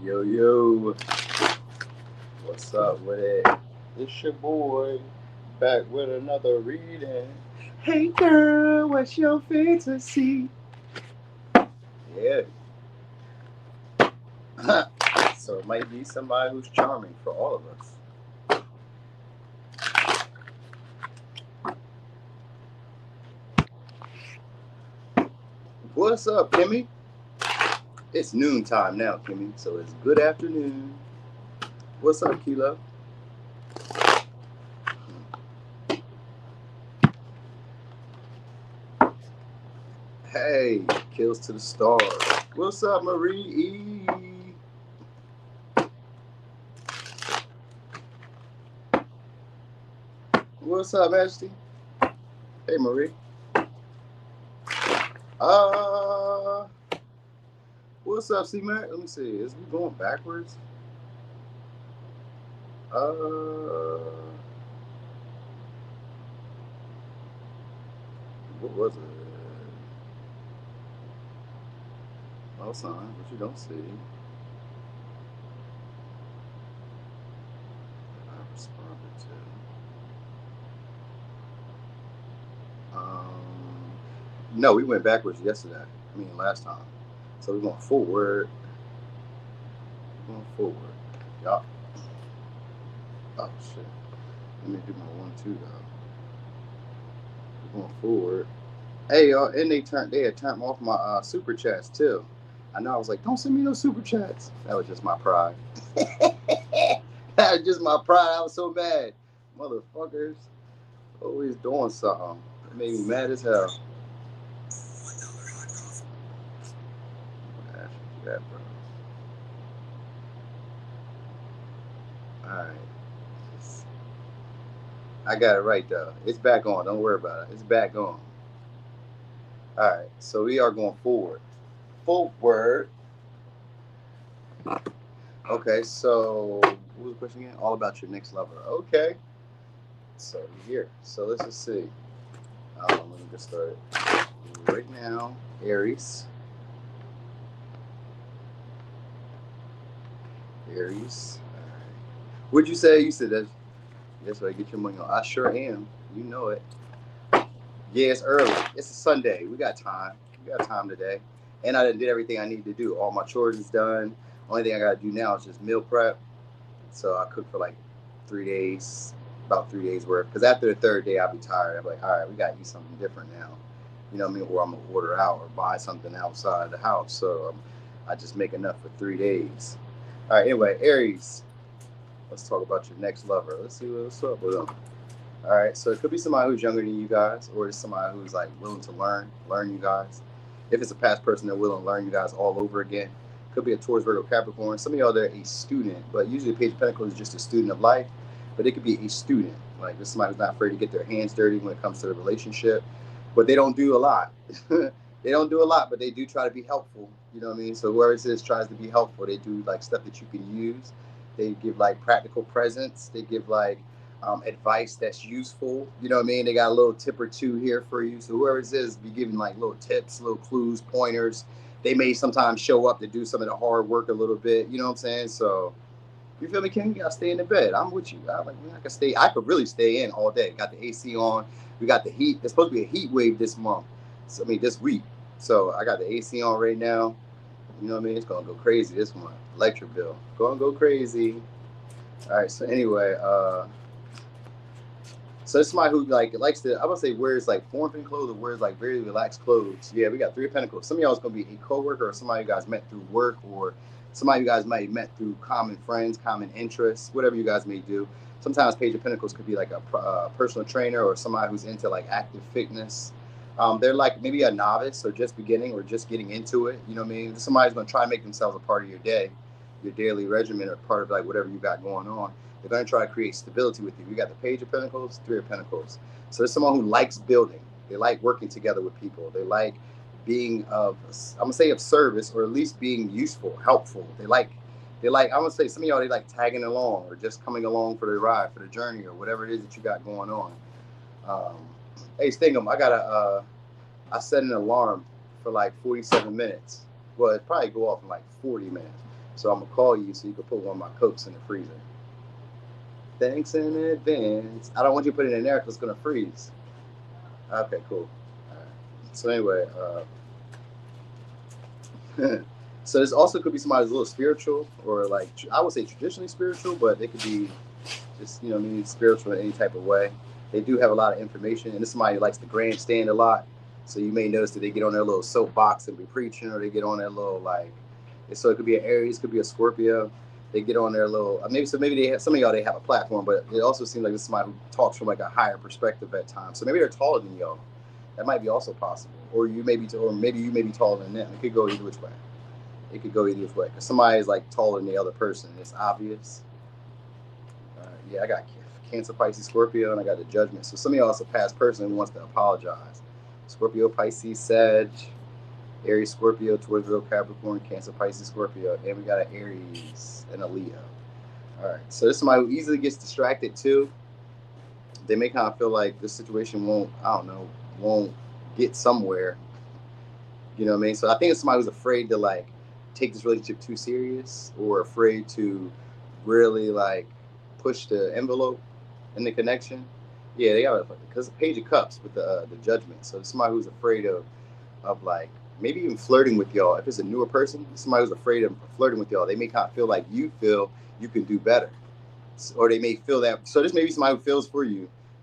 Yo, yo, what's up with it? It's your boy, back with another reading. Hey girl, what's your fantasy? Yeah. So it might be somebody who's charming for all of us. What's up, Kimmy? It's noontime now, Kimmy, so it's good afternoon. What's up, Kilo? Hey, kills to the stars. What's up, Marie E? What's up, Majesty? Hey, Marie. What's up, C-Mac? Let me see. Is we going backwards? What was it? No sign, but you don't see. I responded to. No, we went backwards yesterday. I mean, last time. So we're going forward. Yup. Oh, shit. Let me do my 1-2, though. We're going forward. Hey, y'all, and they had turned off my super chats, too. I know I was like, don't send me no super chats. That was just my pride. That was just my pride. I was so mad. Motherfuckers. Always doing something. It made me mad as hell. That, bro. Alright. I got it right, though. It's back on. Don't worry about it. It's back on. Alright. So we are going forward. Forward. Okay, so what was the question again? All about your next lover. Okay. So here. So let's just see. Let me get started. Right now, Aries. Aries. All right. What'd you say? You said that's what I get your money on. I sure am. You know it. Yeah, it's early. It's a Sunday. We got time. We got time today. And I done did everything I need to do. All my chores is done. Only thing I gotta do now is just meal prep. So I cook for like 3 days, about 3 days worth. Because after the third day, I'll be tired. I'm like, all right, we gotta eat something different now. You know what I mean? Or I'm gonna order out or buy something outside the house. So I just make enough for 3 days. All right. Anyway, Aries. Let's talk about your next lover. Let's see what's up with them. All right. So it could be somebody who's younger than you guys, or it's somebody who's like willing to learn you guys. If it's a past person, they're willing to learn you guys all over again. Could be a Taurus, Virgo, Capricorn. Some of y'all, they're a student, but usually the Page of Pentacles is just a student of life. But it could be a student. Like this somebody who's not afraid to get their hands dirty when it comes to the relationship. But they don't do a lot. They don't do a lot, but they do try to be helpful. You know what I mean? So whoever it is tries to be helpful. They do like stuff that you can use. They give like practical presents. They give like advice that's useful. You know what I mean? They got a little tip or two here for you. So whoever it is be giving like little tips, little clues, pointers. They may sometimes show up to do some of the hard work a little bit. You know what I'm saying? So you feel me, King? You gotta stay in the bed. I'm with you. I could really stay in all day. Got the AC on. We got the heat. There's supposed to be a heat wave this month. So, I mean, this week. So I got the AC on right now. You know what I mean? It's gonna go crazy this month. Electric bill gonna go crazy. All right. So anyway, so it's somebody who like likes to, I would say, wears like form-fitting clothes or wears like very relaxed clothes. Yeah, we got 3 of Pentacles. Some of y'all is gonna be a coworker or somebody you guys met through work or somebody you guys might have met through common friends, common interests, whatever you guys may do. Sometimes Page of Pentacles could be like a personal trainer or somebody who's into like active fitness. They're like maybe a novice or just beginning or just getting into it. You know what I mean? Somebody's gonna try to make themselves a part of your day, your daily regimen, or part of like whatever you got going on. They're going to try to create stability with you. You got the Page of Pentacles, 3 of Pentacles. So there's someone who likes building. They like working together with people. They like being of, I'm going to say of service, or at least being useful, helpful. They like, I'm going to say some of y'all, they like tagging along or just coming along for the ride, for the journey, or whatever it is that you got going on. Hey, Stingham, I set an alarm for like 47 minutes. Well, it probably go off in like 40 minutes. So I'm gonna call you so you can put one of my Cokes in the freezer. Thanks in advance. I don't want you to put it in there because it's gonna freeze. Okay, cool. All right. So anyway, so this also could be somebody who's a little spiritual, or like I would say traditionally spiritual, but they could be just spiritual in any type of way. They do have a lot of information, and this is somebody who likes to grandstand a lot. So you may notice that they get on their little soapbox and be preaching, or they get on their little like. So it could be an Aries, could be a Scorpio. They get on their little maybe they have some of y'all. They have a platform, but it also seems like this is somebody who talks from like a higher perspective at times. So maybe they're taller than y'all. That might be also possible, or you may be, or maybe you may be taller than them. It could go either which way. It could go either which way. Because somebody is like taller than the other person. It's obvious. Yeah, I got Cancer, Pisces, Scorpio, and I got the Judgment. So some of y'all is a past person who wants to apologize. Scorpio, Pisces, Sag, Aries, Scorpio, Taurus, Virgo, Capricorn, Cancer, Pisces, Scorpio, and we got an Aries and a Leo. All right, so this is somebody who easily gets distracted too. They may kind of feel like this situation won't get somewhere. You know what I mean? So I think it's somebody who's afraid to like take this relationship too serious, or afraid to really like push the envelope in the connection. Yeah, they got because the Page of Cups with the Judgment. So somebody who's afraid of like maybe even flirting with y'all. If it's a newer person, somebody who's afraid of flirting with y'all, they may kind of feel like you feel you can do better, or they may feel that. So this may be somebody who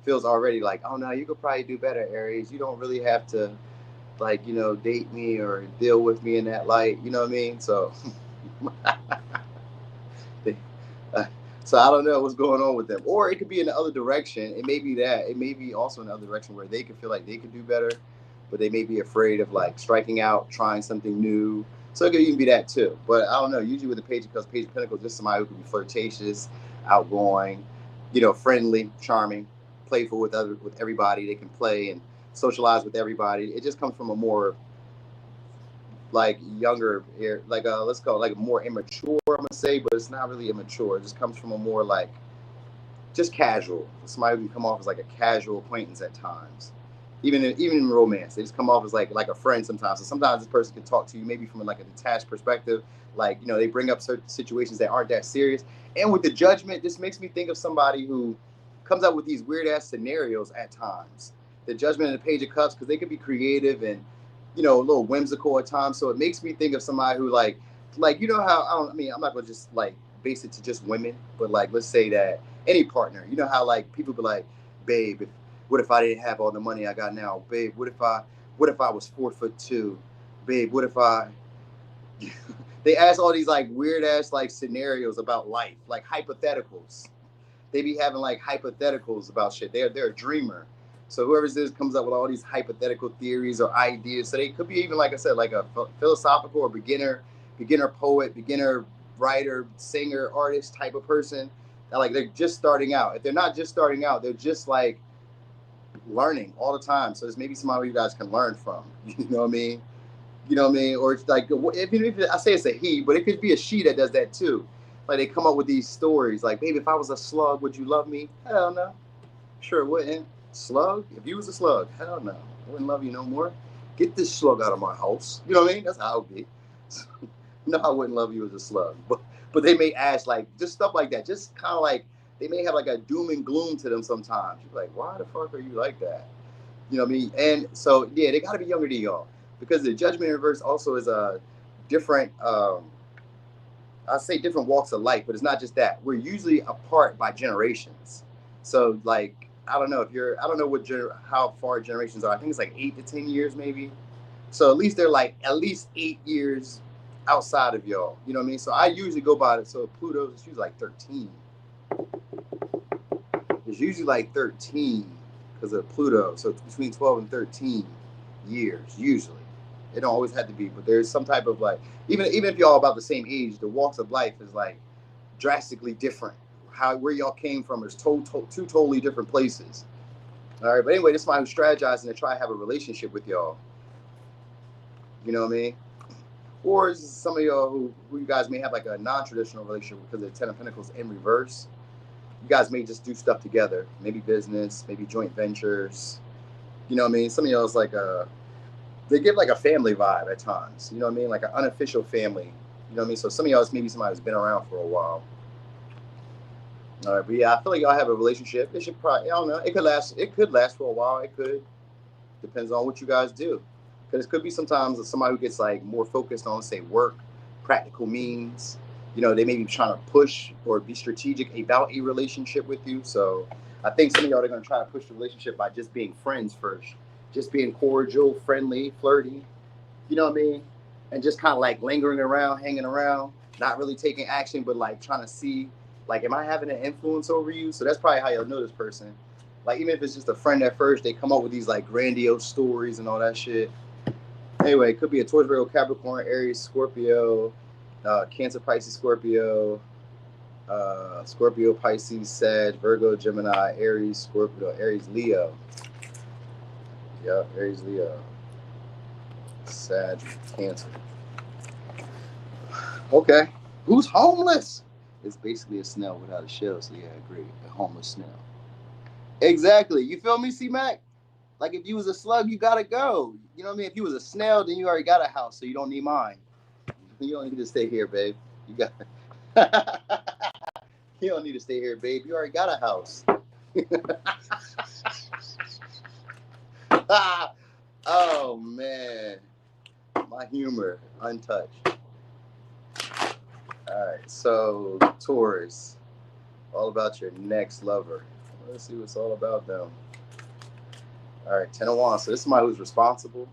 feels already like, oh no, you could probably do better, Aries. You don't really have to like date me or deal with me in that light. You know what I mean? So. So I don't know what's going on with them. Or it could be in the other direction. It may be that. It may be also in the other direction where they could feel like they could do better, but they may be afraid of like striking out, trying something new. So it could even be that too. But I don't know. Usually with the Page of Cups, Page of Pentacles, just somebody who could be flirtatious, outgoing, friendly, charming, playful with everybody. They can play and socialize with everybody. It just comes from a more like younger, like let's call it like more immature, I'm gonna say, but it's not really immature. It just comes from a more like just casual. Somebody who can come off as like a casual acquaintance at times, even in romance. They just come off as like a friend sometimes. So sometimes this person can talk to you maybe from like a detached perspective, like they bring up certain situations that aren't that serious. And with the Judgment, this makes me think of somebody who comes up with these weird ass scenarios at times. The Judgment and the Page of Cups, because they could be creative and a little whimsical at times. So it makes me think of somebody who like how I'm not gonna just like base it to just women, but like let's say that any partner, how like people be like, babe, what if I didn't have all the money I got now? Babe, what if I was 4'2"? Babe, what if I they ask all these like weird ass like scenarios about life, like hypotheticals. They be having like hypotheticals about shit. They're a dreamer. So whoever this comes up with all these hypothetical theories or ideas. So they could be even, like I said, like a philosophical or beginner poet, beginner writer, singer, artist type of person. That like they're just starting out. If they're not just starting out, they're just like learning all the time. So there's maybe somebody you guys can learn from. You know what I mean? Or it's like, if I say it's a he, but it could be a she that does that too. Like they come up with these stories like, baby, if I was a slug, would you love me? Hell no. Sure wouldn't. Slug? If you was a slug, hell no. I wouldn't love you no more. Get this slug out of my house. You know what I mean? That's how it would be. So, no, I wouldn't love you as a slug. But they may ask like just stuff like that. Just kind of like they may have like a doom and gloom to them sometimes. You're like, why the fuck are you like that? You know what I mean? And so yeah, they gotta be younger than y'all. Because the Judgment in reverse also is a different I say different walks of life, but it's not just that. We're usually apart by generations. So like I don't know how far generations are. I think it's like 8 to 10 years maybe. So at least they're like at least 8 years outside of y'all. You know what I mean? So I usually go by it. So Pluto's it's usually like 13. It's usually like 13 because of Pluto. So it's between 12 and 13 years usually. It don't always have to be, but there's some type of like even if y'all about the same age, the walks of life is like drastically different. Where y'all came from is two totally different places. All right, but anyway, this is somebody who's strategizing to try to have a relationship with y'all. You know what I mean? Or some of y'all who you guys may have like a non-traditional relationship because of the Ten of Pentacles in reverse. You guys may just do stuff together, maybe business, maybe joint ventures. You know what I mean? Some of y'all is like they give like a family vibe at times. You know what I mean? Like an unofficial family. You know what I mean? So some of y'all is maybe somebody who's been around for a while. All right, but yeah, I feel like y'all have a relationship. It should probably, I don't know. It could last. It could last for a while. It could. Depends on what you guys do. Because it could be sometimes somebody who gets like more focused on, say, work, practical means. You know, they may be trying to push or be strategic about a relationship with you. So I think some of y'all are going to try to push the relationship by just being friends first, just being cordial, friendly, flirty. You know what I mean? And just kind of like lingering around, hanging around, not really taking action, but like trying to see, like, am I having an influence over you? So that's probably how you'll know this person. Like, even if it's just a friend at first, they come up with these like grandiose stories and all that shit. Anyway, it could be a Taurus, Virgo, Capricorn, Aries, Scorpio, Cancer, Pisces, Scorpio, Scorpio, Pisces, Sag, Virgo, Gemini, Aries, Scorpio, Aries, Leo. Yeah, Aries, Leo. Sag, Cancer. Okay. Who's homeless? It's basically a snail without a shell, so yeah, I agree. A homeless snail. Exactly. You feel me, C-Mac? Like, if you was a slug, you gotta go. You know what I mean? If you was a snail, then you already got a house, so you don't need mine. You don't need to stay here, babe. You got. You don't need to stay here, babe. You already got a house. Oh man, my humor untouched. All right, so Taurus, all about your next lover. Let's see what's all about them. All right, 10 of Wands. So this is somebody who's responsible,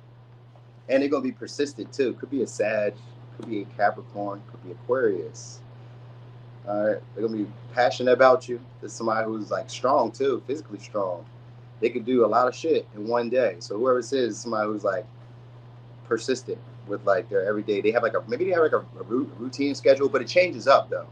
and they're gonna be persistent too. Could be a Sag, could be a Capricorn, could be Aquarius. All right, they're gonna be passionate about you. This is somebody who's like strong too, physically strong. They could do a lot of shit in one day. So whoever this is somebody who's like persistent with like their everyday. They have like maybe they have like a routine schedule, but it changes up though.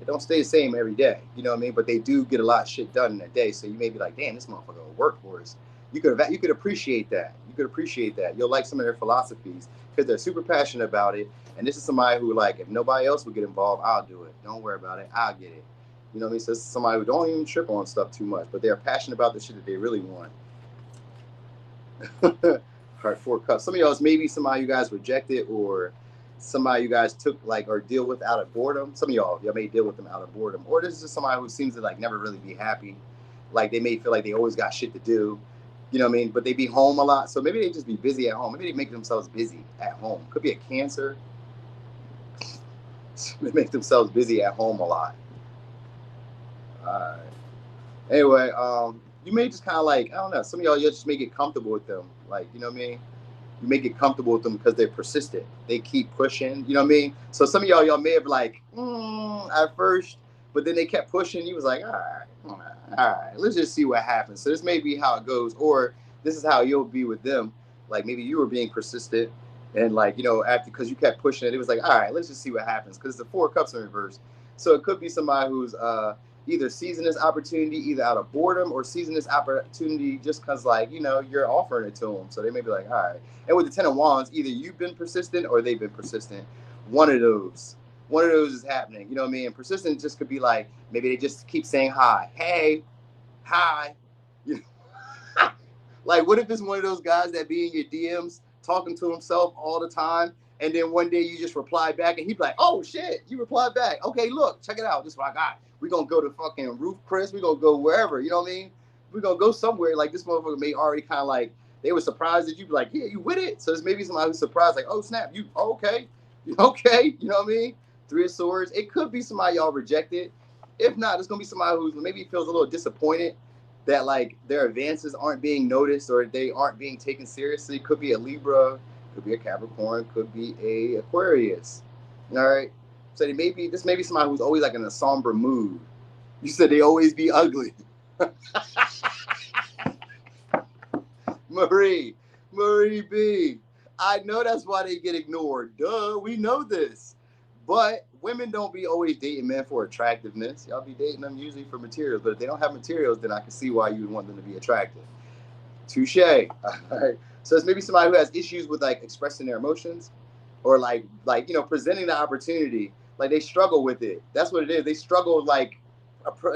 It don't stay the same every day. You know what I mean? But they do get a lot of shit done in a day. So you may be like, damn, this motherfucker will work for us. You could appreciate that. You could appreciate that. You'll like some of their philosophies because they're super passionate about it. And this is somebody who, like, if nobody else would get involved, I'll do it. Don't worry about it. I'll get it. You know what I mean? So this is somebody who don't even trip on stuff too much, but they're passionate about the shit that they really want. All right, 4 cups. Some of y'all is maybe somebody you guys rejected or somebody you guys took like or deal with out of boredom. Some of y'all may deal with them out of boredom. Or this is just somebody who seems to like never really be happy. Like they may feel like they always got shit to do. You know what I mean? But they be home a lot. So maybe they just be busy at home. Maybe they make themselves busy at home. Could be a Cancer. They make themselves busy at home a lot. All right. Anyway, you may just kind of like, I don't know, some of y'all just may get comfortable with them. Like, you know what I mean? You may get comfortable with them because they're persistent. They keep pushing, you know what I mean? So some of y'all may have like, at first, but then they kept pushing. You was like, all right, let's just see what happens. So this may be how it goes, or this is how you'll be with them. Like maybe you were being persistent and like, you know, after, because you kept pushing it, it was like, all right, let's just see what happens. Because the 4 cups in reverse. So it could be somebody who's, either seizing this opportunity either out of boredom or seizing this opportunity just because, like, you know, you're offering it to them. So they may be like, all right. And with the 10 of Wands, either you've been persistent or they've been persistent. One of those is happening. You know what I mean? And persistent just could be like, maybe they just keep saying hi. Hey, hi. You know? Like, what if it's one of those guys that be in your DMs talking to himself all the time, and then one day you just reply back, and he'd be like, oh, shit, you replied back. Okay, look, check it out. This is what I got. We're going to go to fucking Roof Chris. We're going to go wherever. You know what I mean? We're going to go somewhere. Like, this motherfucker may already kind of like, they were surprised that you'd be like, yeah, you with it? So it's maybe somebody who's surprised, like, oh, snap, you, okay. Okay, you know what I mean? 3 of Swords. It could be somebody y'all rejected. If not, it's going to be somebody who's maybe feels a little disappointed that like their advances aren't being noticed or they aren't being taken seriously. Could be a Libra, could be a Capricorn, could be a Aquarius. All right. So this may be somebody who's always like in a somber mood. You said they always be ugly. Marie B. I know that's why they get ignored. Duh, we know this. But women don't be always dating men for attractiveness. Y'all be dating them usually for materials. But if they don't have materials, then I can see why you would want them to be attractive. Touche. All right. So it's maybe somebody who has issues with like expressing their emotions or like you know, presenting the opportunity. Like they struggle with it. That's what it is. They struggle like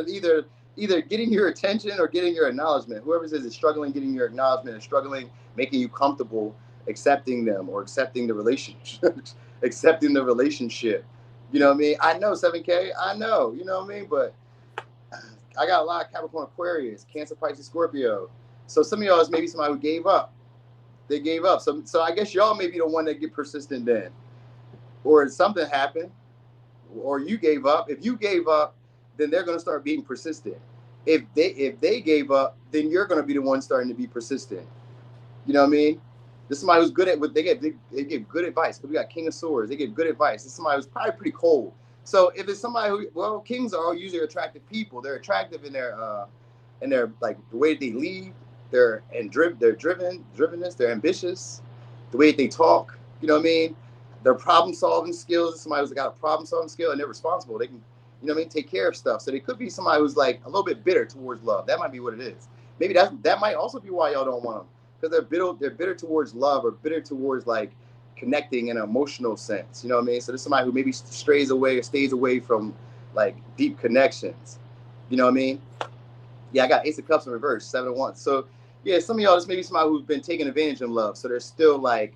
either getting your attention or getting your acknowledgement. Whoever says is struggling getting your acknowledgement and struggling making you comfortable accepting them or accepting the relationship. accepting the relationship. You know what I mean? I know 7K. I know. You know what I mean? But I got a lot of Capricorn, Aquarius, Cancer, Pisces, Scorpio. So some of y'all is maybe somebody who gave up. They gave up. So I guess y'all may be the one that get persistent then, or something happened, or you gave up. If you gave up, then they're going to start being persistent. If they gave up, then you're going to be the one starting to be persistent. You know what I mean? This is somebody who's good at what they give good advice. Because we got King of Swords, they give good advice. This is somebody who's probably pretty cold. So if it's somebody who, well, kings are usually attractive people. They're attractive in their like the way they lead. They're drivenness. They're ambitious. The way they talk. You know what I mean? Their problem solving skills. Somebody who's got a problem solving skill and they're responsible. They can, you know what I mean, take care of stuff. So they could be somebody who's like a little bit bitter towards love. That might be what it is. Maybe that might also be why y'all don't want them, because they're bitter towards love, or bitter towards like connecting in an emotional sense. You know what I mean? So there's somebody who maybe strays away or stays away from like deep connections. You know what I mean? Yeah, I got Ace of Cups in reverse, 7 of Wands. So yeah, some of y'all, this may be somebody who's been taken advantage of love. So they're still like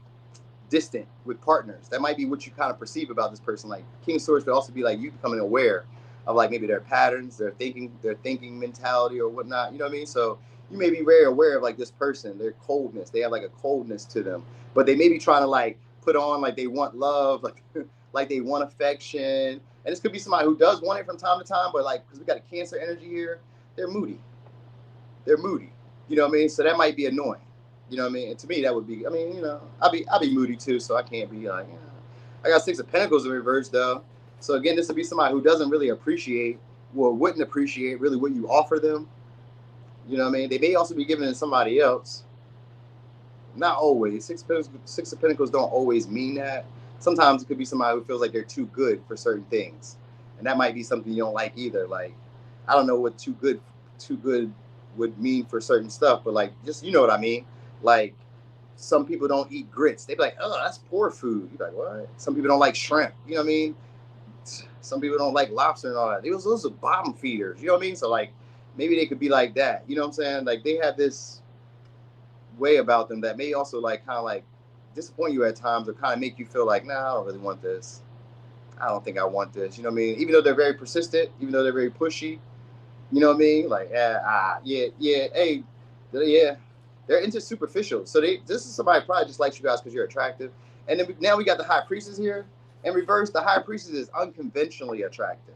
distant with partners. That might be what you kind of perceive about this person. Like King of Swords could also be like you becoming aware of like maybe their patterns, their thinking mentality or whatnot. You know what I mean? So you may be very aware of like this person, their coldness. They have like a coldness to them, but they may be trying to like put on like they want love, like like they want affection. And this could be somebody who does want it from time to time, but like because we got a Cancer energy here, they're moody. They're moody. You know what I mean? So that might be annoying. You know what I mean? And to me, that would be, I mean, you know, I'll be moody too, so I can't be like, you know. I got 6 of Pentacles in reverse though. So again, this would be somebody who doesn't really appreciate, or wouldn't appreciate really what you offer them. You know what I mean? They may also be giving it to somebody else. Not always. 6 of Pentacles don't always mean that. Sometimes it could be somebody who feels like they're too good for certain things. And that might be something you don't like either. Like, I don't know what too good would mean for certain stuff, but like, just, you know what I mean? Like, some people don't eat grits. They be like, oh, that's poor food. You're like, what? Some people don't like shrimp. You know what I mean? Some people don't like lobster and all that. Those are bottom feeders. You know what I mean? So like, maybe they could be like that. You know what I'm saying? Like, they have this way about them that may also like kind of like disappoint you at times, or kind of make you feel like, nah, I don't really want this. I don't think I want this. You know what I mean? Even though they're very persistent, even though they're very pushy, you know what I mean? Like, hey, yeah. They're into superficial. So this is somebody probably just likes you guys because you're attractive. And then now we got the High Priestess here. In reverse, the High Priestess is unconventionally attractive.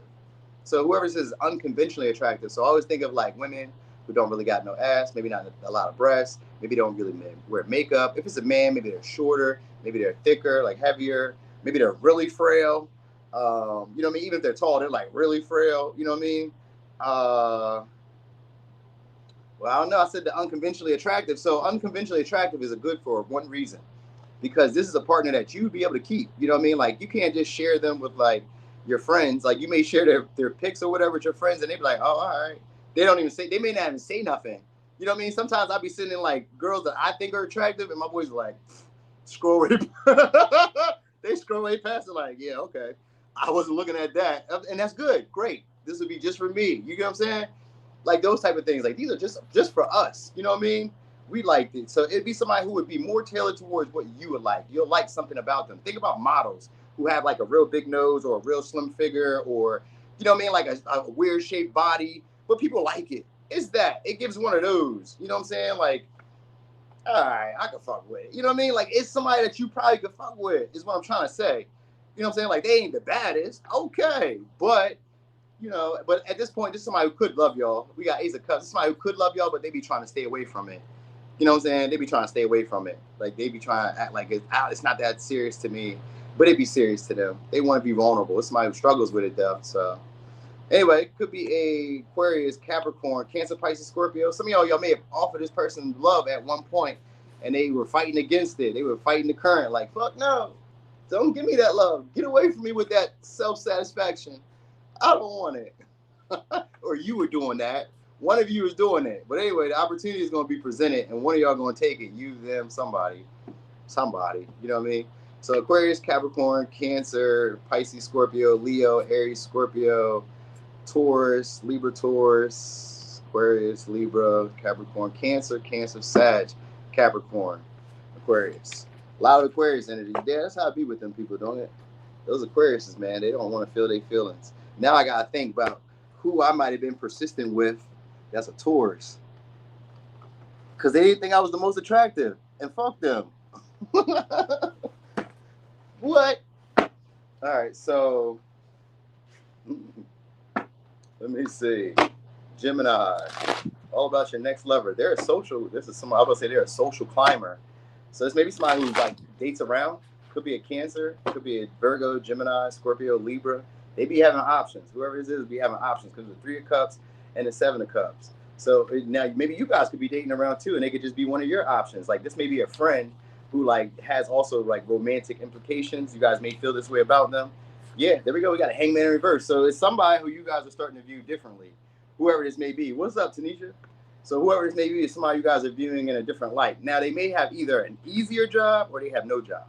So whoever says unconventionally attractive, so I always think of like women who don't really got no ass, maybe not a lot of breasts, maybe don't really wear makeup. If it's a man, maybe they're shorter, maybe they're thicker, like heavier, maybe they're really frail. You know what I mean? Even if they're tall, they're like really frail. You know what I mean? Well, I don't know. I said the unconventionally attractive. So unconventionally attractive is a good for one reason, because this is a partner that you'd be able to keep. You know what I mean? Like, you can't just share them with like your friends. Like, you may share their pics or whatever with your friends, and they be like, oh, all right. They may not even say nothing. You know what I mean? Sometimes I'll be sitting in like girls that I think are attractive, and my boys are like, scroll right. They scroll right past it, like, yeah, okay. I wasn't looking at that. And that's good. Great. This would be just for me. You get what I'm saying? Like, those type of things. Like, these are just for us. You know what I mean? We liked it. So it'd be somebody who would be more tailored towards what you would like. You'll like something about them. Think about models who have like a real big nose or a real slim figure, or, you know what I mean? Like a weird shaped body, but people like it. It's that. It gives one of those. You know what I'm saying? Like, all right, I can fuck with it. You know what I mean? Like, it's somebody that you probably could fuck with, is what I'm trying to say. You know what I'm saying? Like, they ain't the baddest. Okay. But, you know, but at this point, this is somebody who could love y'all. We got Ace of Cups. This is somebody who could love y'all, but they be trying to stay away from it. You know what I'm saying? They be trying to stay away from it. Like, they be trying to act like it's not that serious to me, but it be serious to them. They want to be vulnerable. It's somebody who struggles with it, though. So, anyway, it could be a Aquarius, Capricorn, Cancer, Pisces, Scorpio. Some of y'all may have offered this person love at one point, and they were fighting against it. They were fighting the current. Like, fuck no. Don't give me that love. Get away from me with that self-satisfaction. I don't want it. Or you were doing that. One of you is doing it. But anyway, the opportunity is going to be presented, and one of y'all going to take it. You, them, somebody. You know what I mean? So Aquarius, Capricorn, Cancer, Pisces, Scorpio, Leo, Aries, Scorpio, Taurus, Libra, Taurus, Aquarius, Libra, Capricorn, Cancer, Sag, Capricorn, Aquarius. A lot of Aquarius energy. Yeah, that's how I be with them people, don't it? Those Aquariuses, man, they don't want to feel their feelings. Now I gotta think about who I might have been persistent with. That's a Taurus, because they didn't think I was the most attractive, and fuck them. What? All right, so let me see. Gemini, all about your next lover. They're a social. This is someone I would say they're a social climber. So it's maybe somebody who like dates around. Could be a Cancer. Could be a Virgo, Gemini, Scorpio, Libra. They be having options. Whoever this is be having options because the 3 of Cups and the 7 of Cups. So now maybe you guys could be dating around too, and they could just be one of your options. Like this may be a friend who like has also like romantic implications. You guys may feel this way about them. Yeah, there we go. We got a Hangman in reverse. So it's somebody who you guys are starting to view differently. Whoever this may be. What's up, Tanisha? So whoever this may be is somebody you guys are viewing in a different light. Now they may have either an easier job or they have no job.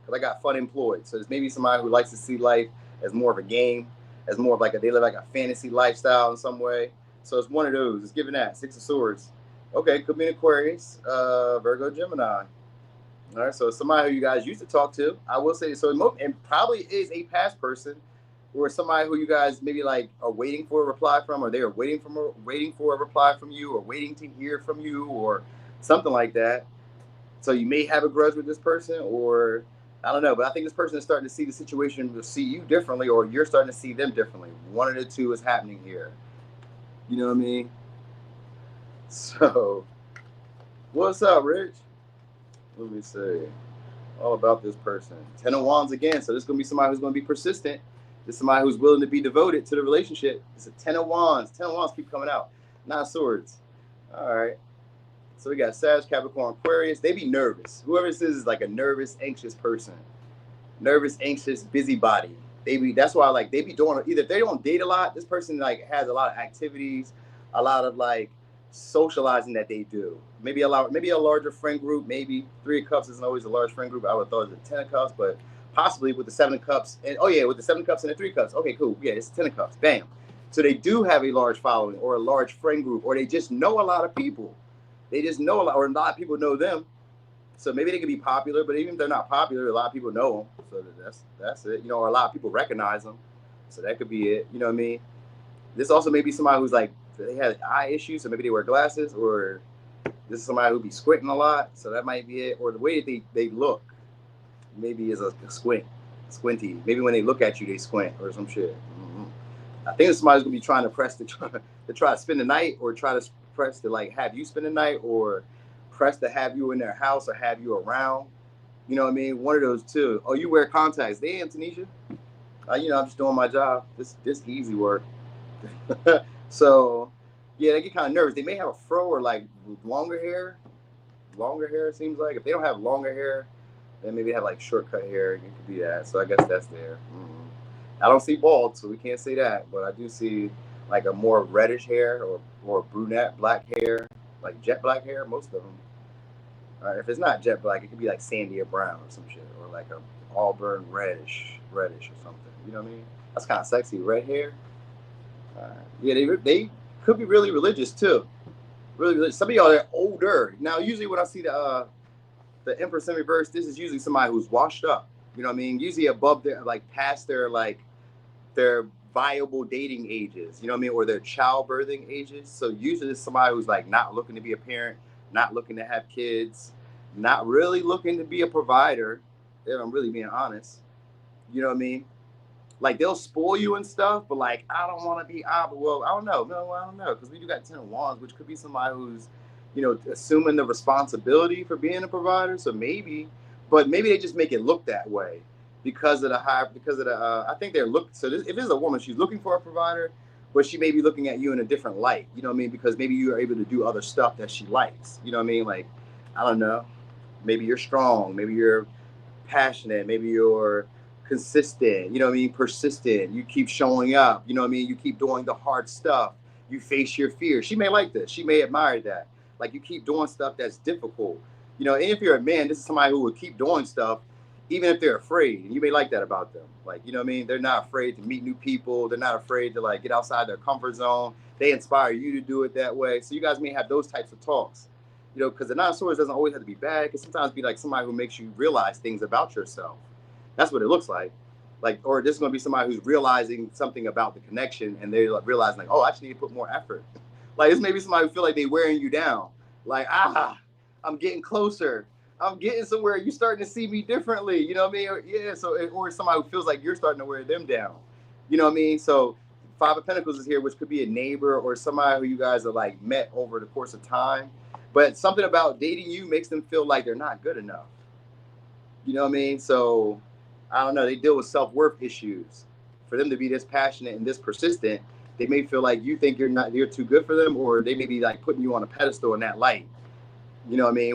Because I got fun employed. So there's maybe somebody who likes to see life as more of a game, as more of like they live like a fantasy lifestyle in some way. So it's one of those. It's given that 6 of Swords. Okay, could be an Aquarius, Virgo, Gemini. All right, so it's somebody who you guys used to talk to. I will say so, and probably is a past person, or somebody who you guys maybe like are waiting for a reply from, or they are waiting for a reply from you, or waiting to hear from you, or something like that. So you may have a grudge with this person, or I don't know, but I think this person is starting to see the situation, to see you differently, or you're starting to see them differently. One of the two is happening here. You know what I mean? So, what's up, Rich? Let me see. All about this person. 10 of Wands again. So this is going to be somebody who's going to be persistent. This is somebody who's willing to be devoted to the relationship. It's a 10 of Wands. 10 of Wands keep coming out. 9 of Swords. All right. So we got Sag, Capricorn, Aquarius. They be nervous. Whoever this is like a nervous, anxious person. Nervous, anxious, busybody. That's why like they be doing, either they don't date a lot. This person like has a lot of activities, a lot of like socializing that they do. Maybe a larger friend group. Maybe 3 of Cups isn't always a large friend group. I would have thought it was a 10 of Cups, but possibly with the 7 of Cups. And with the 7 of Cups and the 3 of Cups. Okay, cool. Yeah, it's 10 of Cups. Bam. So they do have a large following or a large friend group, or they just know a lot of people. They just know a lot, or a lot of people know them. So maybe they could be popular, but even if they're not popular, a lot of people know them. So that's it. Or a lot of people recognize them. So that could be it. You know what I mean? This also may be somebody who's like, they have eye issues, so maybe they wear glasses, or this is somebody who be squinting a lot, so that might be it. Or the way that they look, maybe is a squinty. Maybe when they look at you, they squint or some shit. Mm-hmm. I think somebody's gonna be trying to press to try to spend the night, or try to press to like have you spend the night, or press to have you in their house or have you around. You know what I mean? One of those two. Oh, you wear contacts. Damn, Tanisha. I'm just doing my job. This easy work. So, yeah, they get kind of nervous. They may have a fro or like longer hair. Longer hair, it seems like. If they don't have longer hair, then maybe they have like shortcut hair. It could be that. So I guess that's there. I don't see bald, so we can't say that. But I do see like a more reddish hair, or brunette black hair, like jet black hair. Most of them. If it's not jet black, it could be like sandy or brown or some shit, or like a auburn reddish or something. You know what I mean? That's kind of sexy. Red hair. Yeah, they could be really religious too. Really religious. Some of y'all are older. Now, usually when I see the Empress in reverse, this is usually somebody who's washed up. You know what I mean? Usually above their, like past their viable dating ages. You know what I mean? Or their childbirthing ages. So usually it's somebody who's like not looking to be a parent, not looking to have kids, not really looking to be a provider, if I'm really being honest. You know what I mean? Like, they'll spoil you and stuff, but like, I don't want to be, well, I don't know. No, I don't know. Because we do got 10 of Wands, which could be somebody who's, assuming the responsibility for being a provider. So maybe they just make it look that way because of I think they're if it's a woman, she's looking for a provider, but she may be looking at you in a different light. You know what I mean? Because maybe you are able to do other stuff that she likes. You know what I mean? Like, I don't know. Maybe you're strong. Maybe you're passionate. Maybe you're consistent, you know what I mean, persistent, you keep showing up, you know what I mean, you keep doing the hard stuff, you face your fears. She may like this, she may admire that, like you keep doing stuff that's difficult, and if you're a man, this is somebody who would keep doing stuff even if they're afraid, and you may like that about them, like, you know what I mean, they're not afraid to meet new people, they're not afraid to like get outside their comfort zone, they inspire you to do it that way. So you guys may have those types of talks, because the 9 of Swords doesn't always have to be bad, it can sometimes be like somebody who makes you realize things about yourself. That's what it looks like. Like, or this is going to be somebody who's realizing something about the connection, and they're like realizing like, oh, I actually need to put more effort. Like, this may be somebody who feel like they're wearing you down. Like, I'm getting closer. I'm getting somewhere. You starting to see me differently. You know what I mean? Or, yeah. So, or somebody who feels like you're starting to wear them down. You know what I mean? So, Five of Pentacles is here, which could be a neighbor or somebody who you guys are like met over the course of time. But something about dating you makes them feel like they're not good enough. You know what I mean? So, I don't know. They deal with self-worth issues. For them to be this passionate and this persistent, they may feel like you think you're too good for them, or they may be like putting you on a pedestal in that light. You know what I mean?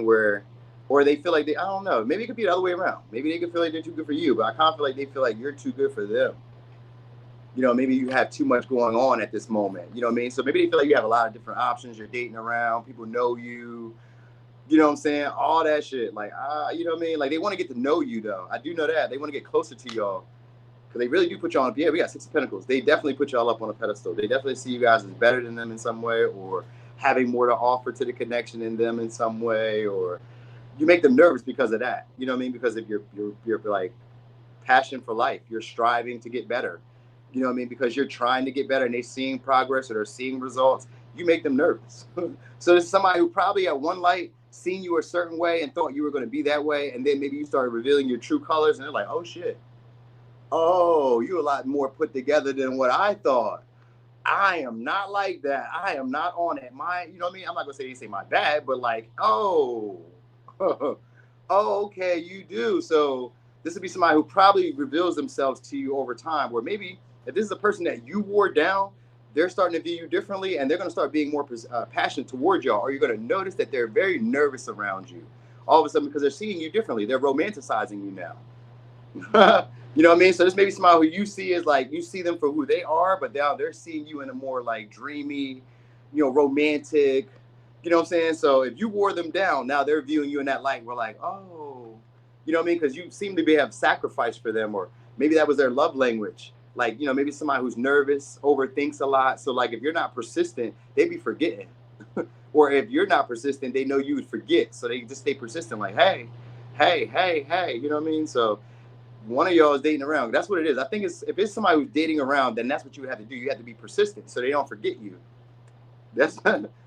Or they feel like I don't know. Maybe it could be the other way around. Maybe they could feel like they're too good for you, but I kind of feel like they feel like you're too good for them. You know, maybe you have too much going on at this moment. You know what I mean? So maybe they feel like you have a lot of different options. You're dating around. People know you. You know what I'm saying? All that shit. Like, you know what I mean? Like, they want to get to know you, though. I do know that. They want to get closer to y'all. Because they really do put y'all on. Yeah, we got Six of Pentacles. They definitely put y'all up on a pedestal. They definitely see you guys as better than them in some way, or having more to offer to the connection in them in some way, or you make them nervous because of that. You know what I mean? Because of your like passion for life. You're striving to get better. You know what I mean? Because you're trying to get better and they're seeing progress or they're seeing results. You make them nervous. So there's somebody who probably at one light seen you a certain way and thought you were going to be that way, and then maybe you started revealing your true colors, and they're like, oh shit, oh, you're a lot more put together than what I thought. I am not like that. I am not on it. You know what I mean? I'm not gonna say my bad, but like, oh, oh, okay, you do. So this would be somebody who probably reveals themselves to you over time. Where maybe if this is a person that you wore down, they're starting to view you differently, and they're gonna start being more passionate towards y'all. Or you're gonna notice that they're very nervous around you all of a sudden because they're seeing you differently. They're romanticizing you now. You know what I mean? So this may be somebody who you see as like, you see them for who they are, but now they're seeing you in a more like dreamy, you know, romantic, you know what I'm saying? So if you wore them down, now they're viewing you in that light. We're like, oh, you know what I mean? Because you seem to have sacrificed for them, or maybe that was their love language. Like, you know, maybe somebody who's nervous, overthinks a lot. So like, if you're not persistent, they be forgetting. Or if you're not persistent, they know you would forget. So they just stay persistent, like, hey, hey, hey, hey, you know what I mean? So one of y'all is dating around. That's what it is. I think if it's somebody who's dating around, then that's what you have to do. You have to be persistent so they don't forget you. That's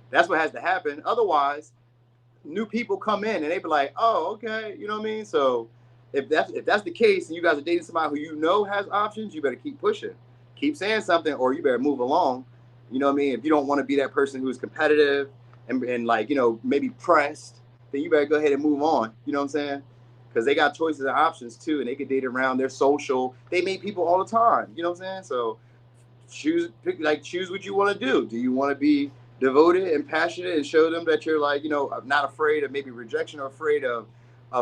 that's what has to happen. Otherwise, new people come in and they be like, oh, okay, you know what I mean? So if that's the case and you guys are dating somebody who you know has options, you better keep pushing. Keep saying something, or you better move along. You know what I mean? If you don't want to be that person who's competitive and like, you know, maybe pressed, then you better go ahead and move on. You know what I'm saying? Because they got choices and options too, and they could date around. They're social. They meet people all the time. You know what I'm saying? So choose what you want to do. Do you want to be devoted and passionate and show them that you're like, you know, not afraid of maybe rejection, or afraid of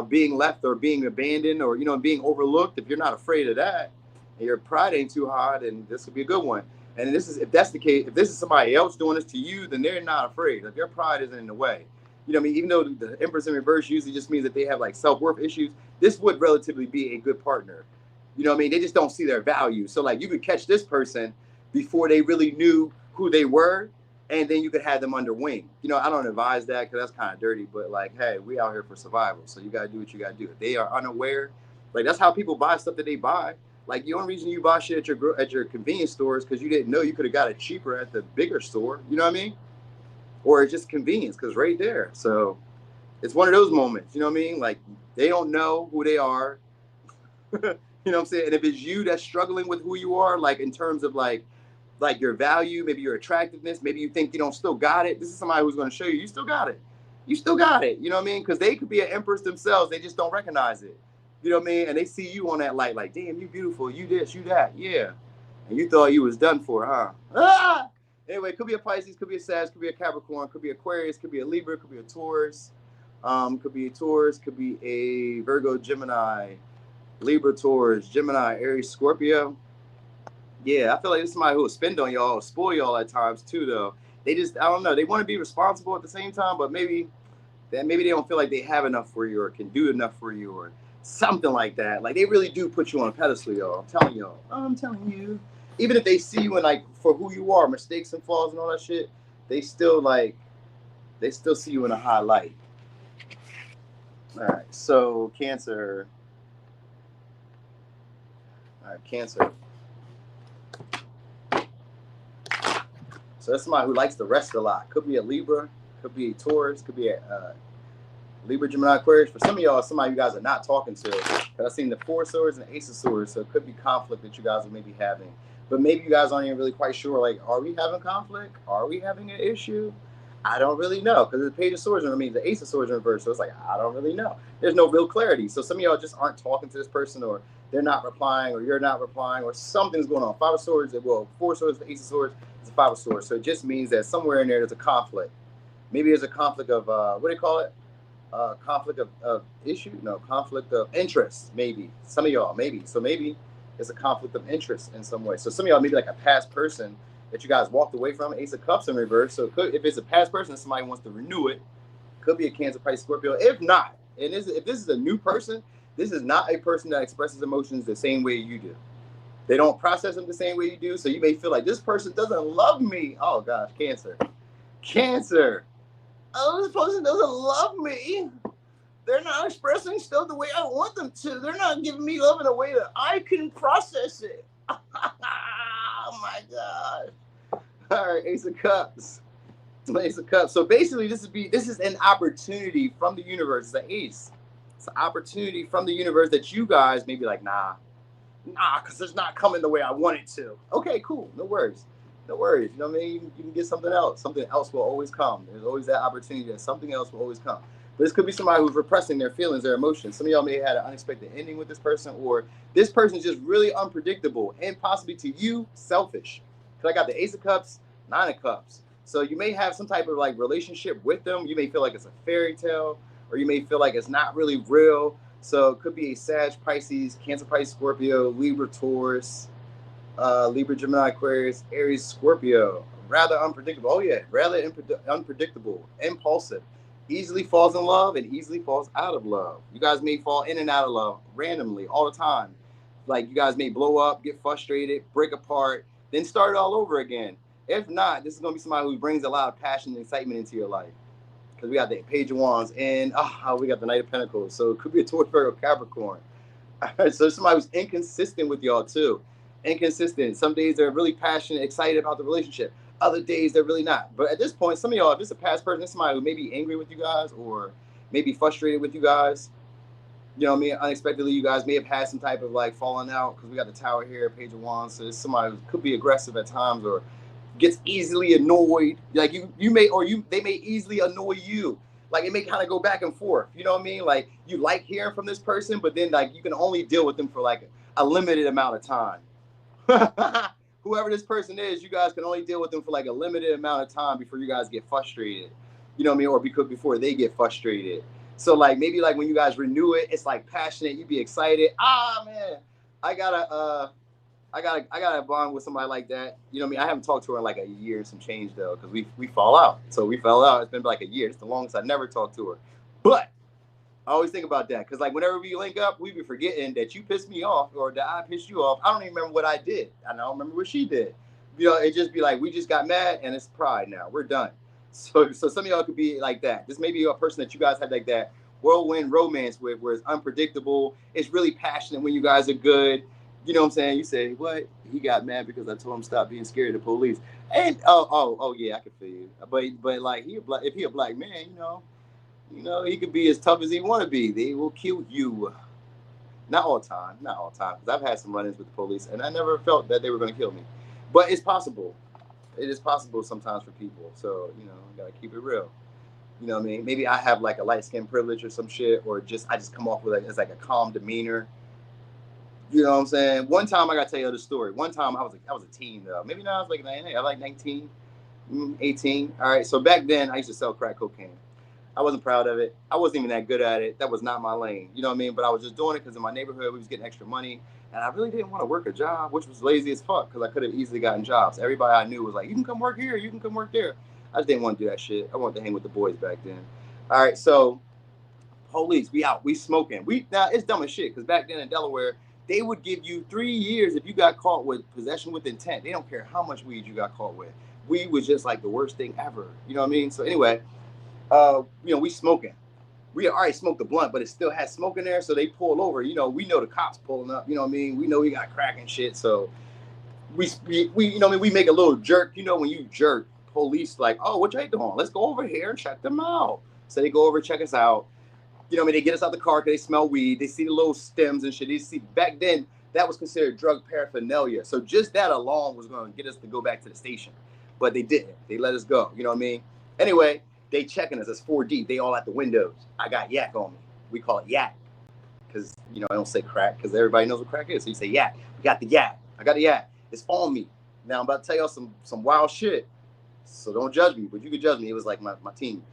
being left or being abandoned, or, you know, being overlooked? If you're not afraid of that and your pride ain't too high, then this would be a good one. And if that's the case, if this is somebody else doing this to you, then they're not afraid. Like, their pride isn't in the way. You know what I mean? Even though the Empress in reverse usually just means that they have like self-worth issues, this would relatively be a good partner. You know what I mean? They just don't see their value. So like, you could catch this person before they really knew who they were, and then you could have them under wing. You know, I don't advise that because that's kind of dirty, but like, hey, we out here for survival. So you got to do what you got to do. If they are unaware, like, that's how people buy stuff that they buy. Like, the only reason you buy shit at your convenience store is because you didn't know you could have got it cheaper at the bigger store. You know what I mean? Or it's just convenience because right there. So it's one of those moments, you know what I mean? Like, they don't know who they are. You know what I'm saying? And if it's you that's struggling with who you are, like in terms of like your value, maybe your attractiveness, maybe you think you don't still got it. This is somebody who's going to show you still got it. You still got it. You know what I mean? Because they could be an empress themselves. They just don't recognize it. You know what I mean? And they see you on that light, like, damn, you beautiful, you this, you that, yeah. And you thought you was done for, huh? Ah! Anyway, it could be a Pisces, could be a Sag, could be a Capricorn, could be Aquarius, could be a Libra, could be a Taurus, could be a Virgo, Gemini, Libra, Taurus, Gemini, Aries, Scorpio. Yeah, I feel like this is somebody who will spend on y'all, spoil y'all at times too, though. They just, I don't know, they want to be responsible at the same time, but maybe they don't feel like they have enough for you or can do enough for you or something like that. Like, they really do put you on a pedestal, y'all. I'm telling you. Even if they see you in, like, for who you are, mistakes and flaws and all that shit, they still see you in a high light. All right, so Cancer. All right, Cancer. So that's somebody who likes to rest a lot. Could be a Libra, could be a Taurus, could be a Libra, Gemini, Aquarius. For some of y'all, somebody you guys are not talking to. Because I've seen the Four of Swords and the Ace of Swords, so it could be conflict that you guys are maybe having. But maybe you guys aren't even really quite sure, like, are we having conflict? Are we having an issue? I don't really know. Because the Page of Swords, I mean, the Ace of Swords in reverse, so it's like, I don't really know. There's no real clarity. So some of y'all just aren't talking to this person, or they're not replying, or you're not replying, or something's going on. Five of Swords, well, Four of Swords, the Ace of Swords, it's a Five of Swords. So it just means that somewhere in there, there's a conflict. Maybe there's a conflict of, what do they call it? Conflict of issue? No, conflict of interest, maybe. Some of y'all, maybe. So maybe it's a conflict of interest in some way. So some of y'all maybe like a past person that you guys walked away from, Ace of Cups in reverse. So if it's a past person, somebody wants to renew it. Could be a Cancer, Pisces, Scorpio. If not, and if this is a new person, this is not a person that expresses emotions the same way you do. They don't process them the same way you do. So you may feel like this person doesn't love me. Oh gosh, Cancer. Cancer. Oh, this person doesn't love me. They're not expressing stuff the way I want them to. They're not giving me love in a way that I can process it. Oh my God. All right, Ace of Cups. Ace of Cups. So basically, this is an opportunity from the universe. It's an ace. It's an opportunity from the universe that you guys may be like, nah, because it's not coming the way I want it to. Okay, cool. No worries. No worries. You know what I mean? You can get something else. Something else will always come. There's always that opportunity that something else will always come. But this could be somebody who's repressing their feelings, their emotions. Some of y'all may have had an unexpected ending with this person, or this person is just really unpredictable and possibly to you, selfish. Because I got the Ace of Cups, Nine of Cups. So you may have some type of like relationship with them. You may feel like it's a fairy tale, or you may feel like it's not really real. So it could be a Sag, Pisces, Cancer, Pisces, Scorpio, Libra, Taurus, Libra, Gemini, Aquarius, Aries, Scorpio. Rather unpredictable. Oh yeah, rather unpredictable, impulsive, easily falls in love and easily falls out of love. You guys may fall in and out of love randomly all the time. Like you guys may blow up, get frustrated, break apart, then start it all over again. If not, this is going to be somebody who brings a lot of passion and excitement into your life. Because we got the Page of Wands and we got the Knight of Pentacles. So it could be a Taurus, Virgo, Capricorn. All right, so somebody who's inconsistent with y'all too. Inconsistent. Some days they're really passionate, excited about the relationship. Other days they're really not. But at this point, some of y'all, if it's a past person, it's somebody who may be angry with you guys or maybe frustrated with you guys. You know what I mean? Unexpectedly, you guys may have had some type of like falling out because we got the Tower here, Page of Wands. So it's somebody who could be aggressive at times or gets easily annoyed. Like they may easily annoy you. Like it may kind of go back and forth. You know what I mean? Like you like hearing from this person, but then like you can only deal with them for like a limited amount of time. Whoever this person is, you guys can only deal with them for like a limited amount of time before you guys get frustrated. You know what I mean? Or before they get frustrated. So like maybe like when you guys renew it, it's like passionate. You be excited. Man, I gotta bond with somebody like that. You know what I mean? I haven't talked to her in like a year and some change though, because we fall out. So we fell out. It's been like a year. It's the longest I never talked to her. But I always think about that because like whenever we link up, we be forgetting that you pissed me off or that I pissed you off. I don't even remember what I did. I don't remember what she did. You know, it just be like we just got mad and it's pride now. We're done. So some of y'all could be like that. This may be a person that you guys have like that whirlwind romance with, where it's unpredictable. It's really passionate when you guys are good. You know what I'm saying? You say, what? He got mad because I told him stop being scared of the police. And oh yeah, I can feel you. But like if he a black man, you know, he could be as tough as he want to be. They will kill you. Not all the time. Because I've had some run-ins with the police, and I never felt that they were going to kill me. But it's possible. It is possible sometimes for people. So, you got to keep it real. You know what I mean? Maybe I have like a light-skin privilege or some shit, or I just come off with it's like a calm demeanor. You know what I'm saying? One time, I got to tell you the story. One time, I was a teen, though. Maybe now I was like 19, 18. All right. So back then, I used to sell crack cocaine. I wasn't proud of it. I wasn't even that good at it. That was not my lane. You know what I mean? But I was just doing it because in my neighborhood, we was getting extra money. And I really didn't want to work a job, which was lazy as fuck because I could have easily gotten jobs. Everybody I knew was like, you can come work here. You can come work there. I just didn't want to do that shit. I wanted to hang with the boys back then. All right. So police, we out. We smoking. Now, it's dumb as shit because back then in Delaware, they would give you 3 years if you got caught with possession with intent. They don't care how much weed you got caught with. Weed was just like the worst thing ever. You know what I mean? So anyway, we smoking. we already smoked the blunt, but it still had smoke in there. So they pulled over. You know, we know the cops pulling up. You know what I mean? We know we got crack and shit. So we you know what I mean? We make a little jerk. You know, when you jerk, police like, oh, what y'all doing? Let's go over here and check them out. So they go over, check us out. You know what I mean? They get us out the car because they smell weed. They see the little stems and shit. They see back then that was considered drug paraphernalia. So just that alone was going to get us to go back to the station. But they didn't. They let us go. You know what I mean? Anyway, they checking us. It's 4 deep. They all at the windows. I got yak on me. We call it yak because, you know, I don't say crack because everybody knows what crack is. So you say yak. We got the yak. I got the yak. It's on me. Now I'm about to tell y'all some wild shit. So don't judge me, but you can judge me. It was like my team.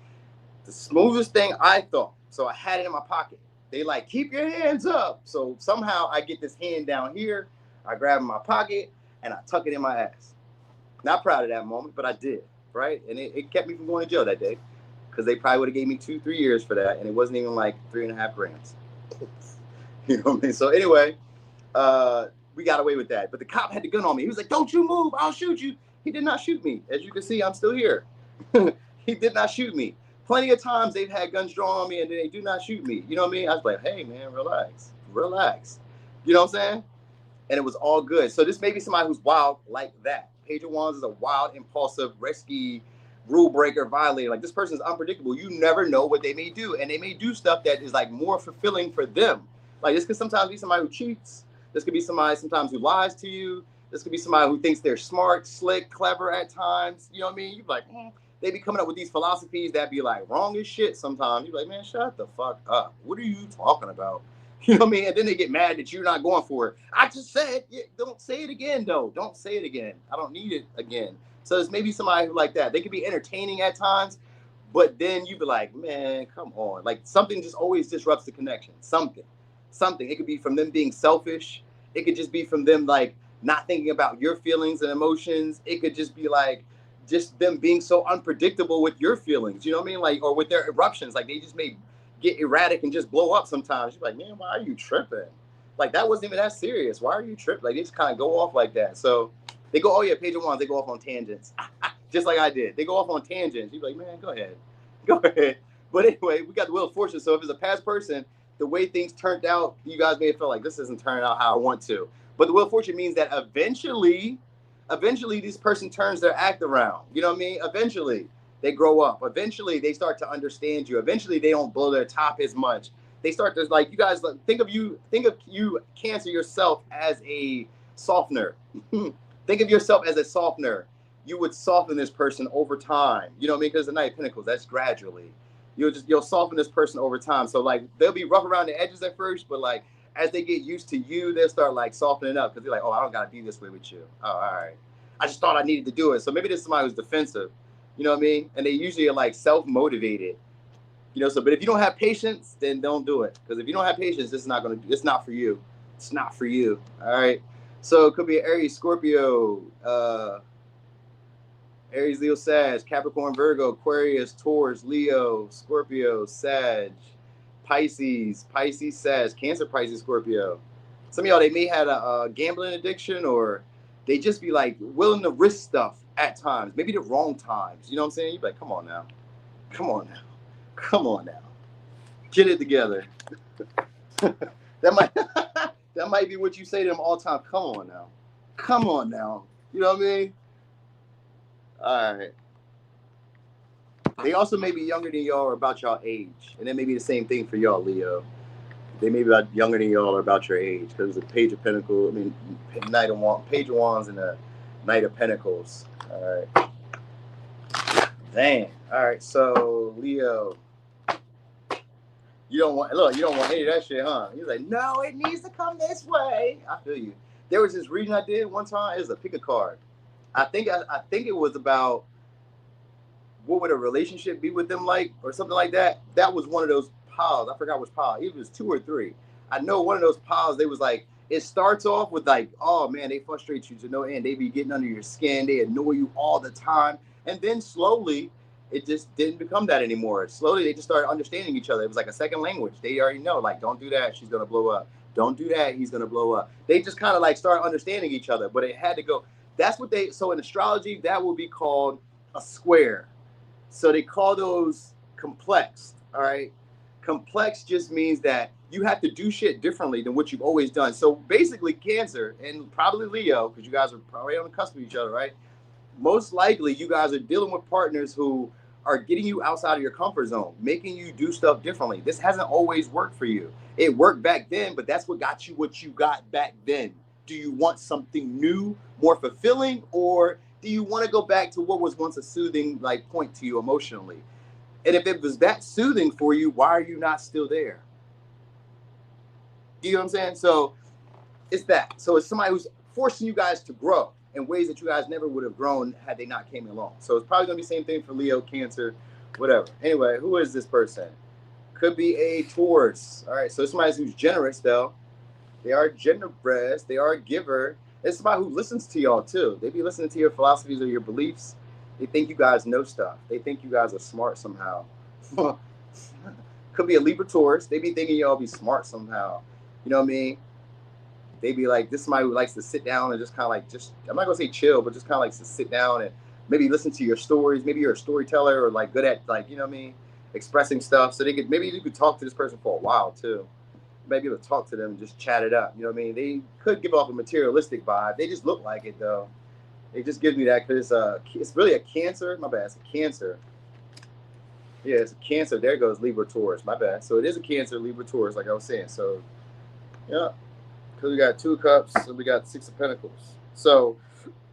The smoothest thing I thought. So I had it in my pocket. They like, keep your hands up. So somehow I get this hand down here. I grab it in my pocket and I tuck it in my ass. Not proud of that moment, but I did, right? And it kept me from going to jail that day because they probably would have gave me 2-3 years for that. And it wasn't even like 3.5 grams. You know what I mean? So anyway, we got away with that. But the cop had the gun on me. He was like, don't you move. I'll shoot you. He did not shoot me. As you can see, I'm still here. He did not shoot me. Plenty of times they've had guns drawn on me and they do not shoot me. You know what I mean? I was like, hey, man, relax. Relax. You know what I'm saying? And it was all good. So this may be somebody who's wild like that. Page of Wands is a wild, impulsive, risky, rule breaker, violator. Like this person is unpredictable. You never know what they may do. And they may do stuff that is like more fulfilling for them. Like this could sometimes be somebody who cheats. This could be somebody sometimes who lies to you. This could be somebody who thinks they're smart, slick, clever at times. You know what I mean? You're like, They be coming up with these philosophies that be like wrong as shit sometimes. You're like, man, shut the fuck up. What are you talking about? You know what I mean? And then they get mad that you're not going for it. I just said, don't say it again, though. Don't say it again. I don't need it again. So there's maybe somebody who like that. They could be entertaining at times, but then you be like, man, come on. Like something just always disrupts the connection. Something. It could be from them being selfish. It could just be from them like not thinking about your feelings and emotions. It could just be like just them being so unpredictable with your feelings. You know what I mean? Like, or with their eruptions. Like they just may get erratic and just blow up sometimes. You're like, man, why are you tripping? Like that wasn't even that serious. Why are you tripping? Like they just kind of go off like that. So they go, oh yeah, Page of Wands, they go off on tangents. Just like I did. They go off on tangents. You're like, man, go ahead. But anyway, we got the Wheel of Fortune. So if it's a past person, the way things turned out, you guys may have felt like this isn't turning out how I want to. But the Wheel of Fortune means that eventually this person turns their act around. You know what I mean? Eventually they grow up. Eventually they start to understand you. Eventually they don't blow their top as much. They start to like, you guys think of you Cancer yourself as a softener. Think of yourself as a softener. You would soften this person over time. You know what I mean? Because the Knight of Pentacles, that's gradually. You'll soften this person over time. So like they'll be rough around the edges at first, but like as they get used to you, they'll start like softening up because they're like, oh, I don't gotta be this way with you. Oh, all right. I just thought I needed to do it. So maybe this is somebody who's defensive. You know what I mean? And they usually are like self-motivated. You know, so but if you don't have patience, then don't do it. Because if you don't have patience, it's not for you. It's not for you. All right. So it could be Aries, Scorpio, Aries, Leo, Sag, Capricorn, Virgo, Aquarius, Taurus, Leo, Scorpio, Sag, Pisces, Sag, Cancer, Pisces, Scorpio. Some of y'all, they may have a gambling addiction or they just be like willing to risk stuff at times, maybe the wrong times. You know what I'm saying? You're like, come on now. Get it together. that might be what you say to them all the time. Come on now. You know what I mean? All right. They also may be younger than y'all or about y'all age. And that may be the same thing for y'all, Leo. They may be younger than y'all or about your age. Because the Page of Pentacles, Page of Wands and the Knight of Pentacles. All right. Dang. All right. So, Leo. You don't want any of that shit, huh? He's like, no, it needs to come this way. I feel you. There was this reading I did one time. It was a pick a card. I think it was about what would a relationship be with them like or something like that. That was one of those piles. I forgot which pile. It was 2 or 3. I know one of those piles, they was like, it starts off with like, oh man, they frustrate you to no end. They be getting under your skin. They annoy you all the time. And then slowly, it just didn't become that anymore. Slowly, they just started understanding each other. It was like a second language. They already know, like, don't do that, she's going to blow up. Don't do that, he's going to blow up. They just kind of like started understanding each other, but it had to go. So in astrology, that will be called a square. So they call those complex, all right? Complex just means that you have to do shit differently than what you've always done. So basically, Cancer and probably Leo, because you guys are probably on the cusp of each other, right? Most likely, you guys are dealing with partners who are getting you outside of your comfort zone, making you do stuff differently. This hasn't always worked for you. It worked back then, but that's what got you what you got back then. Do you want something new, more fulfilling, or do you want to go back to what was once a soothing like point to you emotionally? And if it was that soothing for you, why are you not still there? You know what I'm saying? So it's that. So it's somebody who's forcing you guys to grow in ways that you guys never would have grown had they not came along. So it's probably gonna be the same thing for Leo, Cancer, whatever. Anyway, who is this person? Could be a Taurus. All right, so somebody who's generous though. They are generous. They are a giver. It's somebody who listens to y'all too. They be listening to your philosophies or your beliefs. They think you guys know stuff. They think you guys are smart somehow. Could be a Libra, Taurus. They be thinking y'all be smart somehow. You know what I mean? They be like, this is somebody who likes to sit down and just kind of like, I'm not gonna say chill, but just kind of likes to sit down and maybe listen to your stories. Maybe you're a storyteller or like good at like, you know what I mean, expressing stuff. So maybe you could talk to this person for a while too. Maybe you'll talk to them and just chat it up. You know what I mean? They could give off a materialistic vibe. They just look like it though. It just gives me that because it's really a Cancer. My bad, it's a Cancer. Yeah, it's a Cancer. There goes Libra, Taurus. My bad. So it is a Cancer, Libra, Taurus, like I was saying. So, yeah. Because we got 2 cups and we got 6 of Pentacles. So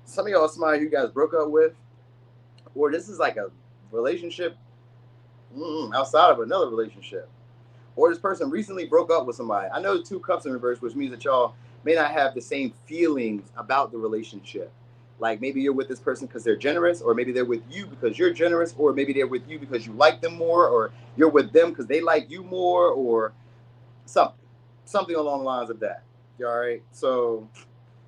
some of y'all, somebody who you guys broke up with, or this is like a relationship outside of another relationship, or this person recently broke up with somebody. I know 2 cups in reverse, which means that y'all may not have the same feelings about the relationship. Like maybe you're with this person because they're generous, or maybe they're with you because you're generous, or maybe they're with you because you like them more, or you're with them because they like you more, or something along the lines of that. All right. So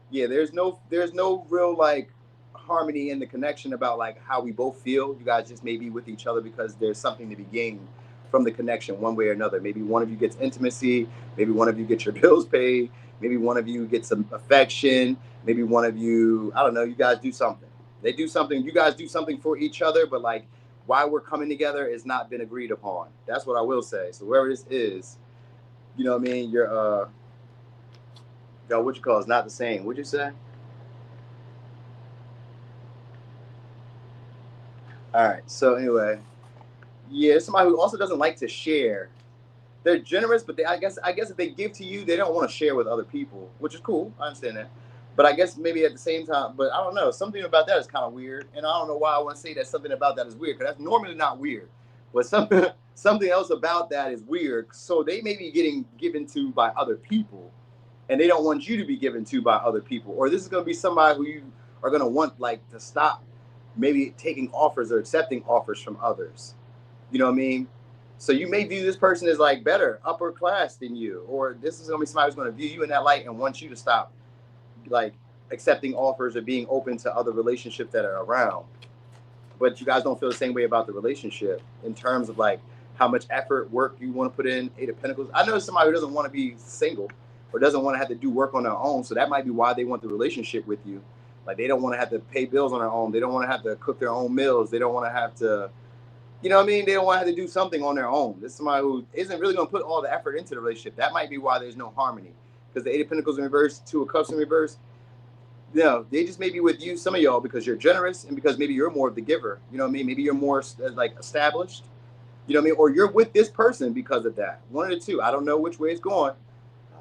yeah, there's no real like harmony in the connection about like how we both feel. You guys just may be with each other because there's something to be gained from the connection one way or another. Maybe one of you gets intimacy, maybe one of you gets your bills paid, maybe one of you gets some affection, maybe one of you, I don't know, you guys do something. They do something, you guys do something for each other, but like why we're coming together has not been agreed upon. That's what I will say. So wherever this is, you know what I mean, you're what you call is not the same. What'd you say? All right. So anyway, yeah, somebody who also doesn't like to share. They're generous, but I guess if they give to you, they don't want to share with other people, which is cool. I understand that. But I guess maybe at the same time, but I don't know. Something about that is kind of weird, and I don't know why I want to say that something about that is weird, because that's normally not weird. But something else about that is weird. So they may be getting given to by other people, and they don't want you to be given to by other people. Or this is going to be somebody who you are going to want like to stop maybe taking offers or accepting offers from others. You know what I mean? So you may view this person as like better, upper class than you, or this is going to be somebody who's going to view you in that light and want you to stop like accepting offers or being open to other relationships that are around. But you guys don't feel the same way about the relationship in terms of like how much effort, work you want to put in. 8 of Pentacles. I know somebody who doesn't want to be single or doesn't want to have to do work on their own. So that might be why they want the relationship with you. Like they don't want to have to pay bills on their own. They don't want to have to cook their own meals. They don't want to have to, you know what I mean? They don't want to have to do something on their own. This is somebody who isn't really going to put all the effort into the relationship. That might be why there's no harmony. Because the 8 of Pentacles in reverse, 2 of Cups in reverse, you know, they just may be with you, some of y'all, because you're generous and because maybe you're more of the giver. You know what I mean? Maybe you're more like established. You know what I mean? Or you're with this person because of that. One of the two. I don't know which way it's going.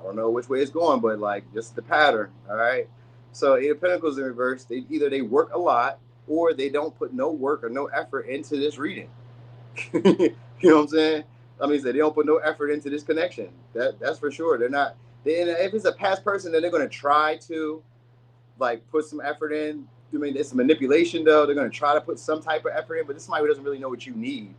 But like just the pattern. All right. So 8 of Pentacles in reverse, they work a lot or they don't put no work or no effort into this reading. You know what I'm saying? I mean, they don't put no effort into this connection. That's for sure. They're not. If it's a past person, then they're going to try to like put some effort in. I mean, it's a manipulation though. They're going to try to put some type of effort in, but this is somebody who doesn't really know what you need.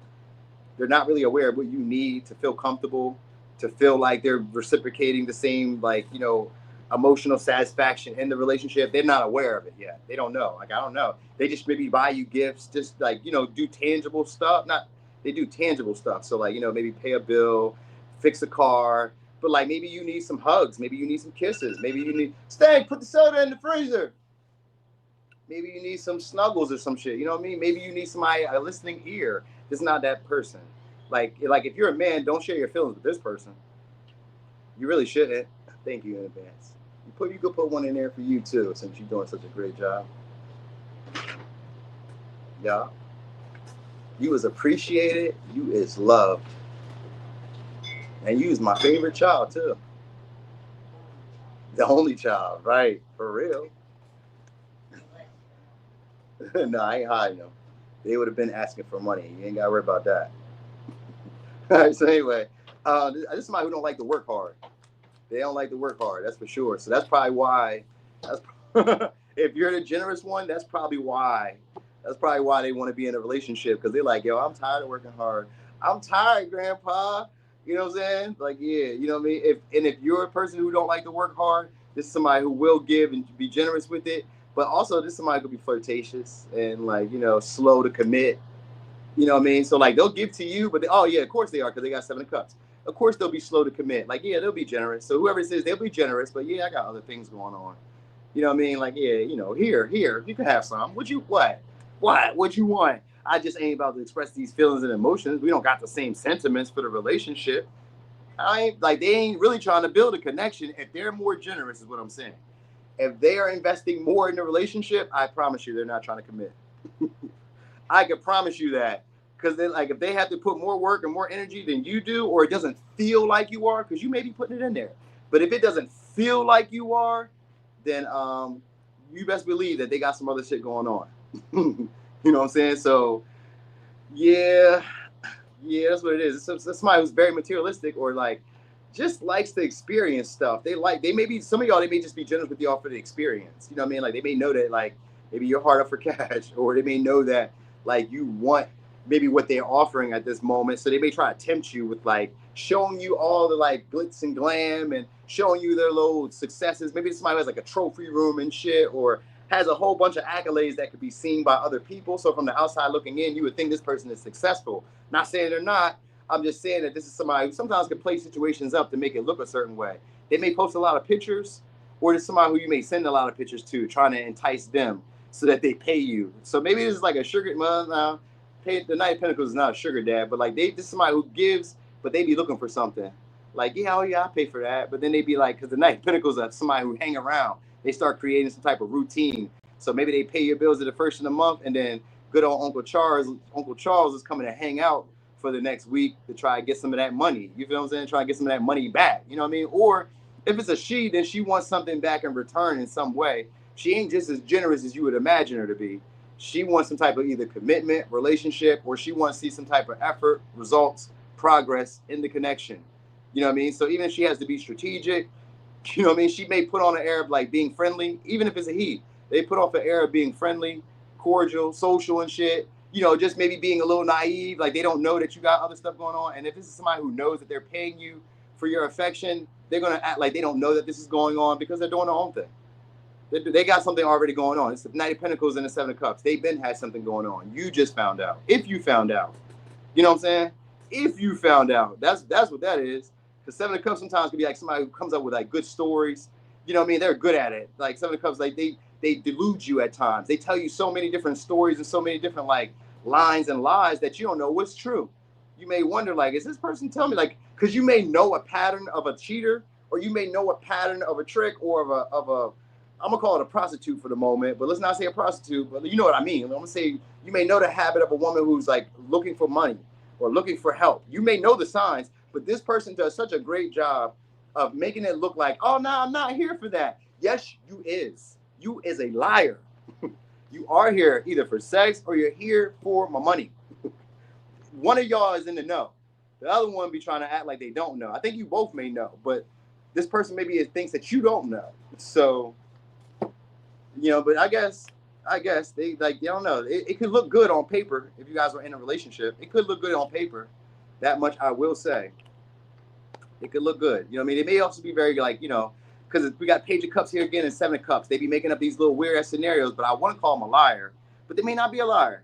They're not really aware of what you need to feel comfortable, to feel like they're reciprocating the same, like, you know, emotional satisfaction in the relationship. They're not aware of it yet. They don't know. Like, I don't know. They just maybe buy you gifts, just like, you know, do tangible stuff. They do tangible stuff. So like, you know, maybe pay a bill, fix a car, but like maybe you need some hugs. Maybe you need some kisses. Maybe you need, Stag, put the soda in the freezer. Maybe you need some snuggles or some shit. You know what I mean? Maybe you need somebody, a listening ear. It's not that person. Like if you're a man, don't share your feelings with this person. You really shouldn't. Thank you in advance. You could put one in there for you too, since you're doing such a great job. Yeah. You is appreciated. You is loved. And you is my favorite child too. The only child, right? For real. No, I ain't hiding them. They would have been asking for money. You ain't got to worry about that. All right. So anyway, this is somebody who don't like to work hard. They don't like to work hard. That's for sure. So that's probably why. That's if you're the generous one, that's probably why. That's probably why they want to be in a relationship, because they're like, yo, I'm tired of working hard. I'm tired, Grandpa. You know what I'm saying? Like, yeah, you know what I mean? If you're a person who don't like to work hard, this is somebody who will give and be generous with it. But also, this is somebody who could be flirtatious and, like, you know, slow to commit. You know what I mean? So, like, they'll give to you, but oh yeah, of course they are, because they got 7 of Cups. Of course they'll be slow to commit. Like, yeah, they'll be generous. So whoever says they'll be generous, but yeah, I got other things going on. You know what I mean? Like, yeah, you know, here, you can have some. What you want? I just ain't about to express these feelings and emotions. We don't got the same sentiments for the relationship. They ain't really trying to build a connection. If they're more generous, is what I'm saying. If they are investing more in the relationship, I promise you they're not trying to commit. I can promise you that. Because then, like, if they have to put more work and more energy than you do, or it doesn't feel like you are, because you may be putting it in there. But if it doesn't feel like you are, then you best believe that they got some other shit going on. You know what I'm saying? So, yeah, that's what it is. It's somebody who's very materialistic, or like just likes to experience stuff. They may be, some of y'all, they may just be generous with y'all for the experience. You know what I mean? Like, they may know that, like, maybe you're hard up for cash, or they may know that, like, you want maybe what they're offering at this moment. So they may try to tempt you with, like, showing you all the, like, glitz and glam and showing you their little successes. Maybe somebody has like a trophy room and shit, or has a whole bunch of accolades that could be seen by other people. So from the outside looking in, you would think this person is successful. Not saying they're not. I'm just saying that this is somebody who sometimes can play situations up to make it look a certain way. They may post a lot of pictures, or there's somebody who you may send a lot of pictures to, trying to entice them so that they pay you. So maybe this is like a sugar, well, now, the Knight of Pentacles is not a sugar dad, but like this is somebody who gives, but they be looking for something. Like, yeah, oh yeah, I pay for that. But then they be like, because the Knight of Pentacles are somebody who hang around. They start creating some type of routine. So maybe they pay your bills at the first of the month, and then good old Uncle Charles is coming to hang out for the next week to try to get some of that money. You feel what I'm saying? Try to get some of that money back. You know what I mean? Or if it's a she, then she wants something back in return in some way. She ain't just as generous as you would imagine her to be. She wants some type of either commitment, relationship, or she wants to see some type of effort, results, progress in the connection. You know what I mean? So even if she has to be strategic, you know what I mean? She may put on an air of like being friendly, even if it's a he. They put off an air of being friendly, cordial, social and shit. You know, just maybe being a little naive. Like, they don't know that you got other stuff going on. And if this is somebody who knows that they're paying you for your affection, they're going to act like they don't know that this is going on, because they're doing their own thing. They got something already going on. It's the Knight of Pentacles and the 7 of Cups. They've been had something going on. You just found out. If you found out. You know what I'm saying? If you found out. That's what that is. The 7 of Cups sometimes can be like somebody who comes up with like good stories. You know what I mean? They're good at it. Like 7 of Cups, like they delude you at times. They tell you so many different stories and so many different like lines and lies that you don't know what's true. You may wonder, like, is this person telling me, like, because you may know a pattern of a cheater, or you may know a pattern of a trick, or of a I'm gonna call it a prostitute for the moment, but let's not say a prostitute, but you know what I mean. I'm gonna say you may know the habit of a woman who's like looking for money or looking for help. You may know the signs, but this person does such a great job of making it look like, oh no, I'm not here for that. Yes, you is. You is a liar. You are here either for sex or you're here for my money. One of y'all is in the know. The other one be trying to act like they don't know. I think you both may know, but this person maybe thinks that you don't know. So, you know, but I guess they like, you don't know. It could look good on paper if you guys were in a relationship. It could look good on paper. That much I will say. It could look good. You know what I mean? It may also be very like, you know, because we got Page of Cups here again and 7 of Cups. They be making up these little weird ass scenarios, but I want to call them a liar. But they may not be a liar.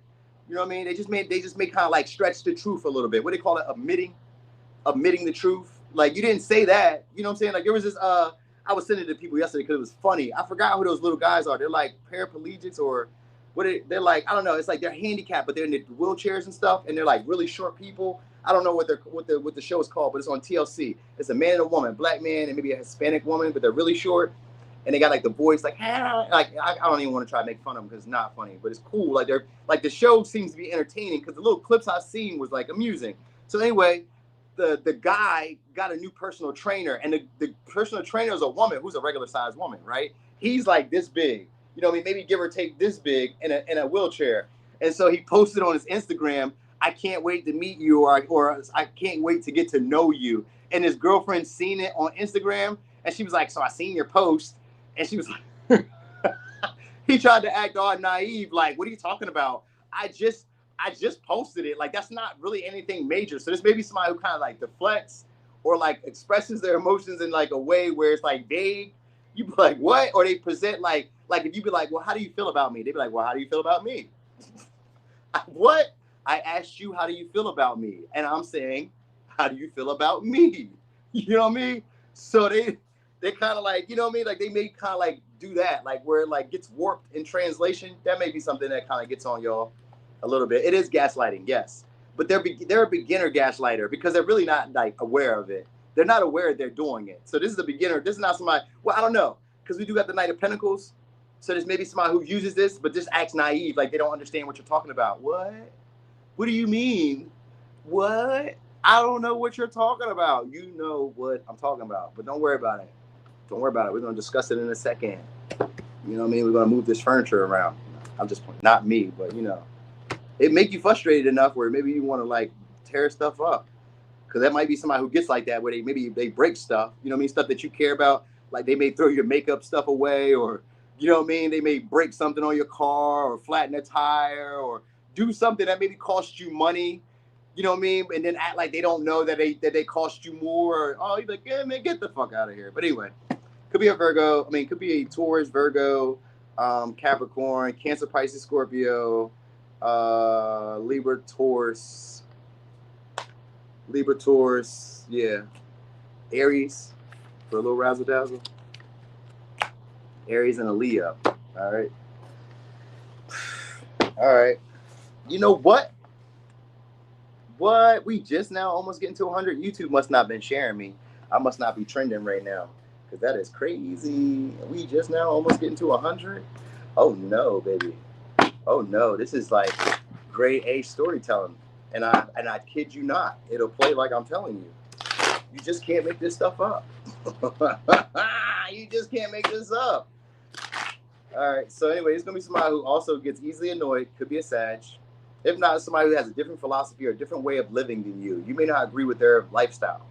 You know what I mean? They just may kind of like stretch the truth a little bit. What do they call it? Admitting the truth. Like, you didn't say that. You know what I'm saying? Like, there was this I was sending it to people yesterday because it was funny. I forgot who those little guys are. They're like paraplegics, or they're like, I don't know. It's like they're handicapped, but they're in the wheelchairs and stuff, and they're like really short people. I don't know what the show is called, but it's on TLC. It's a man and a woman, black man and maybe a Hispanic woman, but they're really short. And they got like the voice, like I don't even want to try to make fun of them because it's not funny, but it's cool. Like they're like the show seems to be entertaining because the little clips I've seen was like amusing. So anyway, the guy got a new personal trainer, and the personal trainer is a woman who's a regular sized woman, right? He's like this big, you know what I mean? Maybe give or take this big in a wheelchair. And so he posted on his Instagram, I can't wait to meet you, or I can't wait to get to know you. And his girlfriend seen it on Instagram, and she was like, so I seen your post. And she was like, he tried to act all naive, like, what are you talking about? I just posted it. Like, that's not really anything major. So this may be somebody who kind of like deflects or like expresses their emotions in like a way where it's like vague. You be like, what? Or they present like if you be like, well, how do you feel about me? They be like, well, how do you feel about me? What? I asked you, how do you feel about me? And I'm saying, how do you feel about me? You know what I mean? So they kind of like, you know what I mean? Like they may kind of like do that, like where it like gets warped in translation. That may be something that kind of gets on y'all a little bit. It is gaslighting, yes. But they're a beginner gaslighter because they're really not like aware of it. They're not aware they're doing it. So this is a beginner. This is not somebody, well, I don't know. Because we do got the Knight of Pentacles. So there's maybe somebody who uses this, but just acts naive, like they don't understand what you're talking about. What? What do you mean? What? I don't know what you're talking about. You know what I'm talking about, but don't worry about it. Don't worry about it. We're going to discuss it in a second. You know what I mean? We're going to move this furniture around. I'm just playing. Not me, but you know. It make you frustrated enough where maybe you want to like tear stuff up. Because that might be somebody who gets like that where they break stuff. You know what I mean? Stuff that you care about. Like they may throw your makeup stuff away, or you know what I mean? They may break something on your car or flatten a tire or do something that maybe cost you money. You know what I mean? And then act like they don't know that they cost you more. Or, oh, you're like, yeah, man, get the fuck out of here. But anyway. Could be a Virgo. I mean, could be a Taurus, Virgo, Capricorn, Cancer, Pisces, Scorpio, Libra, Taurus, yeah. Aries for a little razzle dazzle. Aries and a Leo. All right. All right. You know what? What? We just now almost getting to 100. YouTube must not have been sharing me. I must not be trending right now. Because that is crazy. We just now almost getting to 100. Oh no, baby. Oh no, this is like grade A storytelling. And I kid you not, it'll play like I'm telling you. You just can't make this stuff up. You just can't make this up. All right, so anyway, it's gonna be somebody who also gets easily annoyed. Could be a Sag. If not, somebody who has a different philosophy or a different way of living than you. You may not agree with their lifestyle,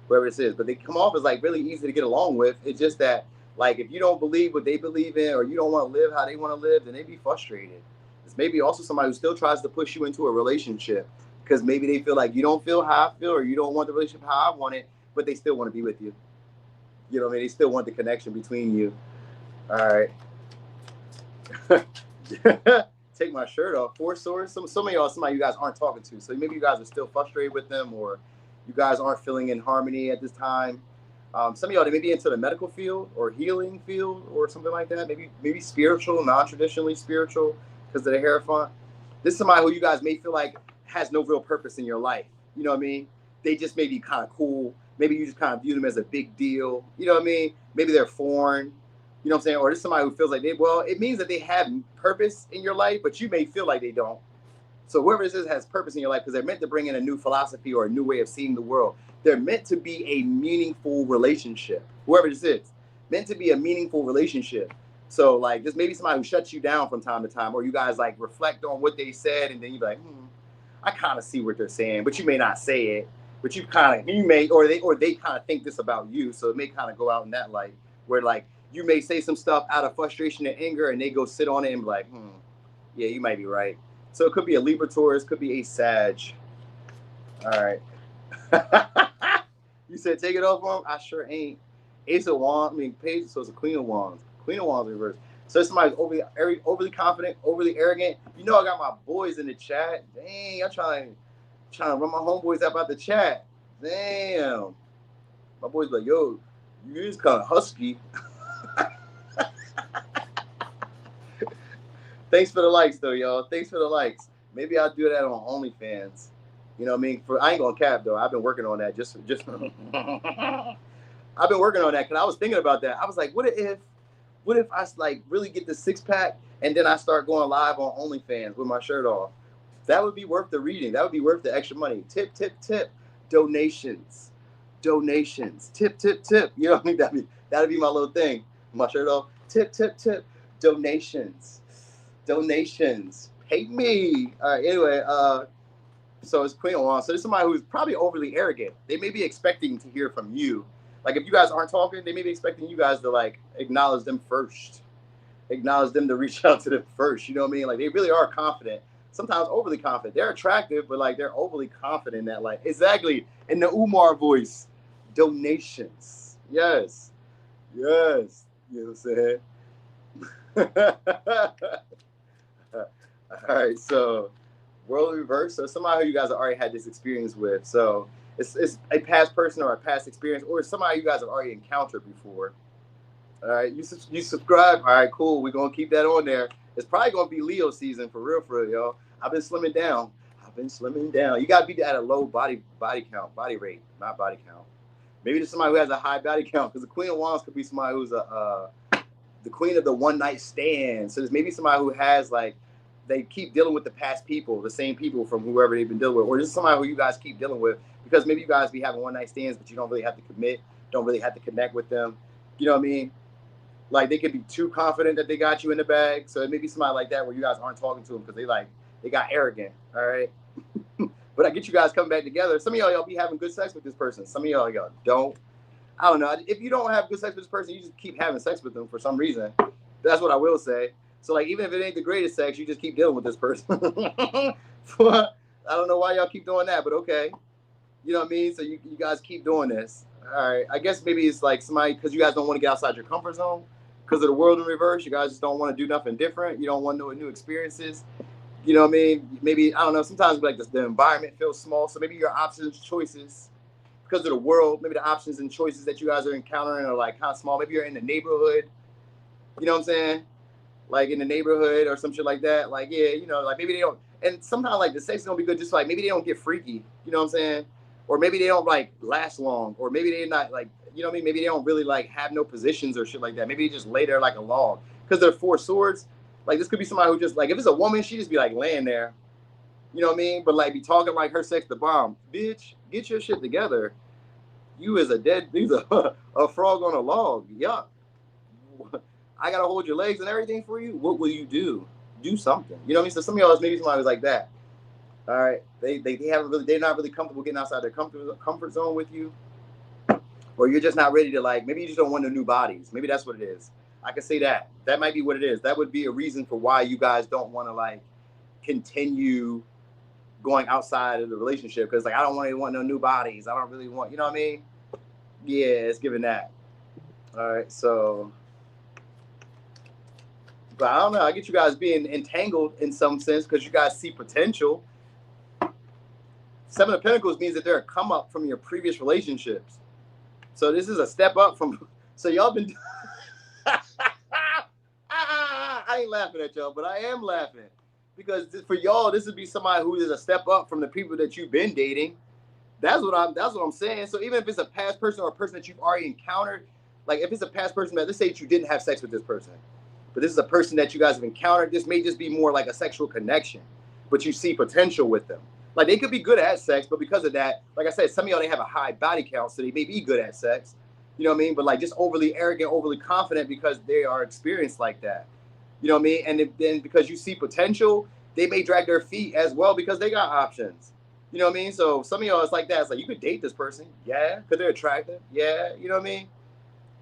whoever this is, but they come off as like really easy to get along with. It's just that like if you don't believe what they believe in or you don't want to live how they want to live, then they be frustrated. It's maybe also somebody who still tries to push you into a relationship because maybe they feel like you don't feel how I feel or you don't want the relationship how I want it, but they still want to be with you. You know what I mean? They still want the connection between you. All right. Take my shirt off. Four Swords. Some of y'all, somebody you guys aren't talking to. So maybe you guys are still frustrated with them or you guys aren't feeling in harmony at this time. Some of y'all, they may be into the medical field or healing field or something like that. Maybe spiritual, non-traditionally spiritual because of the Hierophant. This is somebody who you guys may feel like has no real purpose in your life. You know what I mean? They just may be kind of cool. Maybe you just kind of view them as a big deal. You know what I mean? Maybe they're foreign. You know what I'm saying? Or this is somebody who feels like it means that they have purpose in your life, but you may feel like they don't. So whoever this is has purpose in your life because they're meant to bring in a new philosophy or a new way of seeing the world. They're meant to be a meaningful relationship. Whoever this is, meant to be a meaningful relationship. So like this may be somebody who shuts you down from time to time, or you guys like reflect on what they said, and then you're like, I kind of see what they're saying, but you may not say it. But they kind of think this about you, so it may kind of go out in that light where like you may say some stuff out of frustration and anger, and they go sit on it and be like, yeah, you might be right. So it could be a Libra, Taurus, could be a Sag. All right. You said take it off on him? I sure ain't. Ace of Wands, Page, so it's a Queen of Wands. Queen of Wands reverse. So somebody's overly confident, overly arrogant. You know I got my boys in the chat. Dang, I'm trying to run my homeboys up out the chat. Damn. My boys like, yo, you is kind of husky. Thanks for the likes, though, y'all. Thanks for the likes. Maybe I'll do that on OnlyFans. You know what I mean? I ain't gonna cap though. I've been working on that. Just I've been working on that because I was thinking about that. I was like, what if I like really get the 6-pack and then I start going live on OnlyFans with my shirt off? That would be worth the reading. That would be worth the extra money. Tip, tip, tip. Donations. Donations. Tip, tip, tip. You know what I mean? That'd be my little thing. My shirt off. Tip, tip, tip. Donations. Donations. Pay me. All right, anyway, so it's Queen of Wands. So there's somebody who's probably overly arrogant. They may be expecting to hear from you. Like if you guys aren't talking, they may be expecting you guys to like acknowledge them first. Acknowledge them to reach out to them first. You know what I mean? Like they really are confident. Sometimes overly confident. They're attractive, but like they're overly confident that like exactly in the Umar voice. Donations. Yes. Yes. You know what I'm saying? All right, so world reverse. So somebody who you guys have already had this experience with. So it's a past person or a past experience, or somebody you guys have already encountered before. All right, you subscribe. All right, cool. We're gonna keep that on there. It's probably gonna be Leo season for real, y'all. I've been slimming down. You gotta be at a low body rate, not body count. Maybe there's somebody who has a high body count, because the Queen of Wands could be somebody who's the queen of the one night stand. So there's maybe somebody who has like, they keep dealing with the past people, the same people from whoever they've been dealing with, or just somebody who you guys keep dealing with, because maybe you guys be having one night stands, but you don't really have to commit, don't really have to connect with them. You know what I mean? Like they could be too confident that they got you in the bag. So it may be somebody like that where you guys aren't talking to them because they got arrogant. All right. But I get you guys coming back together. Some of y'all be having good sex with this person. Some of y'all don't. I don't know. If you don't have good sex with this person, you just keep having sex with them for some reason. That's what I will say. So like, even if it ain't the greatest sex, you just keep dealing with this person. I don't know why y'all keep doing that, but okay. You know what I mean? So you guys keep doing this. All right. I guess maybe it's like somebody, because you guys don't want to get outside your comfort zone because of the world in reverse. You guys just don't want to do nothing different. You don't want no new experiences. You know what I mean? Maybe, I don't know, sometimes like the environment feels small. So maybe your options, choices, because of the world, maybe the options and choices that you guys are encountering are like kind of small. Maybe you're in the neighborhood. You know what I'm saying? Like in the neighborhood or some shit like that. Like, yeah, you know, like maybe they don't, and sometimes like the sex don't be good, just like maybe they don't get freaky, you know what I'm saying? Or maybe they don't like last long, or maybe they're not like, you know what I mean? Maybe they don't really like have no positions or shit like that. Maybe they just lay there like a log. Because they're 4 swords. Like this could be somebody who just like, if it's a woman, she just be like laying there. You know what I mean? But like be talking like her sex the bomb. Bitch, get your shit together. You is a frog on a log. Yuck. I gotta hold your legs and everything for you. What will you do? Do something. You know what I mean? So some of y'all, maybe somebody was like that. All right, they're not really comfortable getting outside their comfort zone with you, or you're just not ready to like. Maybe you just don't want no new bodies. Maybe that's what it is. I can say that. That might be what it is. That would be a reason for why you guys don't want to like continue going outside of the relationship, because like I don't want no new bodies. I don't really want, you know what I mean? Yeah, it's giving that. All right, so. But I don't know. I get you guys being entangled in some sense because you guys see potential. 7 of Pentacles means that they're a come up from your previous relationships. So this is a step up from. So y'all been. I ain't laughing at y'all, but I am laughing because for y'all, this would be somebody who is a step up from the people that you've been dating. That's what I'm saying. So even if it's a past person or a person that you've already encountered, like if it's a past person that, let's say that you didn't have sex with this person, but this is a person that you guys have encountered. This may just be more like a sexual connection, but you see potential with them. Like they could be good at sex, but because of that, like I said, some of y'all, they have a high body count, so they may be good at sex. You know what I mean? But like just overly arrogant, overly confident because they are experienced like that. You know what I mean? And then because you see potential, they may drag their feet as well because they got options. You know what I mean? So some of y'all, it's like that. It's like you could date this person. Yeah. Because they're attractive. Yeah. You know what I mean?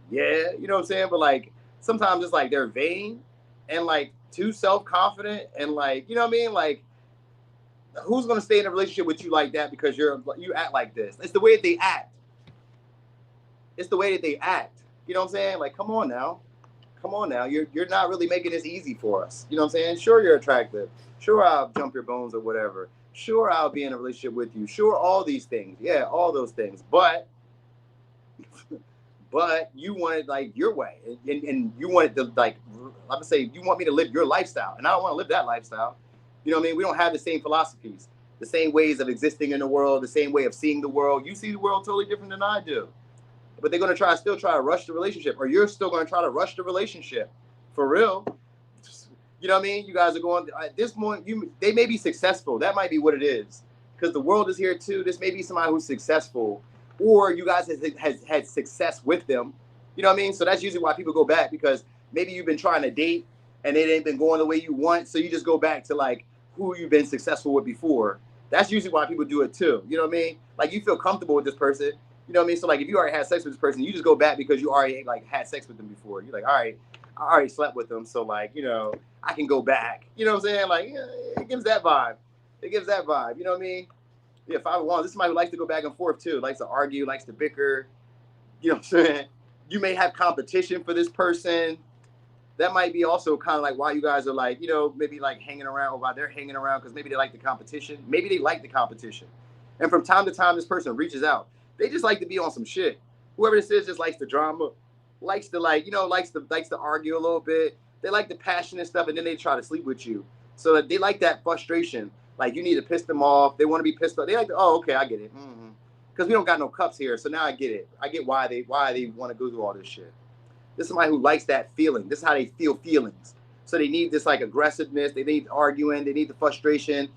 Yeah. You know what I'm saying? But like, sometimes it's like they're vain and like too self-confident and like, you know what I mean? Like, who's going to stay in a relationship with you like that because you act like this? It's the way that they act. It's the way that they act. You know what I'm saying? Like, come on now. You're not really making this easy for us. You know what I'm saying? Sure, you're attractive. Sure, I'll jump your bones or whatever. Sure, I'll be in a relationship with you. Sure, all these things. Yeah, all those things. But you want it like your way, and you want it to like, I'm gonna say, you want me to live your lifestyle, and I don't want to live that lifestyle. You know what I mean? We don't have the same philosophies. the same ways of existing in the world, the same way of seeing the world. You see the world totally different than I do. But they're going to still try to rush the relationship, or you're still going to try to rush the relationship. For real. You know what I mean? You guys are going, at this point, they may be successful. That might be what it is. Because the world is here too. This may be somebody who's successful, or you guys has had success with them. You know what I mean? So that's usually why people go back, because maybe you've been trying to date and it ain't been going the way you want. So you just go back to like who you've been successful with before. That's usually why people do it too. You know what I mean? Like you feel comfortable with this person. You know what I mean? So like if you already had sex with this person, you just go back because you already like had sex with them before. You're like, all right, I already slept with them. So like, you know, I can go back. You know what I'm saying? Like, yeah, it gives that vibe. It gives that vibe. You know what I mean? Yeah, 5 of Wands. This is somebody who likes to go back and forth too. Likes to argue, likes to bicker. You know what I'm saying? You may have competition for this person. That might be also kind of like why you guys are like, you know, maybe like hanging around, or why they're hanging around, because maybe they like the competition. Maybe they like the competition. And from time to time, this person reaches out. They just like to be on some shit. Whoever this is just likes the drama, likes to like, you know, likes to argue a little bit. They like the passionate stuff, and then they try to sleep with you. So they like that frustration. Like you need to piss them off. They want to be pissed off. They like, oh, okay, I get it. Because we don't got no cups here, so now I get it. I get why they want to go through all this shit. This is somebody who likes that feeling. This is how they feel feelings. So they need this like aggressiveness. They need arguing. They need the frustration.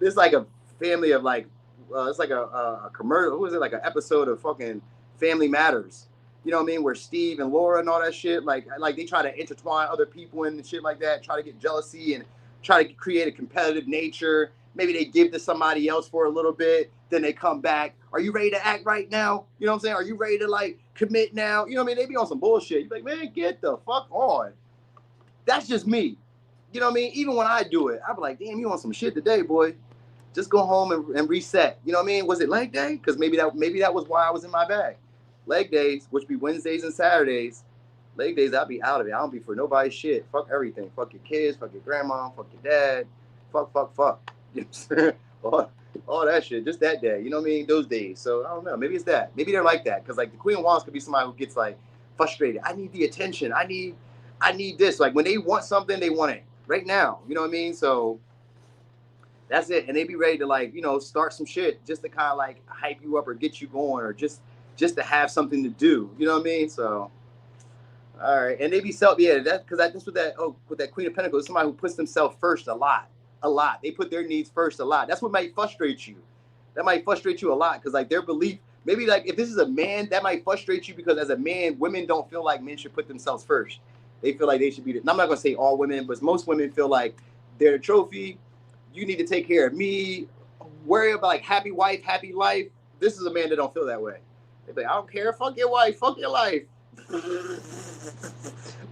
This is like a family of like, it's like a commercial. Who is it? Like an episode of fucking Family Matters. You know what I mean? Where Steve and Laura and all that shit, like they try to intertwine other people and shit like that. Try to get jealousy and try to create a competitive nature. Maybe they give to somebody else for a little bit, then they come back. Are you ready to act right now? You know what I'm saying? Are you ready to like commit now? You know what I mean? They be on some bullshit. You're like, man, get the fuck on. That's just me. You know what I mean? Even when I do it, I be like, damn, you on some shit today, boy. Just go home and reset. You know what I mean? Was it leg day? Because maybe that was why I was in my bag. Leg days, which be Wednesdays and Saturdays. Leg days, I'll be out of it. I don't be for nobody's shit. Fuck everything. Fuck your kids. Fuck your grandma. Fuck your dad. Fuck. You know what I'm saying? All that shit. Just that day. You know what I mean? Those days. So I don't know. Maybe it's that. Maybe they're like that. Because like the Queen of Wands could be somebody who gets like frustrated. I need the attention. I need this. Like when they want something, they want it right now. You know what I mean? So that's it. And they be ready to like, you know, start some shit just to kind of like hype you up or get you going, or just to have something to do. You know what I mean? So all right. And they be that's because that's with that Queen of Pentacles, somebody who puts themselves first a lot. They put their needs first a lot. That's what might frustrate you. That might frustrate you a lot because like their belief, maybe like if this is a man, that might frustrate you because as a man, women don't feel like men should put themselves first. They feel like they should be. I'm not going to say all women, but most women feel like they're the trophy. You need to take care of me. Worry about like happy wife, happy life. This is a man that don't feel that way. They be like, I don't care. Fuck your wife. Fuck your life.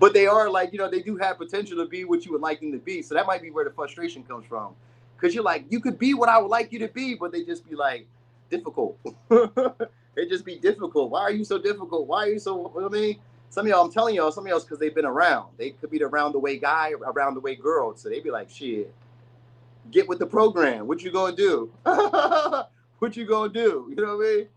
But they are like, you know, they do have potential to be what you would like them to be. So that might be where the frustration comes from. Because you're like, you could be what I would like you to be, but they just be like, difficult. They just be difficult. Why are you so difficult? Why are you so, I mean, some of y'all, I'm telling y'all, some of y'all, because they've been around. They could be the around the way guy, around the way girl. So they be like, shit, get with the program. What you gonna do? What you gonna do? You know what I mean?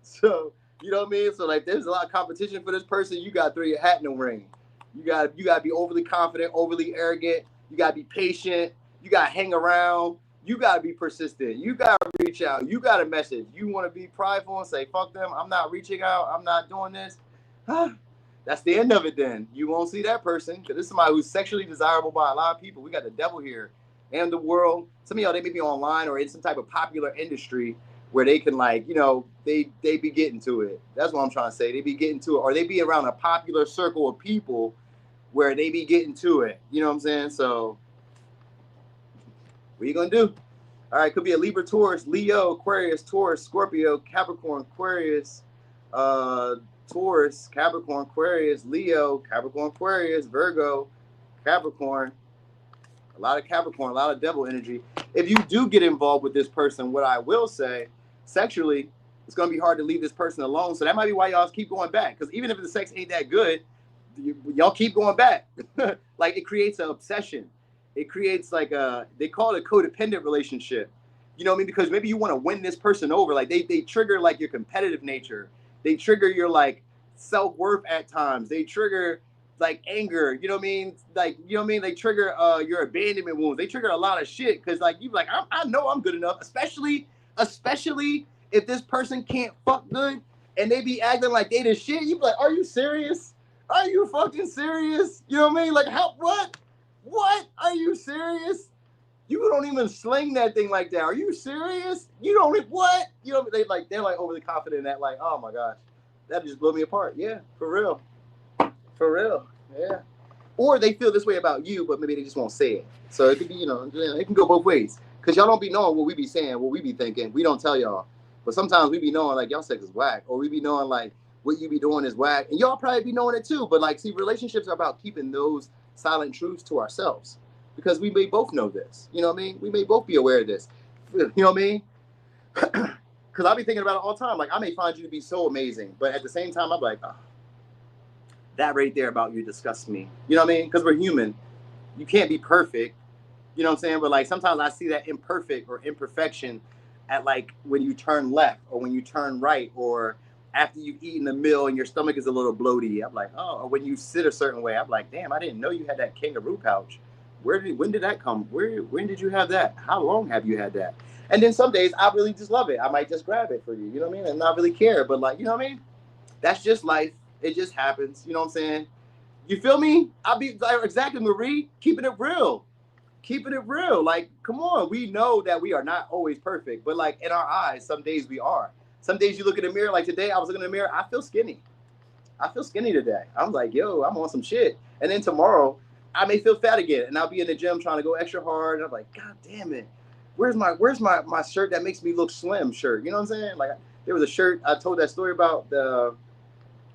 So, you know what I mean? So like there's a lot of competition for this person. You gotta throw your hat in the ring. You gotta be overly confident, overly arrogant. You gotta be patient. You gotta hang around. You gotta be persistent. You gotta reach out. You gotta message. You wanna be prideful and say, fuck them. I'm not reaching out. I'm not doing this. That's the end of it then. You won't see that person because this is somebody who's sexually desirable by a lot of people. We got the devil here and the world. Some of y'all, they may be online or in some type of popular industry where they can like, you know, they be getting to it. That's what I'm trying to say. They be getting to it. Or they be around a popular circle of people where they be getting to it. You know what I'm saying? So what are you going to do? All right, could be a Libra, Taurus, Leo, Aquarius, Taurus, Scorpio, Capricorn, Aquarius, Taurus, Capricorn, Aquarius, Leo, Capricorn, Aquarius, Virgo, Capricorn. A lot of Capricorn, a lot of devil energy. If you do get involved with this person, what I will say, sexually, it's going to be hard to leave this person alone. So that might be why y'all keep going back. Because even if the sex ain't that good, y'all keep going back. Like it creates an obsession. It creates like they call it a codependent relationship. You know what I mean? Because maybe you want to win this person over. Like they trigger like your competitive nature. They trigger your like self-worth at times. They trigger like anger, you know what I mean? Like, you know what I mean? They trigger your abandonment wounds. They trigger a lot of shit because like you like, I know I'm good enough, especially if this person can't fuck good and they be acting like they the shit. You be like, are you serious? Are you fucking serious? You know what I mean? Like, how, what? What? Are you serious? You don't even sling that thing like that. Are you serious? You don't, what? You know, they're like overly confident in that, like, oh my gosh, that just blew me apart. Yeah, for real. For real. Yeah. Or they feel this way about you, but maybe they just won't say it. So it could be, it can go both ways. Because y'all don't be knowing what we be saying, what we be thinking. We don't tell y'all. But sometimes we be knowing, like, y'all sex is whack. Or we be knowing, like, what you be doing is whack. And y'all probably be knowing it too. But, like, see, relationships are about keeping those silent truths to ourselves. Because we may both know this. You know what I mean? We may both be aware of this. You know what I mean? Because I be thinking about it all the time. Like, I may find you to be so amazing. But at the same time, I'm like, oh, that right there about you disgusts me. You know what I mean? Because we're human. You can't be perfect. You know what I'm saying? But like sometimes I see that imperfect or imperfection at like when you turn left or when you turn right or after you've eaten a meal and your stomach is a little bloaty. I'm like, oh, or when you sit a certain way. I'm like, damn, I didn't know you had that kangaroo pouch. When did that come? When did you have that? How long have you had that? And then some days I really just love it. I might just grab it for you. You know what I mean? And not really care. But like, you know what I mean? That's just life. It just happens. You know what I'm saying? You feel me? I'll be exactly, Marie, keeping it real. Keeping it real. Like, come on. We know that we are not always perfect, but like in our eyes, some days we are. Some days you look in the mirror, like today I was looking in the mirror, I feel skinny. I feel skinny today. I'm like, yo, I'm on some shit. And then tomorrow I may feel fat again and I'll be in the gym trying to go extra hard. And I'm like, God damn it. Where's my shirt that makes me look slim shirt? You know what I'm saying? Like there was a shirt, I told that story about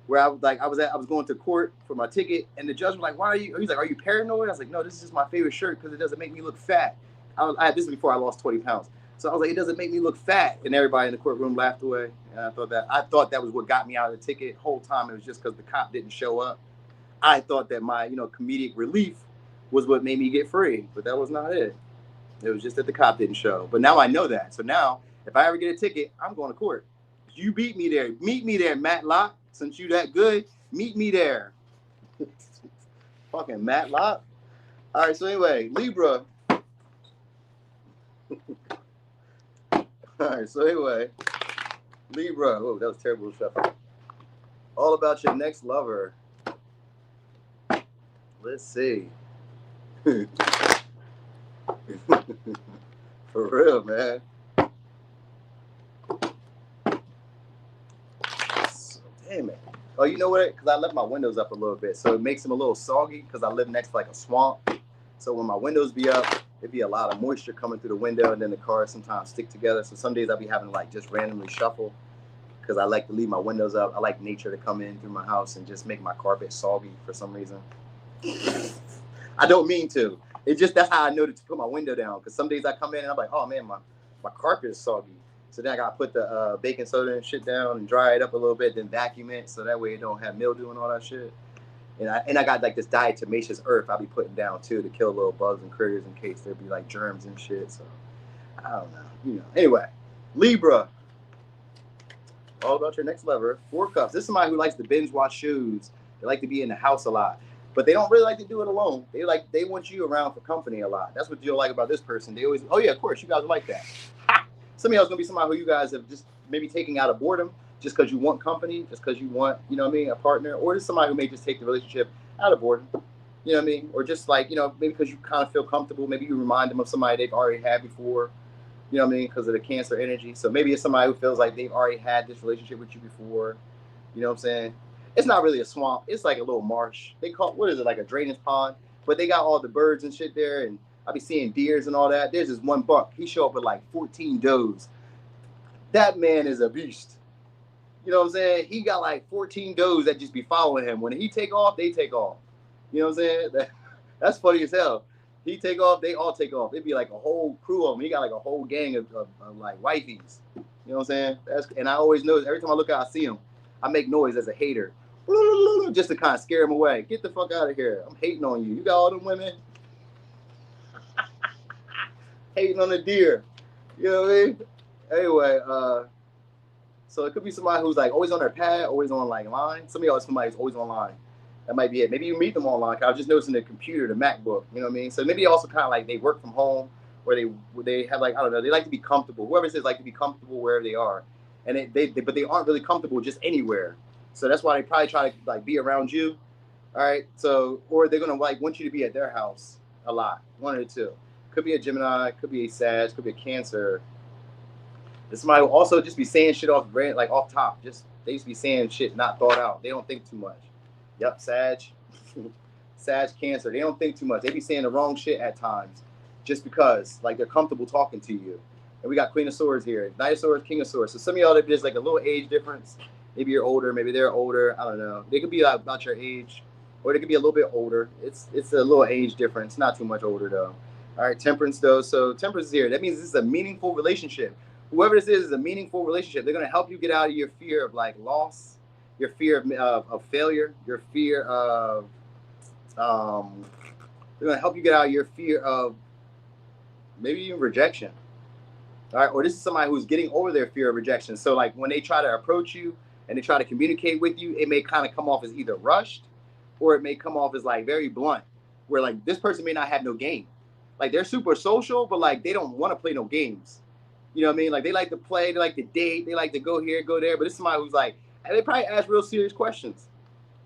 where I was going to court for my ticket, and the judge was like, "Why are you?" He's like, "Are you paranoid?" I was like, "No, this is just my favorite shirt because it doesn't make me look fat." I had this before I lost 20 pounds, so I was like, "It doesn't make me look fat," and everybody in the courtroom laughed away. And I thought that was what got me out of the ticket. Whole time it was just because the cop didn't show up. I thought that my comedic relief was what made me get free, but that was not it. It was just that the cop didn't show. But now I know that. So now if I ever get a ticket, I'm going to court. You beat me there. Meet me there, Matlock. Since you that good, meet me there. Fucking Matlock. All right, so anyway, Libra. All right, so anyway, Libra. Oh, that was terrible shuffle. All about your next lover. Let's see. For real, man. Damn it. Oh, you know what? Because I left my windows up a little bit, so it makes them a little soggy because I live next to like a swamp. So when my windows be up, it'd be a lot of moisture coming through the window, and then the cars sometimes stick together. So some days I'll be having to like just randomly shuffle because I like to leave my windows up. I like nature to come in through my house and just make my carpet soggy for some reason. I don't mean to. It just, that's how I know to put my window down. Because some days I come in and I'm like, oh man, my carpet is soggy. So then I got to put the baking soda and shit down and dry it up a little bit, then vacuum it so that way it don't have mildew and all that shit. And I got like this diatomaceous earth I'll be putting down too to kill little bugs and critters in case there be like germs and shit. So I don't know. Anyway, Libra. All about your next lover. 4 cups. This is somebody who likes to binge watch shows. They like to be in the house a lot. But they don't really like to do it alone. They want you around for company a lot. That's what you'll like about this person. They always, oh yeah, of course, you guys are like that. Ha! Some of y'all is gonna be somebody who you guys have just maybe taking out of boredom, just because you want company, just because you want, a partner, or just somebody who may just take the relationship out of boredom. You know what I mean? Or just like, maybe because you kind of feel comfortable. Maybe you remind them of somebody they've already had before. You know what I mean? Because of the Cancer energy. So maybe it's somebody who feels like they've already had this relationship with you before. You know what I'm saying? It's not really a swamp. It's like a little marsh. They call, what is it, like a drainage pond? But they got all the birds and shit there, and I be seeing deers and all that. There's this one buck. He show up with like 14 does. That man is a beast. You know what I'm saying? He got like 14 does that just be following him. When he take off, they take off. You know what I'm saying? That's funny as hell. He take off, they all take off. It'd be like a whole crew of them. He got like a whole gang of like wifeys. You know what I'm saying? And I always know, every time I look out, I see him. I make noise as a hater. Just to kind of scare him away. Get the fuck out of here. I'm hating on you. You got all them women. Hating on the deer. You know what I mean? Anyway, so it could be somebody who's like always on their pad, always on like line. Some of y'all is somebody who's always online. That might be it. Maybe you meet them online. I was just noticing the computer, the MacBook. You know what I mean? So maybe also kind of like they work from home, where they have like, I don't know, they like to be comfortable. Whoever says like to be comfortable wherever they are, and but they aren't really comfortable just anywhere. So that's why they probably try to like be around you. All right. So or they're gonna like want you to be at their house a lot. One or two. Could be a Gemini. Could be a Sag. Could be a Cancer. This might also just be saying shit off brand, like off top. Just they used to be saying shit not thought out. They don't think too much. Yep, Sag, Sag, Cancer. They don't think too much. They be saying the wrong shit at times, just because like they're comfortable talking to you. And we got Queen of Swords here, Knight of Swords, King of Swords. So some of y'all, there's like a little age difference. Maybe you're older, maybe they're older. I don't know. They could be about your age, or they could be a little bit older. It's a little age difference, not too much older though. All right, Temperance though. So Temperance is here. That means this is a meaningful relationship. Whoever this is a meaningful relationship. They're going to help you get out of your fear of like loss, your fear of failure, your fear of, they're going to help you get out of your fear of maybe even rejection. All right. Or this is somebody who's getting over their fear of rejection. So like when they try to approach you and they try to communicate with you, it may kind of come off as either rushed, or it may come off as like very blunt, where like this person may not have no game. Like they're super social, but like they don't want to play no games. You know what I mean? Like they like to play, they like to date, they like to go here, go there. But this is somebody who's like, and they probably ask real serious questions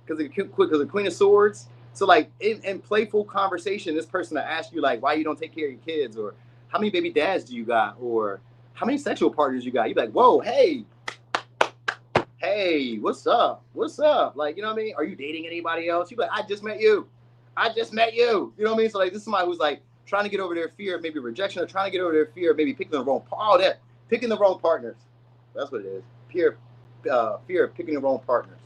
because the Queen of Swords. So like in playful conversation, this person will ask you like, why you don't take care of your kids, or how many baby dads do you got, or how many sexual partners you got. You be like, whoa, hey, what's up? What's up? Like, you know what I mean? Are you dating anybody else? You be like, I just met you. You know what I mean? So like this is somebody who's like trying to get over their fear of maybe rejection, or trying to get over their fear of maybe picking the wrong partners. That's what it is. Fear of picking the wrong partners.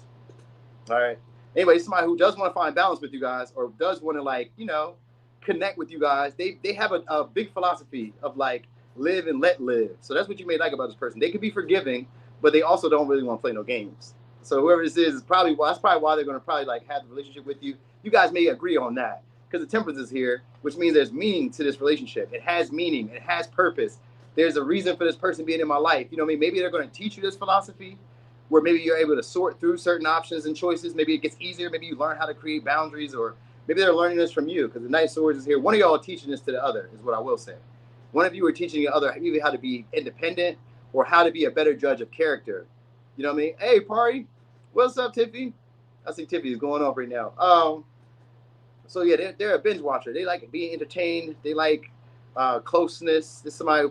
All right. Anyway, somebody who does want to find balance with you guys, or does want to like, you know, connect with you guys. They have a big philosophy of like live and let live. So that's what you may like about this person. They could be forgiving, but they also don't really want to play no games. So whoever this is probably that's probably why they're going to probably like have the relationship with you. You guys may agree on that, because the Temperance is here, which means there's meaning to this relationship. It has meaning. It has purpose. There's a reason for this person being in my life. You know what I mean? Maybe they're going to teach you this philosophy, where maybe you're able to sort through certain options and choices. Maybe it gets easier. Maybe you learn how to create boundaries, or maybe they're learning this from you, because the Knight of Swords is here. One of y'all are teaching this to the other, is what I will say. One of you are teaching the other either how to be independent or how to be a better judge of character. You know what I mean? Hey, party. What's up, Tiffy? I see Tiffy is going off right now. So yeah, they're a binge watcher. They like being entertained. They like closeness. This is somebody.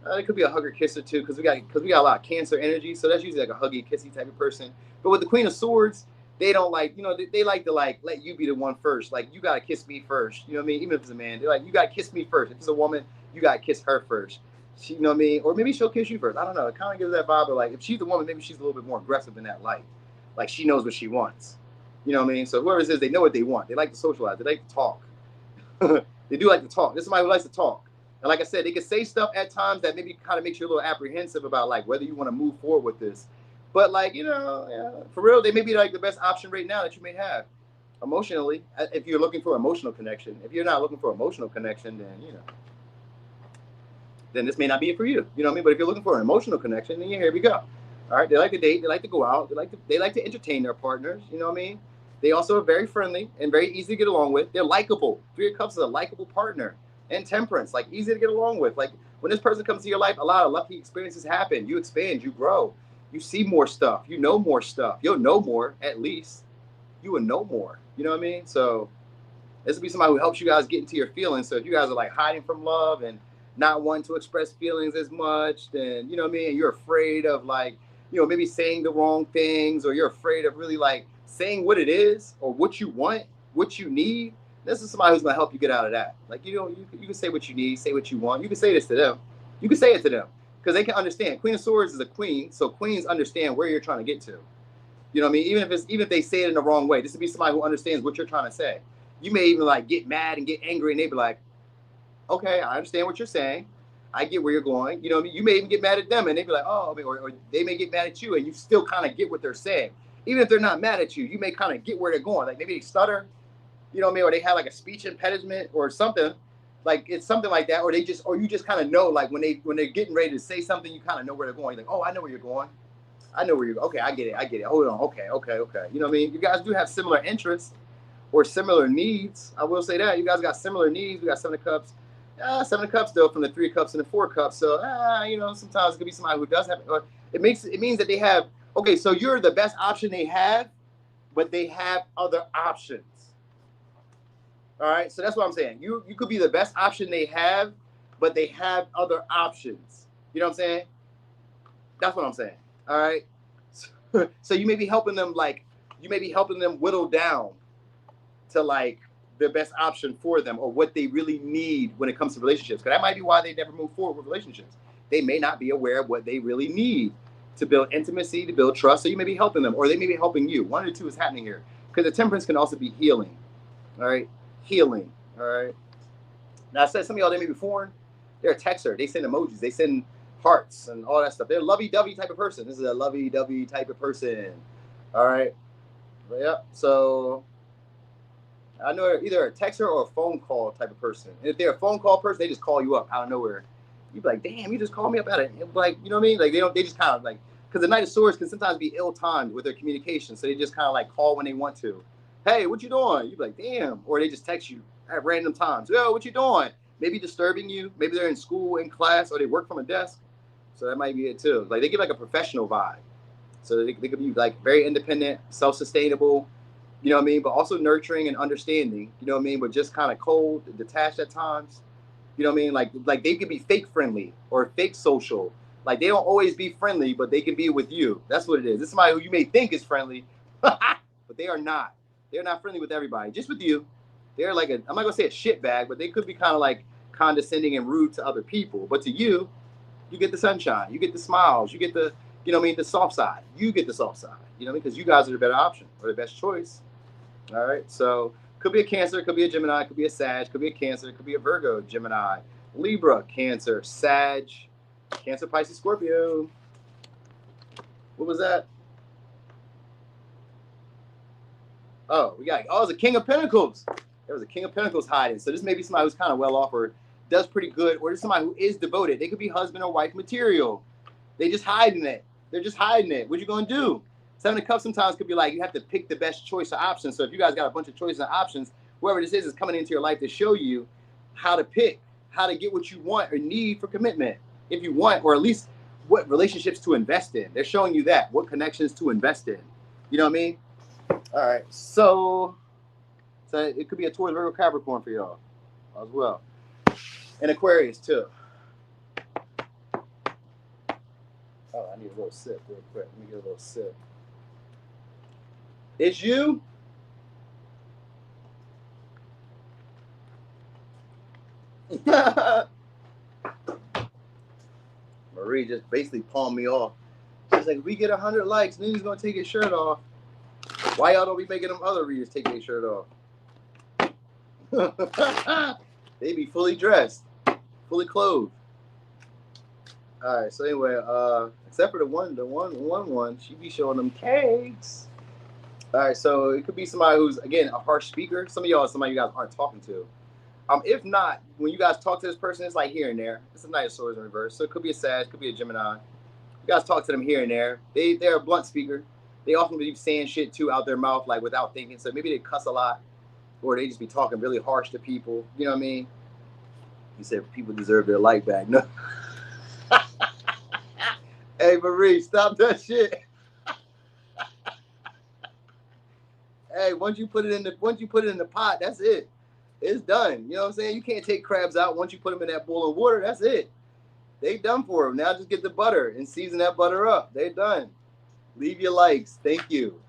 It could be a hugger kisser too, because we got a lot of Cancer energy. So that's usually like a huggy kissy type of person. But with the Queen of Swords, they don't like, you know, they like to like let you be the one first. Like, you gotta kiss me first. You know what I mean? Even if it's a man, they're like, you gotta kiss me first. If it's a woman, you gotta kiss her first. You know what I mean? Or maybe she'll kiss you first. I don't know. It kind of gives that vibe of like, if she's the woman, maybe she's a little bit more aggressive in that light. Like, she knows what she wants. You know what I mean? So whoever it is, they know what they want. They like to socialize. They like to talk. They do like to talk. This is somebody who likes to talk. And like I said, they can say stuff at times that maybe kind of makes you a little apprehensive about like whether you want to move forward with this. But like, you know, yeah, for real, they may be like the best option right now that you may have emotionally, if you're looking for emotional connection. If you're not looking for emotional connection, then, you know, then this may not be it for you. You know what I mean? But if you're looking for an emotional connection, then here we go. All right. They like to date. They like to go out. They like to entertain their partners. You know what I mean? They also are very friendly and very easy to get along with. They're likable. Three of Cups is a likable partner. And Temperance, like, easy to get along with. Like, when this person comes to your life, a lot of lucky experiences happen. You expand, you grow, you see more stuff, you know more stuff. You'll know more, at least. You will know more. You know what I mean? So this will be somebody who helps you guys get into your feelings. So if you guys are like hiding from love and not wanting to express feelings as much, then, you know what I mean, and you're afraid of like, you know, maybe saying the wrong things, or you're afraid of really like saying what it is or what you want, what you need. This is somebody who's going to help you get out of that. Like, you know, you can say what you need, say what you want. You can say this to them. You can say it to them because they can understand. Queen of Swords is a queen, so queens understand where you're trying to get to. You know what I mean? Even if they say it in the wrong way, this would be somebody who understands what you're trying to say. You may even like get mad and get angry, and they be like, okay, I understand what you're saying. I get where you're going. You know what I mean? You may even get mad at them, and they be like, oh, or they may get mad at you, and you still kind of get what they're saying. Even if they're not mad at you, you may kind of get where they're going. Like, maybe they stutter. You know what I mean? Or they have like a speech impediment or something, like it's something like that. Or you just kind of know, like when they're getting ready to say something, you kind of know where they're going. You're like, oh, I know where you're going. I know where you're. Okay, I get it. I get it. Hold on. Okay. You know what I mean? You guys do have similar interests or similar needs. I will say that you guys got similar needs. We got Seven of Cups. Seven of Cups though from the Three of Cups and the Four of Cups. So you know, sometimes it could be somebody who does have. It means that they have. Okay, so you're the best option they have, but they have other options. All right, so that's what I'm saying. You could be the best option they have, but they have other options. You know what I'm saying? That's what I'm saying. All right. So you may be helping them, like, you may be helping them whittle down to like the best option for them or what they really need when it comes to relationships. Because that might be why they never move forward with relationships. They may not be aware of what they really need to build intimacy, to build trust. So you may be helping them, or they may be helping you. One of the two is happening here. Because the Temperance can also be healing. All right. Healing. All right. Now I said some of y'all, they may be foreign. They're a texter. They send emojis. They send hearts and all that stuff. They're a lovey-dovey type of person. This is a lovey-dovey type of person. All right. But yeah. So I know they're either a texter or a phone call type of person. And if they're a phone call person, they just call you up out of nowhere. You'd be like, damn, you just called me up out of it. Like, you know what I mean? Like they just kind of like, because the Knight of Swords can sometimes be ill-timed with their communication. So they just kind of like call when they want to. Hey, what you doing? You'd be like, damn. Or they just text you at random times. Yo, what you doing? Maybe disturbing you. Maybe they're in school, in class, or they work from a desk. So that might be it too. Like they give like a professional vibe. So they could be like very independent, self-sustainable, you know what I mean? But also nurturing and understanding, you know what I mean? But just kind of cold, detached at times. You know what I mean? Like they could be fake friendly or fake social. Like they don't always be friendly, but they can be with you. That's what it is. This is somebody who you may think is friendly, but they are not. They're not friendly with everybody, just with you. They're like I'm not gonna say a shit bag, but they could be kind of like condescending and rude to other people. But to you, you get the sunshine, you get the smiles, you get the, you know what I mean, the soft side. You get the soft side, you know what I mean? Because you guys are the better option or the best choice. All right, so could be a Cancer, could be a Gemini, could be a Sag, could be a Cancer, could be a Virgo, Gemini, Libra, Cancer, Sag, Cancer, Pisces, Scorpio. What was that? Oh, it was a King of Pentacles. There was a King of Pentacles hiding. So this may be somebody who's kind of well off or does pretty good, or there's somebody who is devoted. They could be husband or wife material. They just hiding it. They're just hiding it. What you gonna do? Seven of Cups sometimes could be like you have to pick the best choice of options. So if you guys got a bunch of choices and options, whoever this is coming into your life to show you how to pick, how to get what you want or need for commitment. If you want, or at least what relationships to invest in. They're showing you that, what connections to invest in. You know what I mean? All right, so it could be a Taurus, Virgo, Capricorn for y'all as well, and Aquarius too. Oh, I need a little sip real quick. Let me get a little sip. It's you. Marie just basically palmed me off. She's like, if we get 100 likes, Nini's gonna take his shirt off. Why y'all don't be making them other readers take their shirt off? They be fully dressed, fully clothed. All right. So anyway, except for the one, she be showing them cakes. All right. So it could be somebody who's again a harsh speaker. Some of y'all, somebody you guys aren't talking to. If not, when you guys talk to this person, it's like here and there. It's a Knight of Swords in reverse. So it could be a Sag, could be a Gemini. You guys talk to them here and there. They're a blunt speaker. They often be saying shit too out their mouth, like without thinking. So maybe they cuss a lot, or they just be talking really harsh to people. You know what I mean? He said people deserve their like back. No. Hey Marie, stop that shit. Hey, once you put it in the pot, that's it. It's done. You know what I'm saying? You can't take crabs out once you put them in that boiling water. That's it. They done for them. Now just get the butter and season that butter up. They're done. Leave your likes. Thank you.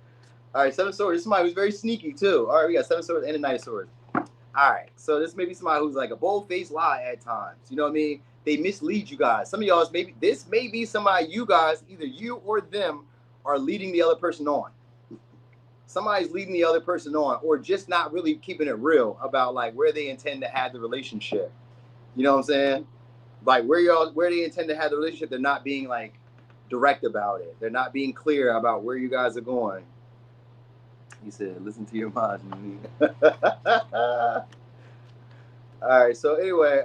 All right, Seven of Swords. This is somebody who's very sneaky too. All right, we got Seven of Swords and a Knight of Swords. All right, so this may be somebody who's like a bold-faced lie at times. You know what I mean? They mislead you guys. Some of y'all, this may be somebody you guys, either you or them, are leading the other person on. Somebody's leading the other person on, or just not really keeping it real about like where they intend to have the relationship. You know what I'm saying? Like where they intend to have the relationship, they're not being like direct about it. They're not being clear about where you guys are going. He said, listen to your mind. All right. So anyway,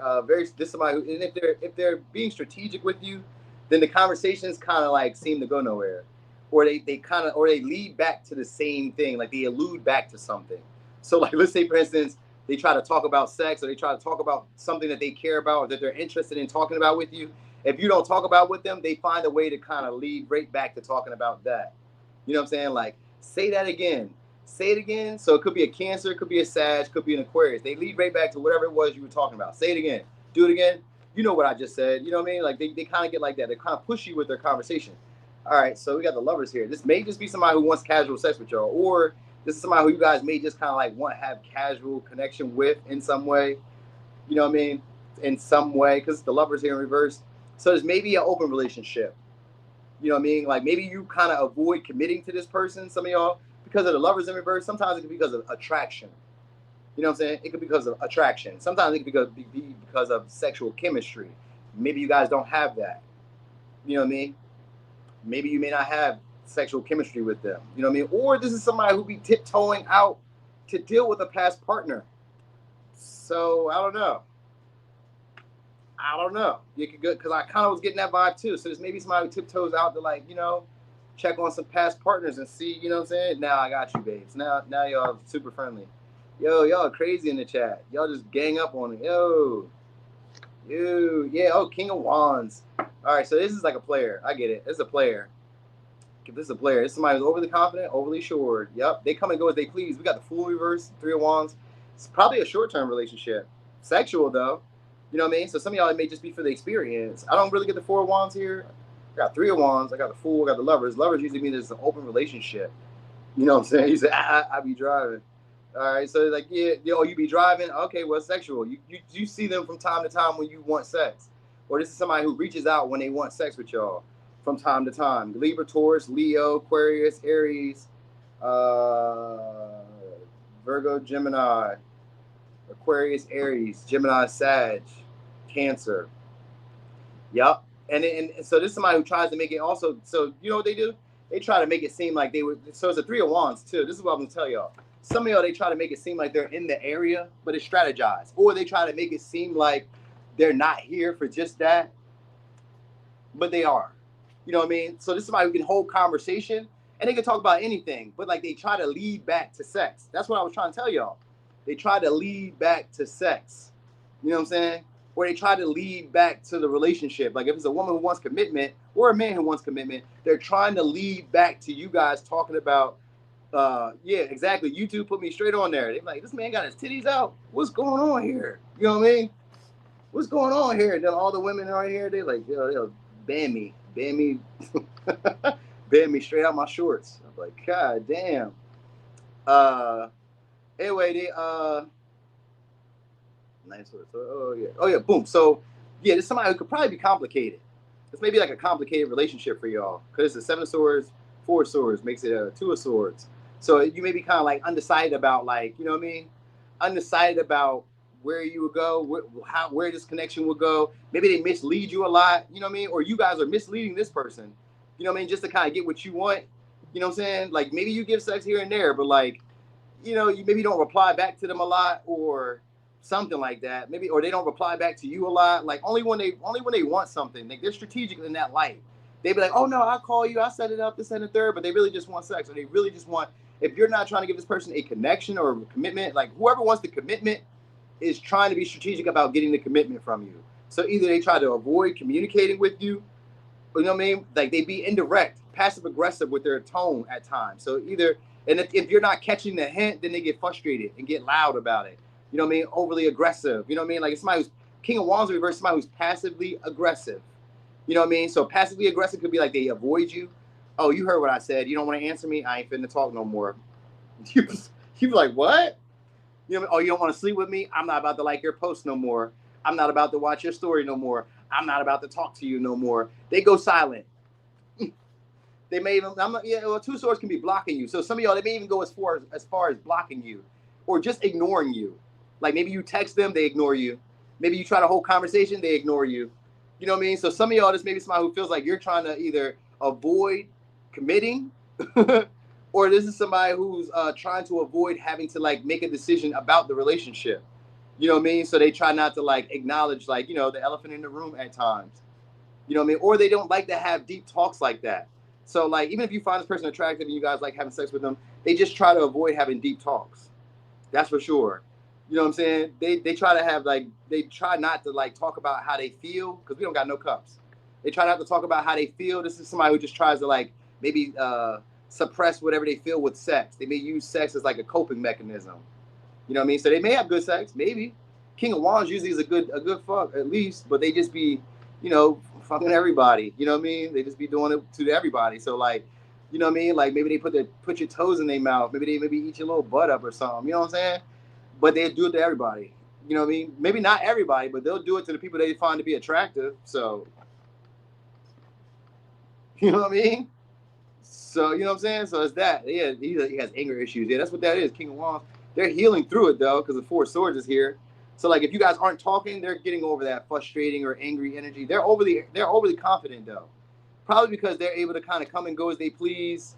this somebody who, and if they're being strategic with you, then the conversations kind of like seem to go nowhere. or they kind of, or they lead back to the same thing, like they allude back to something. So like, let's say for instance, they try to talk about sex, or they try to talk about something that they care about or that they're interested in talking about with you. If you don't talk about with them, they find a way to kind of lead right back to talking about that. You know what I'm saying? Like, say that again. Say it again. So it could be a Cancer, it could be a Sag, could be an Aquarius. They lead right back to whatever it was you were talking about. Say it again. Do it again. You know what I just said. You know what I mean? Like they kind of get like that. They kind of push you with their conversation. All right, so we got the Lovers here. This may just be somebody who wants casual sex with y'all, or this is somebody who you guys may just kind of like want to have casual connection with in some way. You know what I mean? In some way, because the Lovers here in reverse. So there's maybe an open relationship. You know what I mean? Like maybe you kind of avoid committing to this person, some of y'all, because of the Lovers in reverse. Sometimes it could be because of attraction. You know what I'm saying? It could be because of attraction. Sometimes it could be because of sexual chemistry. Maybe you guys don't have that. You know what I mean? Maybe you may not have sexual chemistry with them. You know what I mean? Or this is somebody who be tiptoeing out to deal with a past partner. So I don't know. You could go, because I kind of was getting that vibe too. So there's maybe somebody who tiptoes out to, like, you know, check on some past partners and see, you know what I'm saying? Now I got you, babes. Now y'all super friendly. Yo, y'all crazy in the chat. Y'all just gang up on it. Yo, yeah. Oh, King of Wands. All right, so this is like a player. I get it. This is a player. If this is a player, this is somebody who's overly confident, overly sure. Yep, they come and go as they please. We got the Fool reverse, Three of Wands. It's probably a short-term relationship. Sexual, though. You know what I mean? So some of y'all, it may just be for the experience. I don't really get the Four of Wands here. I got Three of Wands. I got the Fool. I got the Lovers. Lovers usually mean it's an open relationship. You know what I'm saying? He said, I be driving. All right, so like, yeah, you be driving. Okay, well, sexual. You see them from time to time when you want sex. Or this is somebody who reaches out when they want sex with y'all from time to time. Libra, Taurus, Leo, Aquarius, Aries, Virgo, Gemini, Aquarius, Aries, Gemini, Sag, Cancer. Yep. And so this is somebody who tries to make it also. So you know what they do? They try to make it seem like they would. So it's a Three of Wands too. This is what I'm gonna tell y'all. Some of y'all, they try to make it seem like they're in the area, but it's strategized. Or they try to make it seem like they're not here for just that, but they are. You know what I mean? So this is somebody who can hold conversation and they can talk about anything, but like they try to lead back to sex. That's what I was trying to tell y'all. They try to lead back to sex. You know what I'm saying? Or they try to lead back to the relationship. Like if it's a woman who wants commitment or a man who wants commitment, they're trying to lead back to you guys talking about, yeah, exactly. You two put me straight on there. They're like, this man got his titties out. What's going on here? You know what I mean? What's going on here? And then all the women are here. They're like, yo, ban me, ban me straight out my shorts. I'm like, God damn. Anyway, they nice. So, oh yeah, boom. So yeah, there's somebody who could probably be complicated. This may be like a complicated relationship for y'all because it's a Seven of Swords, Four of Swords makes it a Two of Swords. So you may be kind of like undecided about, like, you know what I mean? Undecided about where you would go, where this connection would go. Maybe they mislead you a lot, you know what I mean? Or you guys are misleading this person, you know what I mean? Just to kind of get what you want, you know what I'm saying? Like maybe you give sex here and there, but like, you know, you maybe don't reply back to them a lot or something like that. Maybe, or they don't reply back to you a lot. Like only when they want something. Like they're strategic in that light. They'd be like, oh no, I'll call you, I'll set it up, this and the third, but they really just want sex, or they really just want, if you're not trying to give this person a connection or a commitment, like whoever wants the commitment is trying to be strategic about getting the commitment from you. So either they try to avoid communicating with you, you know what I mean? Like they be indirect, passive aggressive with their tone at times. So either, and if you're not catching the hint, then they get frustrated and get loud about it. You know what I mean? Overly aggressive. You know what I mean? Like it's somebody who's King of Wands reverse, somebody who's passively aggressive. You know what I mean? So passively aggressive could be like they avoid you. Oh, you heard what I said. You don't want to answer me? I ain't finna talk no more. You be like, what? You know, oh, you don't want to sleep with me? I'm not about to like your post no more. I'm not about to watch your story no more. I'm not about to talk to you no more. They go silent. They may even, well, Two Swords can be blocking you. So some of y'all, they may even go as far as blocking you or just ignoring you. Like maybe you text them, they ignore you. Maybe you try to hold conversation, they ignore you. You know what I mean? So some of y'all, this may be somebody who feels like you're trying to either avoid committing or this is somebody who's trying to avoid having to like make a decision about the relationship. You know what I mean? So they try not to like acknowledge, like, you know, the elephant in the room at times. You know what I mean? Or they don't like to have deep talks like that. So like, even if you find this person attractive and you guys like having sex with them, they just try to avoid having deep talks. That's for sure. You know what I'm saying? They try to have like, they try not to like talk about how they feel, because we don't got no cups. They try not to talk about how they feel. This is somebody who just tries to like maybe suppress whatever they feel with sex. They may use sex as like a coping mechanism. You know what I mean? So they may have good sex, maybe. King of Wands usually is a good fuck at least, but they just be, you know, fucking everybody. You know what I mean? They just be doing it to everybody. So like, you know what I mean? Like maybe they put your toes in their mouth. Maybe they eat your little butt up or something. You know what I'm saying? But they do it to everybody. You know what I mean? Maybe not everybody, but they'll do it to the people they find to be attractive. So, you know what I mean? So, you know what I'm saying? So it's that. Yeah, he has anger issues. Yeah, that's what that is. King of Wands. They're healing through it though, because the Four of Swords is here. So like, if you guys aren't talking, they're getting over that frustrating or angry energy. They're overly confident though, probably because they're able to kind of come and go as they please.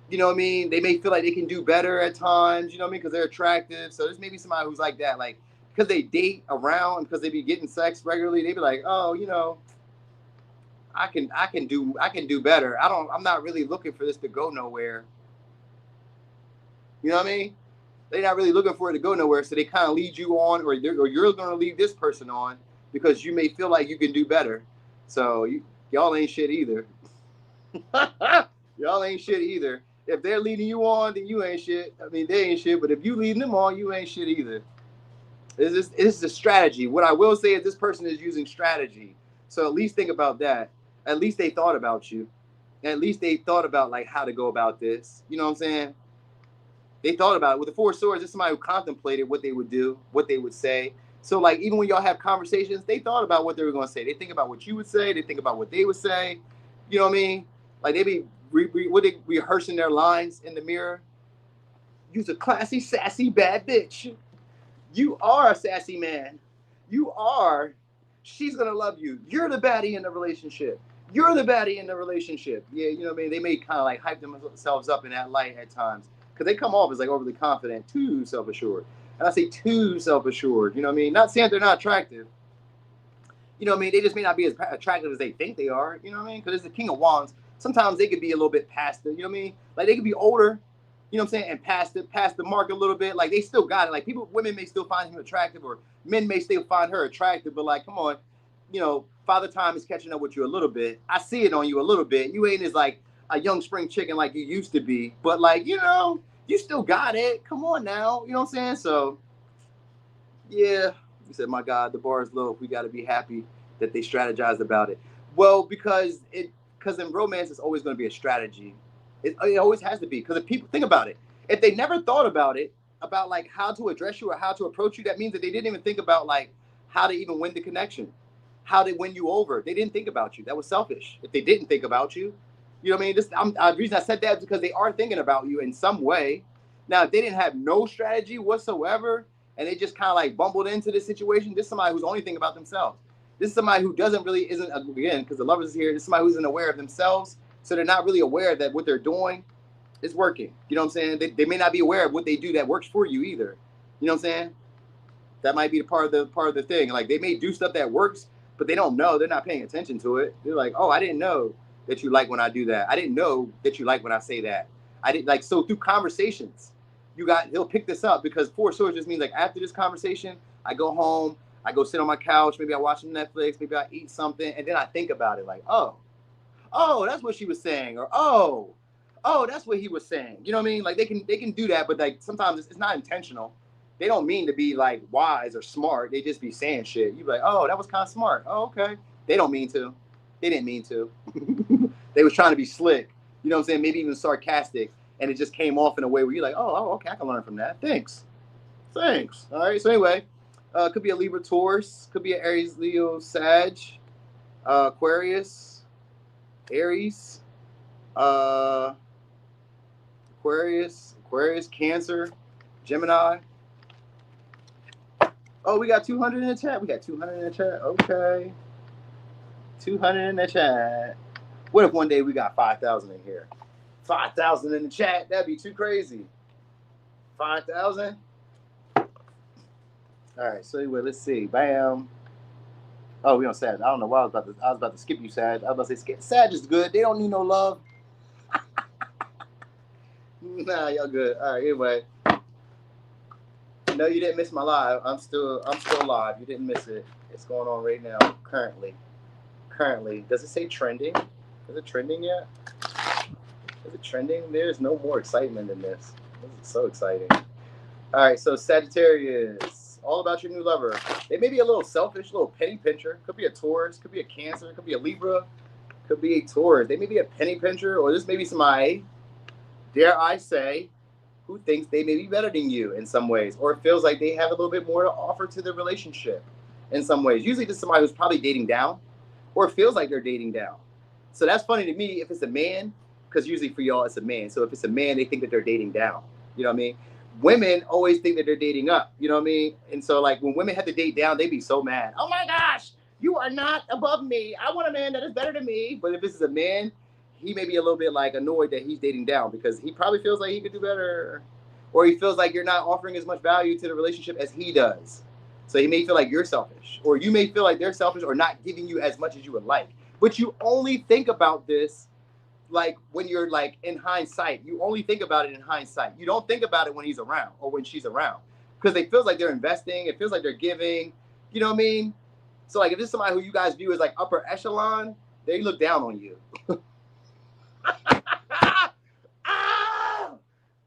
You know what I mean? They may feel like they can do better at times. You know what I mean? Because they're attractive. So there's maybe somebody who's like that, like because they date around, because they be getting sex regularly. They be like, oh, you know, I can do better. I'm not really looking for this to go nowhere. You know what I mean? They're not really looking for it to go nowhere, so they kind of lead you on, or you're going to lead this person on because you may feel like you can do better. So y'all ain't shit either. Y'all ain't shit either. If they're leading you on, then you ain't shit. I mean, they ain't shit. But if you leading them on, you ain't shit either. It's a strategy. What I will say is this person is using strategy. So at least think about that. At least they thought about you. At least they thought about like how to go about this. You know what I'm saying? They thought about it. With the Four of Swords, it's somebody who contemplated what they would do, what they would say. So like, even when y'all have conversations, they thought about what they were going to say. They think about what you would say. They think about what they would say. You know what I mean? Like they be rehearsing their lines in the mirror. You's a classy, sassy, bad bitch. You are a sassy man. You are. She's gonna love you. You're the baddie in the relationship. You're the baddie in the relationship. Yeah, you know what I mean? They may kind of like hype themselves up in that light at times, because they come off as like overly confident, too self-assured. And I say too self-assured. You know what I mean? Not saying they're not attractive. You know what I mean? They just may not be as attractive as they think they are. You know what I mean? Because it's the King of Wands. Sometimes they could be a little bit past it. You know what I mean? Like they could be older. You know what I'm saying? And past the mark a little bit. Like they still got it. Like women may still find him attractive, or men may still find her attractive. But like, come on, you know, Father Time is catching up with you a little bit. I see it on you a little bit. You ain't as like a young spring chicken like you used to be. But like, you know, you still got it. Come on now. You know what I'm saying? So, yeah. He said, my God, the bar is low. We got to be happy that they strategized about it. Well, because in romance, it's always going to be a strategy. It always has to be. Because if people think about it, if they never thought about it, about like how to address you or how to approach you, that means that they didn't even think about like how to even win the connection, how to win you over. They didn't think about you. That was selfish. If they didn't think about you, you know what I mean? The reason I said that is because they are thinking about you in some way. Now, if they didn't have no strategy whatsoever, and they just kind of like bumbled into this situation, this is somebody who's only thinking about themselves. This is somebody who isn't, again, because the lovers is here, this is somebody who isn't aware of themselves. So they're not really aware that what they're doing is working. You know what I'm saying? They may not be aware of what they do that works for you either. You know what I'm saying? That might be part of the thing. Like they may do stuff that works, but they don't know. They're not paying attention to it. They're like, oh, I didn't know that you like when I do that. I didn't know that you like when I say that. I didn't like, so through conversations, he'll pick this up, because Four Swords just means like after this conversation, I go home, I go sit on my couch, maybe I watch some Netflix, maybe I eat something, and then I think about it like, oh, that's what she was saying, or oh, that's what he was saying. You know what I mean? Like they can do that, but like sometimes it's not intentional. They don't mean to be like wise or smart. They just be saying shit. You be like, oh, that was kind of smart. Oh, okay. They don't mean to. They didn't mean to. They was trying to be slick. You know what I'm saying? Maybe even sarcastic. And it just came off in a way where you're like, oh, okay, I can learn from that. Thanks. All right. So anyway, could be a Libra, Taurus. Could be an Aries, Leo, Sag, Aquarius, Aries, Aquarius, Cancer, Gemini. Oh, we got 200 in the chat. Okay. 200 in the chat. What if one day we got 5,000 in here? 5,000 in the chat. That'd be too crazy. 5,000. All right. So anyway, let's see. Bam. Oh, we on Sag. I don't know why I was about to skip you, Sag. I was about to say Sag is good. They don't need no love. Nah, y'all good. All right, anyway. No, you didn't miss my live. I'm still live. You didn't miss it. It's going on right now, currently. Currently. Does it say trending? Is it trending yet? Is it trending? There's no more excitement than this. This is so exciting. All right, so Sagittarius, all about your new lover. They may be a little selfish, a little penny pincher. Could be a Taurus, could be a Cancer, could be a Libra, could be a Taurus. They may be a penny pincher, or this may be somebody, dare I say, who thinks they may be better than you in some ways, or feels like they have a little bit more to offer to the relationship in some ways. Usually this is somebody who's probably dating down, or feels like they're dating down. So that's funny to me if it's a man, because usually for y'all it's a man. So if it's a man, they think that they're dating down. You know what I mean? Women always think that they're dating up. You know what I mean? And so like when women have to date down, they be so mad. Oh my gosh, you are not above me. I want a man that is better than me. But if this is a man, he may be a little bit like annoyed that he's dating down because he probably feels like he could do better, or he feels like you're not offering as much value to the relationship as he does. So he may feel like you're selfish, or you may feel like they're selfish or not giving you as much as you would like. But you only think about this like when you're like in hindsight. You only think about it in hindsight. You don't think about it when he's around or when she's around, because it feels like they're investing. It feels like they're giving. You know what I mean? So like if this is somebody who you guys view as like upper echelon, they look down on you. Ah,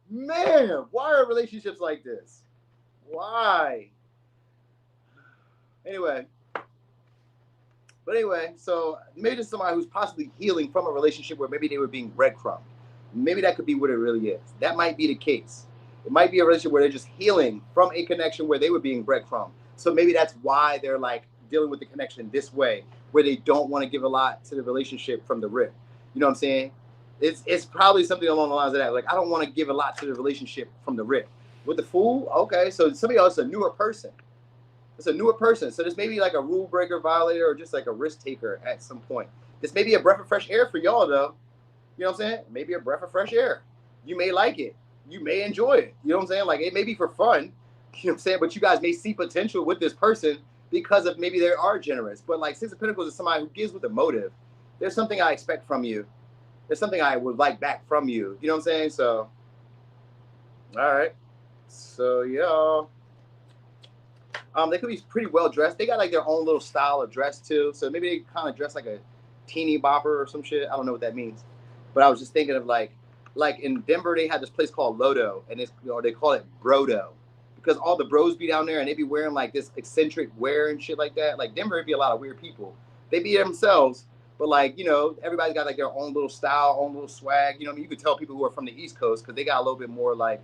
man, why are relationships like this? Why? Anyway, so maybe there's somebody who's possibly healing from a relationship where maybe they were being breadcrumbed. Maybe that could be what it really is. That might be the case. It might be a relationship where they're just healing from a connection where they were being breadcrumbed. So maybe that's why they're like dealing with the connection this way, where they don't want to give a lot to the relationship from the rip. You know what I'm saying? It's probably something along the lines of that. Like, I don't want to give a lot to the relationship from the rip. With the Fool, okay, so somebody else, a newer person. It's a newer person. So this may be like a rule breaker, violator, or just like a risk taker at some point. This may be a breath of fresh air for y'all, though. You know what I'm saying? Maybe a breath of fresh air. You may like it. You may enjoy it. You know what I'm saying? Like, it may be for fun. You know what I'm saying? But you guys may see potential with this person because of maybe they are generous. But like Six of Pentacles is somebody who gives with a motive. There's something I expect from you. There's something I would like back from you. You know what I'm saying? So, all right. So, y'all. They could be pretty well dressed. They got like their own little style of dress too. So maybe they kind of dress like a teeny bopper or some shit. I don't know what that means. But I was just thinking of like in Denver, they had this place called Lodo, and it's, or they call it Brodo, because all the bros be down there and they be wearing like this eccentric wear and shit like that. Like Denver, it'd be a lot of weird people. They be themselves, but like, you know, everybody's got like their own little style, own little swag. You know what I mean? You could tell people who are from the East Coast because they got a little bit more like,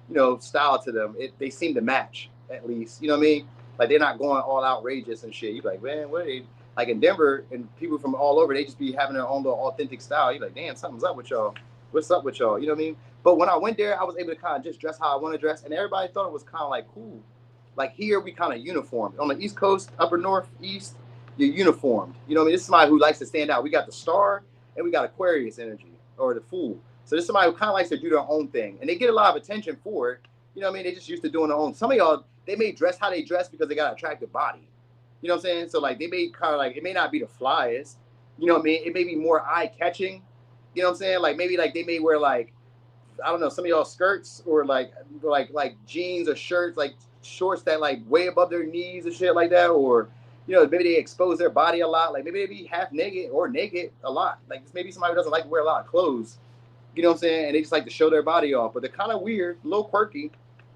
you know, style to them. They seem to match at least. You know what I mean? Like they're not going all outrageous and shit. You're like, man, what are they? Like in Denver, and people from all over, they just be having their own little authentic style. You're like, damn, something's up with y'all. What's up with y'all? You know what I mean? But when I went there, I was able to kind of just dress how I want to dress, and everybody thought it was kind of like cool. Like here, we kind of uniformed. On the East Coast, upper north, east, you're uniformed. You know what I mean? This is somebody who likes to stand out. We got the Star, and we got Aquarius energy, or the Fool. So this is somebody who kind of likes to do their own thing, and they get a lot of attention for it. You know what I mean? They just used to doing their own. Some of y'all, they may dress how they dress because they got an attractive body. You know what I'm saying? So like they may kind of like, it may not be the flyest. You know what I mean? It may be more eye-catching. You know what I'm saying? Like maybe like they may wear like, I don't know, some of y'all skirts or like jeans or shirts, like shorts that like way above their knees and shit like that. Or, you know, maybe they expose their body a lot. Like maybe they be half naked or naked a lot. Like maybe somebody who doesn't like to wear a lot of clothes. You know what I'm saying? And they just like to show their body off. But they're kind of weird, a little quirky.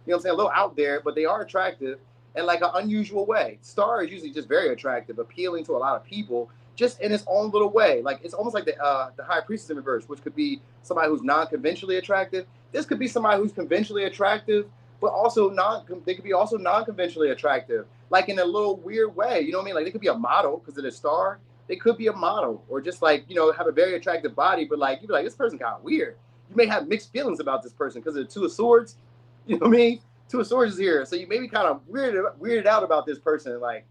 You know what I'm saying? A little out there, but they are attractive in like an unusual way. Star is usually just very attractive, appealing to a lot of people, just in its own little way. Like it's almost like the High Priestess in reverse, which could be somebody who's non-conventionally attractive. This could be somebody who's conventionally attractive, but also they could be also non-conventionally attractive, like in a little weird way. You know what I mean? Like they could be a model because of the Star. They could be a model, or just like, you know, have a very attractive body, but like you'd be like, this person kind of weird. You may have mixed feelings about this person because of the Two of Swords. You know what I mean? Two of Swords is here, so you may be kind of weirded out about this person, like,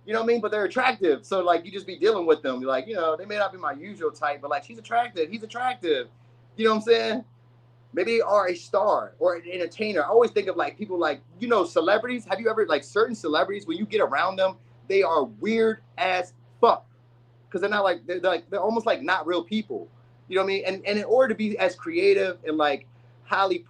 you know what I mean? But they're attractive, so like you just be dealing with them. You're like, you know, they may not be my usual type, but like she's attractive, he's attractive. You know what I'm saying? Maybe they are a star or an entertainer. I always think of like people like, you know, celebrities. Have you ever, like certain celebrities, when you get around them, they are weird as fuck because they're not like they're almost like not real people. You know what I mean? And in order to be as creative and like highly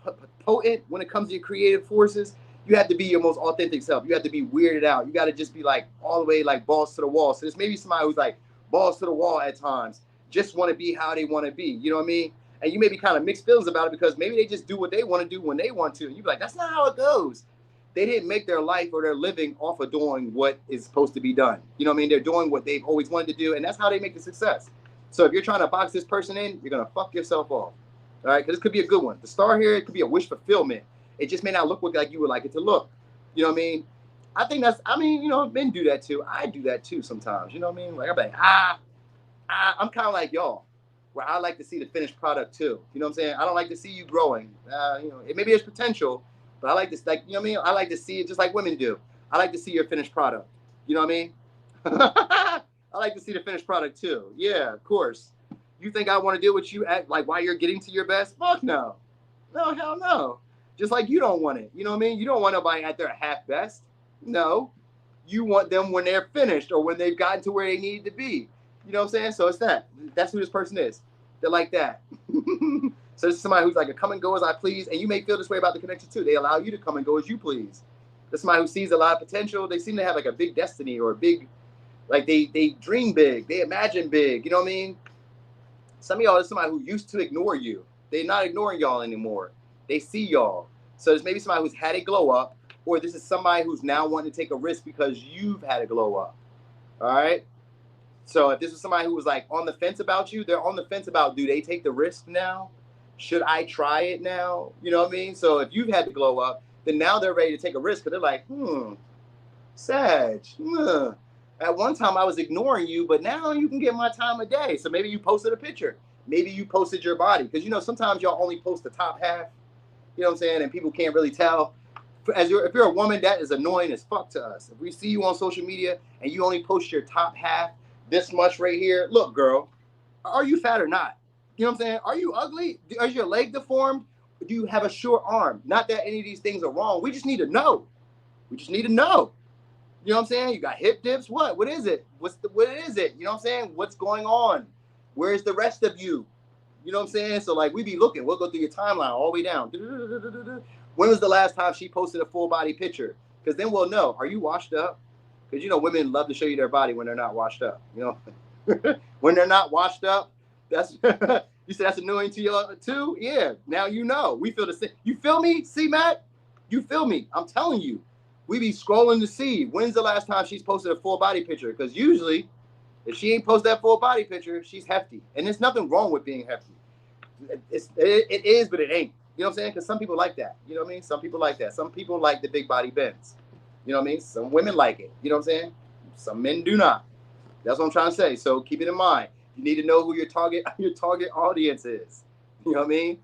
potent when it comes to your creative forces, you have to be your most authentic self. You have to be weirded out. You got to just be like all the way like balls to the wall. So there's maybe somebody who's like balls to the wall at times, just want to be how they want to be. You know what I mean? And you may be kind of mixed feelings about it because maybe they just do what they want to do when they want to. And you be like, that's not how it goes. They didn't make their life or their living off of doing what is supposed to be done. You know what I mean? They're doing what they've always wanted to do, and that's how they make the success. So if you're trying to box this person in, you're going to fuck yourself off. All right? Because this could be a good one. The star here, it could be a wish fulfillment. It just may not look like you would like it to look. You know what I mean? I think that's, I mean, you know, men do that too. I do that too sometimes. You know what I mean? Like, I'm like, I'm kind of like y'all, where I like to see the finished product too. You know what I'm saying? I don't like to see you growing. You know, maybe there's potential, but I like to, like, you know what I mean? I like to see it just like women do. I like to see your finished product. You know what I mean? I like to see the finished product too. Yeah, of course. You think I want to deal with you at, like, while you're getting to your best? Fuck no. No, hell no. Just like you don't want it. You know what I mean? You don't want nobody at their half best. No. You want them when they're finished or when they've gotten to where they need to be. You know what I'm saying? So it's that. That's who this person is. They're like that. So this is somebody who's like a come and go as I please. And you may feel this way about the connection too. They allow you to come and go as you please. This is somebody who sees a lot of potential. They seem to have like a big destiny or a big, like they dream big. They imagine big. You know what I mean? Some of y'all is somebody who used to ignore you. They're not ignoring y'all anymore. They see y'all. So there's maybe somebody who's had a glow up, or this is somebody who's now wanting to take a risk because you've had a glow up. All right? So if this is somebody who was like on the fence about you, they're on the fence about, do they take the risk now? Should I try it now? You know what I mean? So if you've had to glow up, then now they're ready to take a risk because they're like, Sag, at one time I was ignoring you, but now you can get my time of day. So maybe you posted a picture. Maybe you posted your body. Because, you know, sometimes y'all only post the top half. You know what I'm saying? And people can't really tell. If you're a woman, that is annoying as fuck to us. If we see you on social media and you only post your top half, this much right here, look, girl, are you fat or not? You know what I'm saying? Are you ugly? Is your leg deformed? Do you have a short arm? Not that any of these things are wrong. We just need to know. We just need to know. You know what I'm saying? You got hip dips. What? What is it? What is it? You know what I'm saying? What's going on? Where's the rest of you? You know what I'm saying? So like we be looking. We'll go through your timeline all the way down. When was the last time she posted a full body picture? Because then we'll know. Are you washed up? Because, you know, women love to show you their body when they're not washed up. You know, when they're not washed up, that's you said that's annoying to you too. Yeah. Now you know. We feel the same. You feel me? See, Matt? You feel me? I'm telling you. We be scrolling to see when's the last time she's posted a full body picture. Because usually, if she ain't posted that full body picture, she's hefty. And there's nothing wrong with being hefty. It is, but it ain't. You know what I'm saying? Because some people like that. You know what I mean? Some people like that. Some people like the big body bends. You know what I mean? Some women like it. You know what I'm saying? Some men do not. That's what I'm trying to say. So keep it in mind. You need to know who your target audience is. You know what I mean?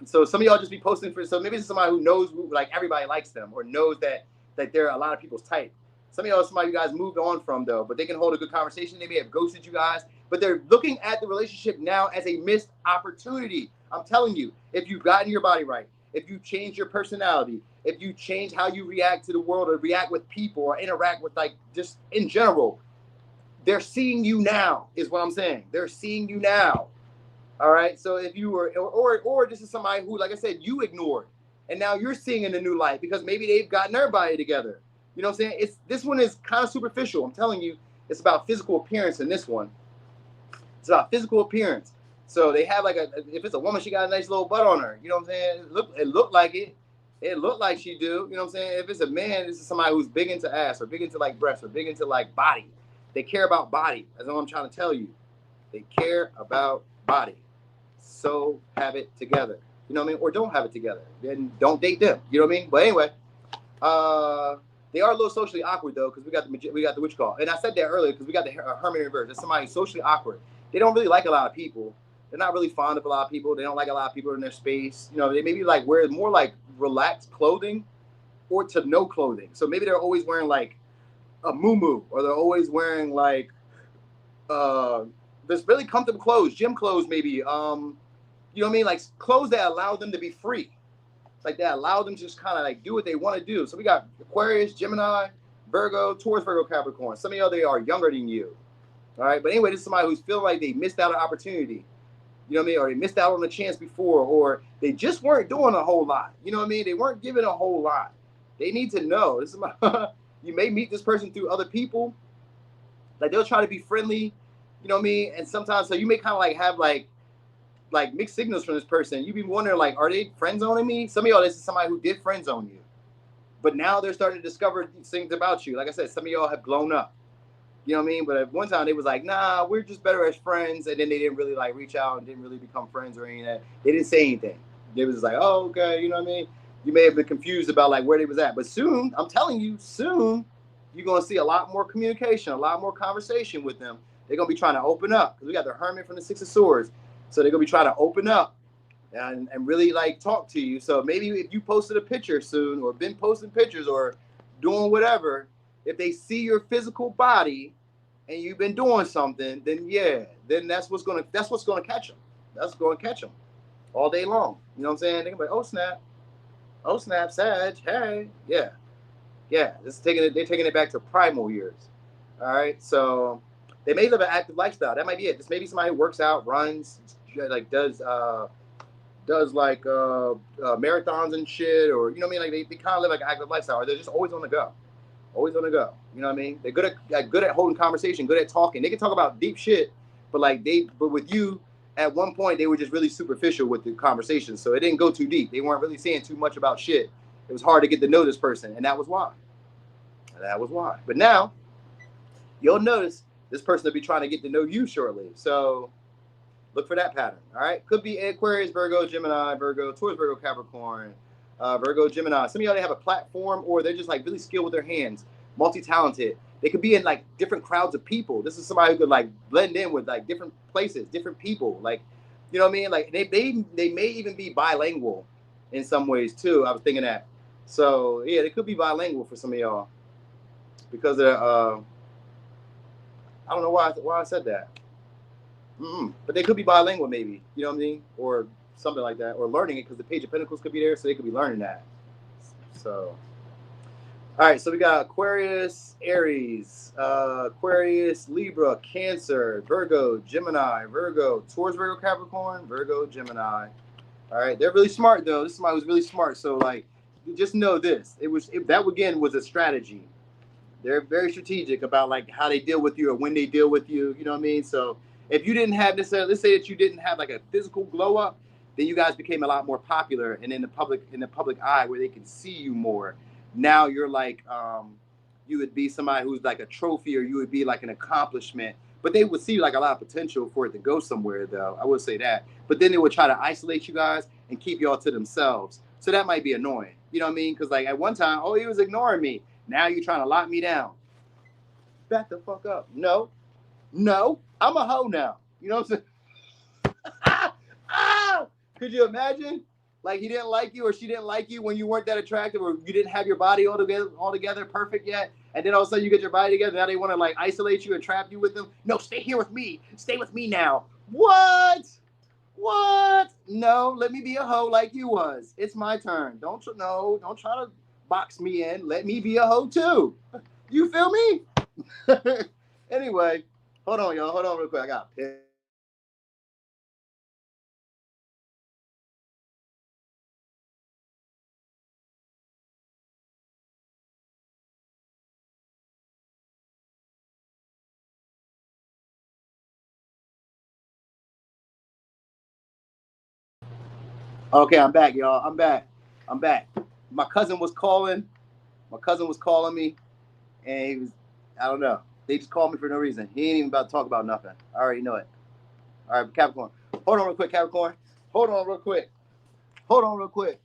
So some of y'all just be posting for. So maybe it's somebody who knows like everybody likes them or knows that they're a lot of people's type. Some of y'all, somebody you guys moved on from though, but they can hold a good conversation. They may have ghosted you guys, but they're looking at the relationship now as a missed opportunity. I'm telling you, if you've gotten your body right, if you change your personality, if you change how you react to the world or react with people or interact with like just in general, they're seeing you now is what I'm saying. They're seeing you now. All right. So if you were, or this is somebody who, like I said, you ignored and now you're seeing in a new light because maybe they've gotten their body together. You know what I'm saying? This one is kind of superficial. I'm telling you, it's about physical appearance in this one. It's about physical appearance. So they have like if it's a woman, she got a nice little butt on her. You know what I'm saying? It looked like it. It looked like she do. You know what I'm saying? If it's a man, this is somebody who's big into ass or big into like breasts or big into like body. They care about body. That's what I'm trying to tell you. They care about body. So have it together. You know what I mean? Or don't have it together. Then don't date them. You know what I mean? But anyway, they are a little socially awkward though, because we got the witch call. And I said that earlier because we got the hermit in reverse. That's somebody who's socially awkward. They don't really like a lot of people. They're not really fond of a lot of people. They don't like a lot of people in their space. You know, they maybe like wear more like relaxed clothing or to no clothing. So maybe they're always wearing like a muumuu, or they're always wearing like there's really comfortable clothes, gym clothes maybe. You know what I mean? Like clothes that allow them to be free. Like that allow them to just kind of like do what they want to do. So we got Aquarius, Gemini, Virgo, Taurus, Virgo, Capricorn. Some of y'all, they are younger than you. All right. But anyway, this is somebody who's feeling like they missed out an opportunity. You know what I mean? Or they missed out on a chance before, or they just weren't doing a whole lot. You know what I mean? They weren't giving a whole lot. They need to know. This is my you may meet this person through other people. Like they'll try to be friendly, you know what I mean? And sometimes so you may kind of like have like mixed signals from this person. You be wondering like, are they friend zoning me? Some of y'all, this is somebody who did friend zone you, but now they're starting to discover things about you. Like I said, some of y'all have blown up. You know what I mean? But at one time they was like, nah, we're just better as friends. And then they didn't really like reach out and didn't really become friends or anything. They didn't say anything. They was just like, oh, okay, you know what I mean? You may have been confused about like where they was at. But soon, I'm telling you, soon, you're gonna see a lot more communication, a lot more conversation with them. They're gonna be trying to open up. Because we got the Hermit from the Six of Swords. So they're gonna be trying to open up and really like talk to you. So maybe if you posted a picture soon or been posting pictures or doing whatever, if they see your physical body and you've been doing something, then yeah, then that's what's gonna catch them. That's gonna catch them all day long. You know what I'm saying? They're gonna be like, oh snap, Sag, hey, yeah, yeah. This is taking it. They're taking it back to primal years. All right, so they may live an active lifestyle. That might be it. This may be somebody who works out, runs, like does like marathons and shit, or you know what I mean? Like they kind of live like an active lifestyle, or they're just always on the go, always on the go. You know what I mean? They're good at holding conversation, good at talking. They can talk about deep shit, but but with you, at one point they were just really superficial with the conversation, so it didn't go too deep. They weren't really saying too much about shit. It was hard to get to know this person, and that was why. That was why. But now you'll notice this person will be trying to get to know you shortly. So look for that pattern. All right. Could be Aquarius, Virgo, Gemini, Virgo, Taurus, Virgo, Capricorn, Virgo, Gemini. Some of y'all, they have a platform or they're just like really skilled with their hands, multi-talented. They could be in like different crowds of people. This is somebody who could like blend in with like different places, different people. Like, you know what I mean? Like they may even be bilingual in some ways too. I was thinking that. So yeah, they could be bilingual for some of y'all because of I don't know why I said that. But they could be bilingual, maybe. You know what I mean, or something like that, or learning it because the Page of Pentacles could be there, so they could be learning that. So, all right. So we got Aquarius, Aries, Aquarius, Libra, Cancer, Virgo, Gemini, Virgo, Taurus, Virgo, Capricorn, Virgo, Gemini. All right. They're really smart though. This is somebody who's really smart. So like, just know this. That again was a strategy. They're very strategic about like how they deal with you or when they deal with you. You know what I mean? So if you didn't have necessarily, let's say that you didn't have like a physical glow up, then you guys became a lot more popular and in the public eye where they can see you more. Now you're like you would be somebody who's like a trophy or you would be like an accomplishment. But they would see like a lot of potential for it to go somewhere though. I would say that. But then they would try to isolate you guys and keep y'all to themselves. So that might be annoying. You know what I mean? Because like at one time, oh, he was ignoring me. Now you're trying to lock me down. Back the fuck up. No, no, I'm a hoe now. You know what I'm saying? Could you imagine? Like he didn't like you or she didn't like you when you weren't that attractive or you didn't have your body all together perfect yet. And then all of a sudden you get your body together. Now they want to like isolate you and trap you with them. No, stay here with me. Stay with me now. What? What? No, let me be a hoe like you was. It's my turn. Don't try to box me in. Let me be a hoe too. You feel me? Anyway, hold on, y'all. Hold on real quick. I got pissed. Okay, I'm back, y'all. I'm back. I'm back. My cousin was calling. My cousin was calling me, and he was, I don't know. They just called me for no reason. He ain't even about to talk about nothing. I already know it. All right, Capricorn. Hold on real quick, Capricorn. Hold on real quick. Hold on real quick.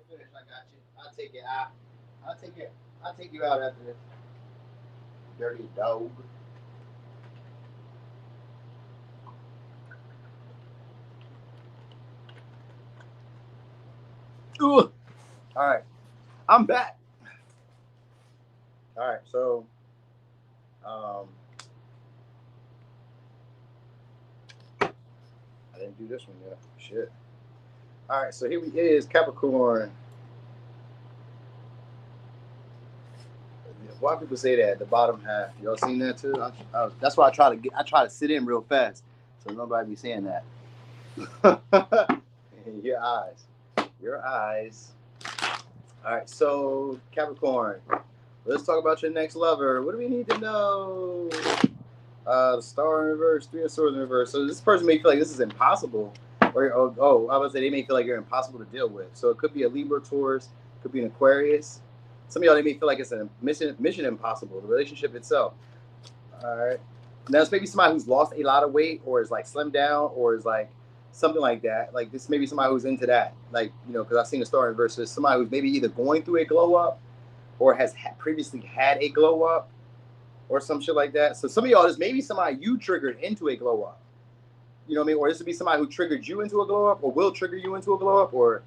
finish. I got you. I'll take it out. I'll take it. I'll take you out after this. Dirty dog. Ooh. All right. I'm back. All right. So, I didn't do this one yet. Shit. All right. So here we is Capricorn. Why people say that the bottom half? Y'all seen that too? That's why I try to sit in real fast so nobody be saying that. Your eyes. Your eyes. All right, so Capricorn, let's talk about your next lover. What do we need to know? The Star in reverse, Three of Swords in reverse. So this person may feel like this is impossible, or I was gonna say they may feel like you're impossible to deal with. So it could be a Libra, Taurus, could be an Aquarius. Some of y'all, they may feel like it's a mission impossible, the relationship itself. All right, now it's maybe somebody who's lost a lot of weight, or is like slimmed down, or is like something like that. Like this may be somebody who's into that. Like, you know, because I've seen the Star in reverse. So it's somebody who's maybe either going through a glow up or has previously had a glow up or some shit like that. So some of y'all, this may be somebody you triggered into a glow up. You know what I mean? Or this would be somebody who triggered you into a glow up or will trigger you into a glow up or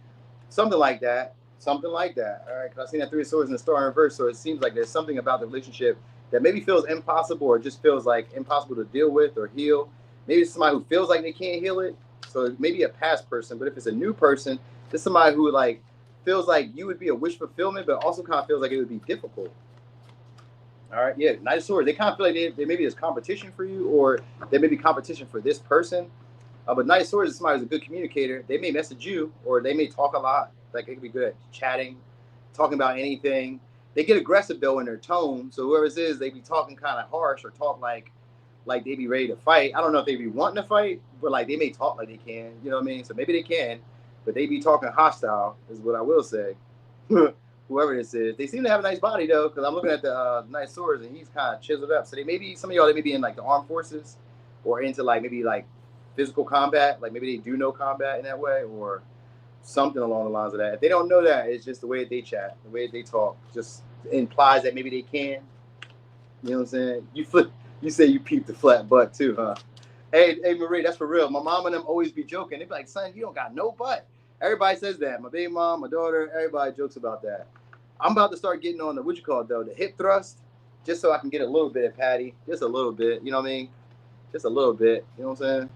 something like that. Something like that. All right. Because I've seen that Three of Swords and the Star in reverse. So it seems like there's something about the relationship that maybe feels impossible or just feels like impossible to deal with or heal. Maybe it's somebody who feels like they can't heal it. So it may be a past person, but if it's a new person, this is somebody who like feels like you would be a wish fulfillment, but also kind of feels like it would be difficult. All right, yeah, Knight of Swords. They kind of feel like they maybe there's competition for you, or there may be competition for this person. But Knight of Swords is somebody who's a good communicator. They may message you, or they may talk a lot. Like they could be good at chatting, talking about anything. They get aggressive though in their tone. So whoever it is, they be talking kind of harsh or talk like they be ready to fight. I don't know if they be wanting to fight, but like they may talk like they can. You know what I mean? So maybe they can, but they be talking hostile. Is what I will say. Whoever this is, they seem to have a nice body though, because I'm looking at the Knight of Swords and he's kind of chiseled up. So they maybe some of y'all they may be in like the armed forces, or into like maybe like physical combat. Like maybe they do know combat in that way, or something along the lines of that. If they don't know that, it's just the way that they chat, the way that they talk, just implies that maybe they can. You know what I'm saying? You say you peep the flat butt too, huh? Hey, Marie, that's for real. My mom and them always be joking. They be like, son, you don't got no butt. Everybody says that. My baby mom, my daughter, everybody jokes about that. I'm about to start getting on the, what you call it though, the hip thrust, just so I can get a little bit of Patty, just a little bit, you know what I mean? Just a little bit, you know what I'm saying?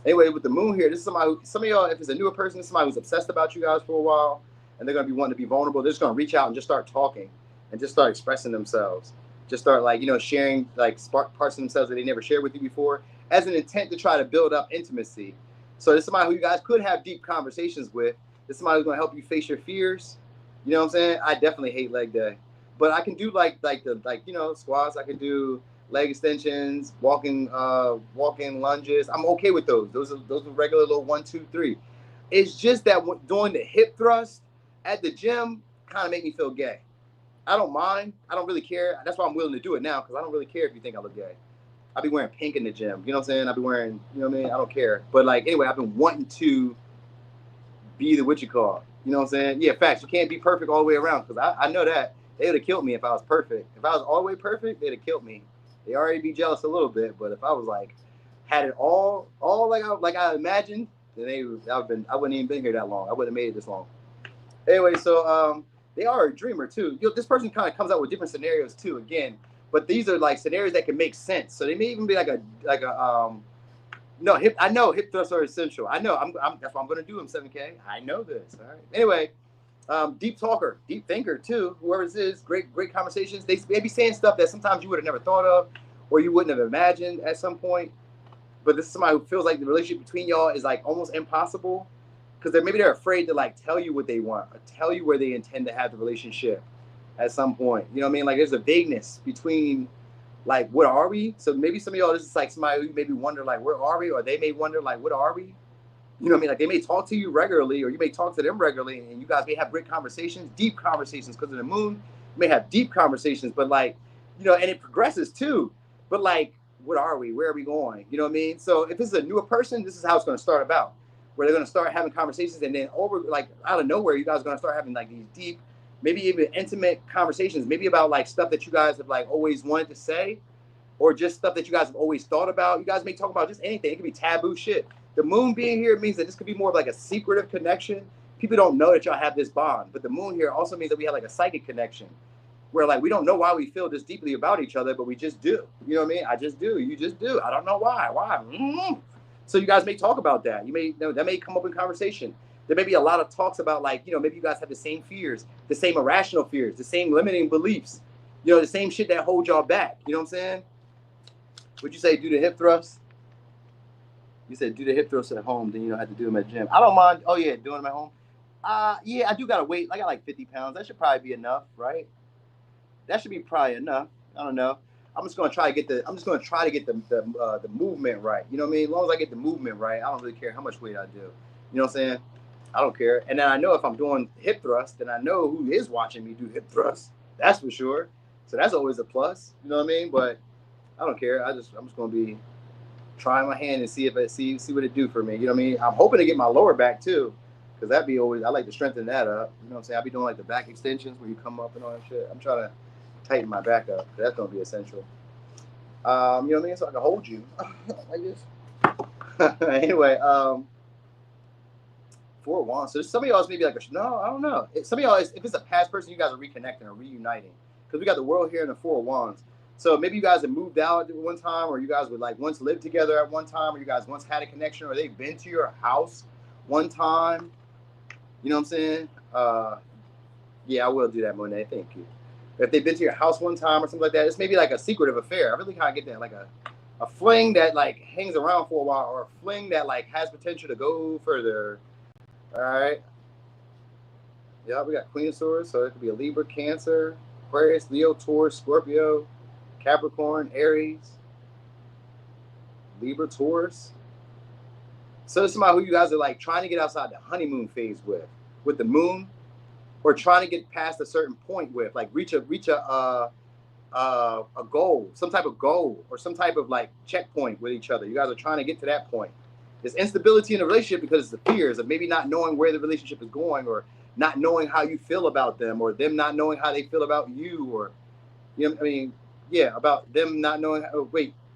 Anyway, with the moon here, this is somebody, some of y'all, if it's a newer person, it's somebody who's obsessed about you guys for a while, and they're going to be wanting to be vulnerable. They're just going to reach out and just start talking and just start expressing themselves. Just start like, you know, sharing like parts of themselves that they never shared with you before as an intent to try to build up intimacy. So this is somebody who you guys could have deep conversations with. This is somebody who's going to help you face your fears. You know what I'm saying? I definitely hate leg day, but I can do like you know, squats. I can do leg extensions, walking lunges. I'm okay with those. Those are regular little 1, 2, 3. It's just that doing the hip thrust at the gym kind of make me feel gay. I don't mind. I don't really care. That's why I'm willing to do it now, because I don't really care if you think I look gay. I'll be wearing pink in the gym. You know what I'm saying? I'll be wearing, you know what I mean? I don't care. But like, anyway, I've been wanting to be the what you call. You know what I'm saying? Yeah, facts. You can't be perfect all the way around, because I know that. They would have killed me if I was perfect. If I was all the way perfect, they'd have killed me. They already be jealous a little bit, but if I was like, had it all like I imagined, then I wouldn't even been here that long. I wouldn't have made it this long. Anyway, so they are a dreamer too. You know, this person kind of comes out with different scenarios too. Again, but these are like scenarios that can make sense. So they may even be like a no hip. I know hip thrusts are essential. I know. I'm that's why I'm going to do them 7K. I know this. All right. Anyway. Deep talker, deep thinker too. Whoever this is, great conversations. They be saying stuff that sometimes you would have never thought of, or you wouldn't have imagined at some point. But this is somebody who feels like the relationship between y'all is like almost impossible, because they're afraid to like tell you what they want or tell you where they intend to have the relationship at some point. You know what I mean? Like there's a vagueness between like what are we? So maybe some of y'all, this is like somebody who maybe wonder like where are we, or they may wonder like what are we? You know what I mean? Like they may talk to you regularly, or you may talk to them regularly, and you guys may have great conversations, deep conversations, because of the moon. You may have deep conversations, but like, you know, and it progresses too. But like, what are we? Where are we going? You know what I mean? So if this is a newer person, this is how it's going to start about. where they're going to start having conversations, and then over, like, out of nowhere, you guys are going to start having like these deep, maybe even intimate conversations, maybe about like stuff that you guys have like always wanted to say, or just stuff that you guys have always thought about. You guys may talk about just anything. It could be taboo shit. The moon being here means that this could be more of like a secretive connection. People don't know that y'all have this bond, but the moon here also means that we have like a psychic connection, where like we don't know why we feel this deeply about each other, but we just do. You know what I mean? I just do. You just do. I don't know why. Why? So you guys may talk about that. You may, you know, that may come up in conversation. There may be a lot of talks about, like, you know, maybe you guys have the same fears, the same irrational fears, the same limiting beliefs, you know, the same shit that holds y'all back. You know what I'm saying? Would you say do the hip thrust? You said do the hip thrust at home, then you don't have to do them at the gym. I don't mind. Oh yeah, doing them at home. Yeah, I do got to weight. I got like 50 pounds. That should probably be enough, right? That should be probably enough. I don't know. I'm just gonna try to get the movement right. You know what I mean? As long as I get the movement right, I don't really care how much weight I do. You know what I'm saying? I don't care. And then I know if I'm doing hip thrust, then I know who is watching me do hip thrust. That's for sure. So that's always a plus. You know what I mean? But I don't care. I'm just gonna be trying my hand and see what it do for me. You know what I mean? I'm hoping to get my lower back too, because that'd be always, I like to strengthen that up. You know what I'm saying? I'll be doing like the back extensions where you come up and all that shit. I'm trying to tighten my back up. That's gonna be essential. You know what I mean? So I can hold you like this. Anyway, 4 of Wands. So some of y'all maybe like, no, I don't know. Some of y'all, if it's a past person, you guys are reconnecting or reuniting, because we got the World here and the 4 of Wands. So maybe you guys have moved out at one time, or you guys would like once lived together at one time, or you guys once had a connection, or they've been to your house one time. You know what I'm saying? Yeah, I will do that, Monet. Thank you. If they've been to your house one time or something like that, it's maybe like a secretive affair. I really kind of get that, like a fling that like hangs around for a while, or a fling that like has potential to go further. All right. Yeah, we got Queen of Swords, so it could be a Libra, Cancer, Aquarius, Leo, Taurus, Scorpio, Capricorn, Aries, Libra, Taurus. So it's somebody who you guys are like trying to get outside the honeymoon phase with the moon, or trying to get past a certain point with, like reach a goal, some type of goal, or some type of like checkpoint with each other. You guys are trying to get to that point. There's instability in the relationship because it's the fears of maybe not knowing where the relationship is going, or not knowing how you feel about them, or them not knowing how they feel about you, or, you know what I mean? Yeah, about them not knowing,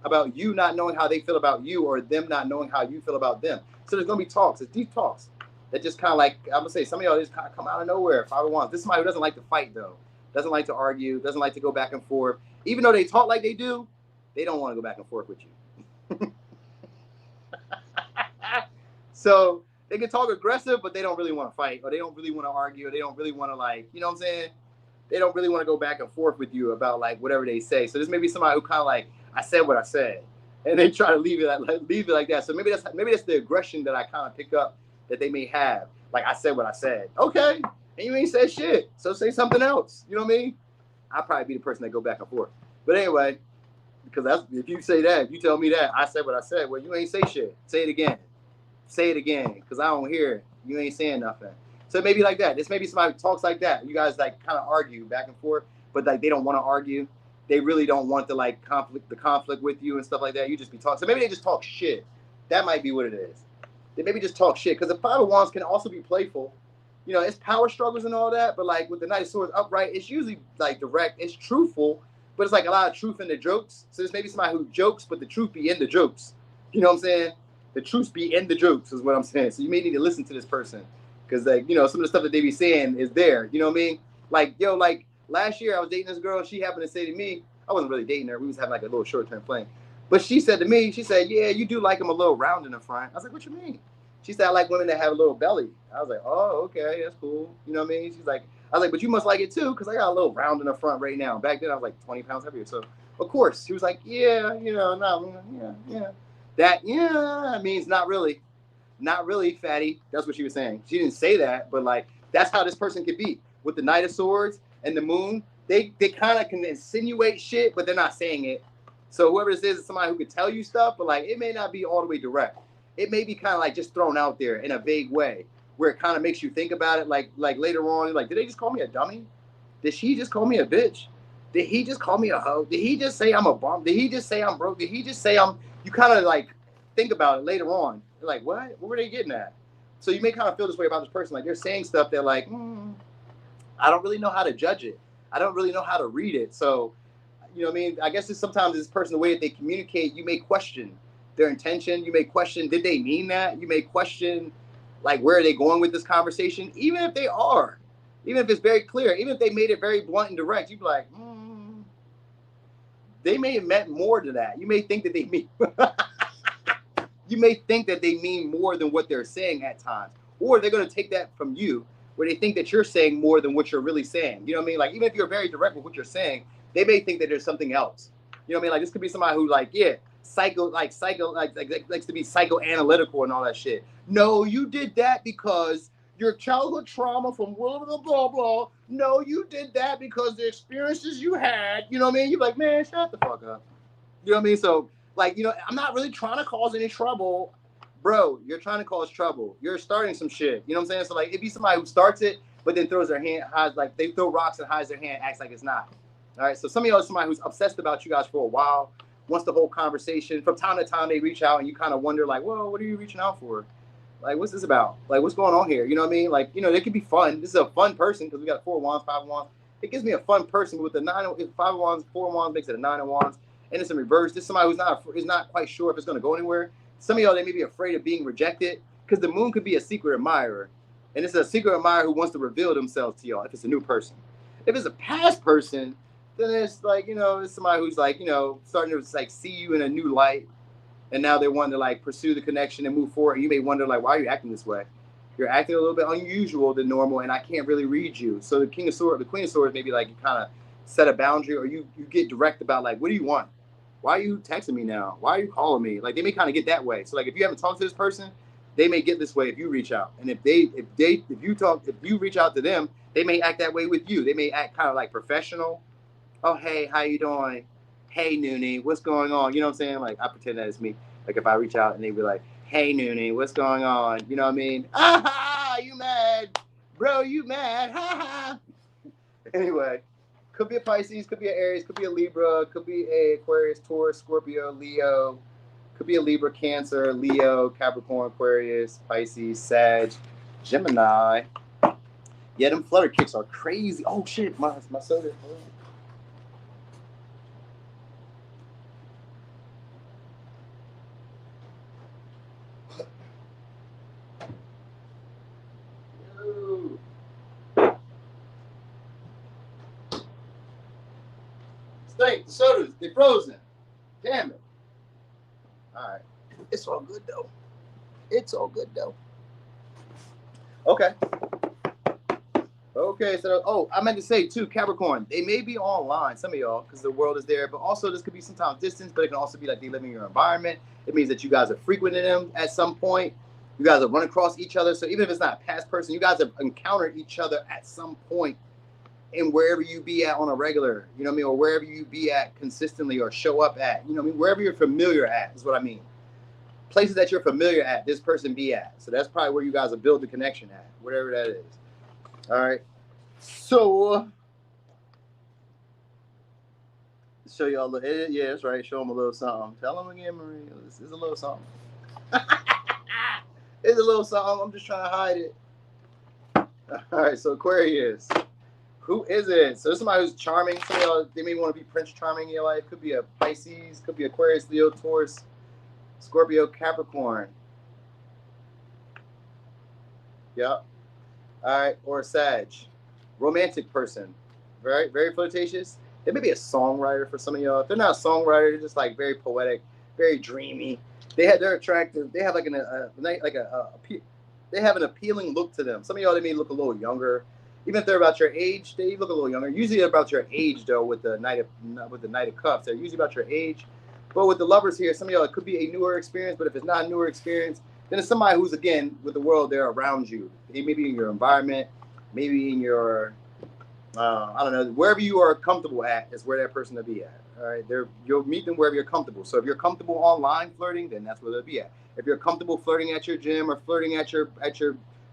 about you not knowing how they feel about you, or them not knowing how you feel about them. So there's going to be talks. It's deep talks that just kind of like, I'm going to say, some of y'all just kind of come out of nowhere. 5 of Wands. This is somebody who doesn't like to fight, though. Doesn't like to argue. Doesn't like to go back and forth. Even though they talk like they do, they don't want to go back and forth with you. So they can talk aggressive, but they don't really want to fight, or they don't really want to argue, or they don't really want to, like, you know what I'm saying? They don't really want to go back and forth with you about like whatever they say. So this may be somebody who kind of like, I said what I said, and they try to leave it like that. So maybe that's the aggression that I kind of pick up that they may have. Like, I said what I said. Okay, and you ain't said shit, so say something else. You know what I mean? I'll probably be the person that go back and forth. But anyway, because that's, if you say that, if you tell me that I said what I said, well, you ain't say shit. Say it again. Say it again, because I don't hear it. You ain't saying nothing. So maybe like that. This maybe somebody who talks like that. You guys like kind of argue back and forth, but like they don't want to argue. They really don't want to like conflict with you and stuff like that. You just be talking. So maybe they just talk shit. That might be what it is. They maybe just talk shit, because the 5 of Wands can also be playful. You know, it's power struggles and all that, but like with the Knight of Swords upright, it's usually like direct. It's truthful, but it's like a lot of truth in the jokes. So there's maybe somebody who jokes, but the truth be in the jokes. You know what I'm saying? The truth be in the jokes is what I'm saying. So you may need to listen to this person, because like, you know, some of the stuff that they be saying is there. You know what I mean? Like, yo, like last year I was dating this girl. She happened to say to me, I wasn't really dating her. We was having like a little short-term fling. But she said to me, she said, yeah, you do like them a little round in the front. I was like, what you mean? She said, I like women that have a little belly. I was like, oh, okay, that's cool. You know what I mean? She's like, I was like, but you must like it too, because I got a little round in the front right now. Back then I was like 20 pounds heavier. So of course, she was like, yeah, you know, no, yeah. That, yeah, means not really, fatty. That's what she was saying. She didn't say that, but like, that's how this person could be. With the Knight of Swords and the Moon, they kind of can insinuate shit, but they're not saying it. So whoever this is somebody who could tell you stuff, but like, it may not be all the way direct. It may be kind of like just thrown out there in a vague way, where it kind of makes you think about it. Like later on, like, did they just call me a dummy? Did she just call me a bitch? Did he just call me a hoe? Did he just say I'm a bum? Did he just say I'm broke? Did he just say I'm... You kind of like think about it later on. You're like, what? What were they getting at? So you may kind of feel this way about this person. Like they're saying stuff that like, I don't really know how to judge it. I don't really know how to read it. So, you know what I mean? I guess it's sometimes this person, the way that they communicate, you may question their intention. You may question, did they mean that? You may question, like, where are they going with this conversation? Even if they are, even if it's very clear, even if they made it very blunt and direct, you'd be like, they may have meant more to that. You may think that they mean, you may think that they mean more than what they're saying at times. Or they're going to take that from you where they think that you're saying more than what you're really saying. You know what I mean? Like, even if you're very direct with what you're saying, they may think that there's something else. You know what I mean? Like, this could be somebody who, like, yeah, likes to be psychoanalytical and all that shit. No, you did that because your childhood trauma from blah, blah, blah, blah. No, you did that because the experiences you had. You know what I mean? You're like, man, shut the fuck up. You know what I mean? So, like, you know, I'm not really trying to cause any trouble. Bro, you're trying to cause trouble. You're starting some shit. You know what I'm saying? So, like, it'd be somebody who starts it, but then throws their hand, hides, like, they throw rocks and hides their hand, acts like it's not. All right? So, some of y'all are somebody who's obsessed about you guys for a while, wants the whole conversation. From time to time, they reach out, and you kind of wonder, like, whoa, what are you reaching out for? Like, what's this about? Like, what's going on here? You know what I mean? Like, you know, they could be fun. This is a fun person because we got 4 of wands, 5 of wands. It gives me a fun person with the 5 of wands, 4 of wands makes it a 9 of wands. And it's in reverse. This is somebody who's not quite sure if it's going to go anywhere. Some of y'all, they may be afraid of being rejected because the moon could be a secret admirer. And it's a secret admirer who wants to reveal themselves to y'all if it's a new person. If it's a past person, then it's like, you know, it's somebody who's like, you know, starting to like see you in a new light. And now they want to like pursue the connection and move forward. And you may wonder like, why are you acting this way? You're acting a little bit unusual than normal and I can't really read you. So the Queen of Swords, maybe like you kind of set a boundary or you get direct about like, what do you want? Why are you texting me now? Why are you calling me? Like they may kind of get that way. So like if you haven't talked to this person, they may get this way if you reach out. And if you reach out to them, they may act that way with you. They may act kind of like professional. Oh, hey, how you doing? Hey, Noonie, what's going on? You know what I'm saying? Like I pretend that it's me. Like if I reach out and they be like, hey, Noonie, what's going on? You know what I mean? Ah, you mad? Bro, you mad? Ha ha. Anyway. Could be a Pisces, could be an Aries, could be a Libra, could be a Aquarius, Taurus, Scorpio, Leo, could be a Libra, Cancer, Leo, Capricorn, Aquarius, Pisces, Sag, Gemini. Yeah, them flutter kicks are crazy. Oh shit, my soda. The sodas, they frozen. Damn it. All right. It's all good though. It's all good though. Okay. Okay, so I meant to say too, Capricorn, they may be online, some of y'all, because the world is there, but also this could be sometimes distance, but it can also be like they live in your environment. It means that you guys are frequenting them at some point. You guys have run across each other. So even if it's not a past person, you guys have encountered each other at some point in wherever you be at on a regular, you know what I mean, or wherever you be at consistently or show up at, you know what I mean, wherever you're familiar at is what I mean. Places that you're familiar at, this person be at. So that's probably where you guys will build the connection at, whatever that is. All right. So, show y'all, yeah, that's right. Show them a little something. Tell them again, Marie. This is a little something. It's a little something. I'm just trying to hide it. All right. So Aquarius. Who is it? So somebody who's charming. Some of y'all, they may want to be Prince Charming in your life. Could be a Pisces. Could be Aquarius, Leo, Taurus, Scorpio, Capricorn. Yep. All right. Or Sag. Romantic person. Very, very flirtatious. They may be a songwriter for some of y'all. If they're not a songwriter, they're just like very poetic, very dreamy. They're attractive. They have like they have an appealing look to them. Some of y'all, they may look a little younger. Even if they're about your age, they look a little younger. Usually they're about your age though. With the Knight of Cups, they're usually about your age. But with the Lovers here, some of y'all, it could be a newer experience. But if it's not a newer experience, then it's somebody who's, again, with the world, they're around you. They may be in your environment, maybe in your, I don't know, wherever you are comfortable at is where that person will be at. All right, you'll meet them wherever you're comfortable. So if you're comfortable online flirting, then that's where they'll be at. If you're comfortable flirting at your gym or flirting at your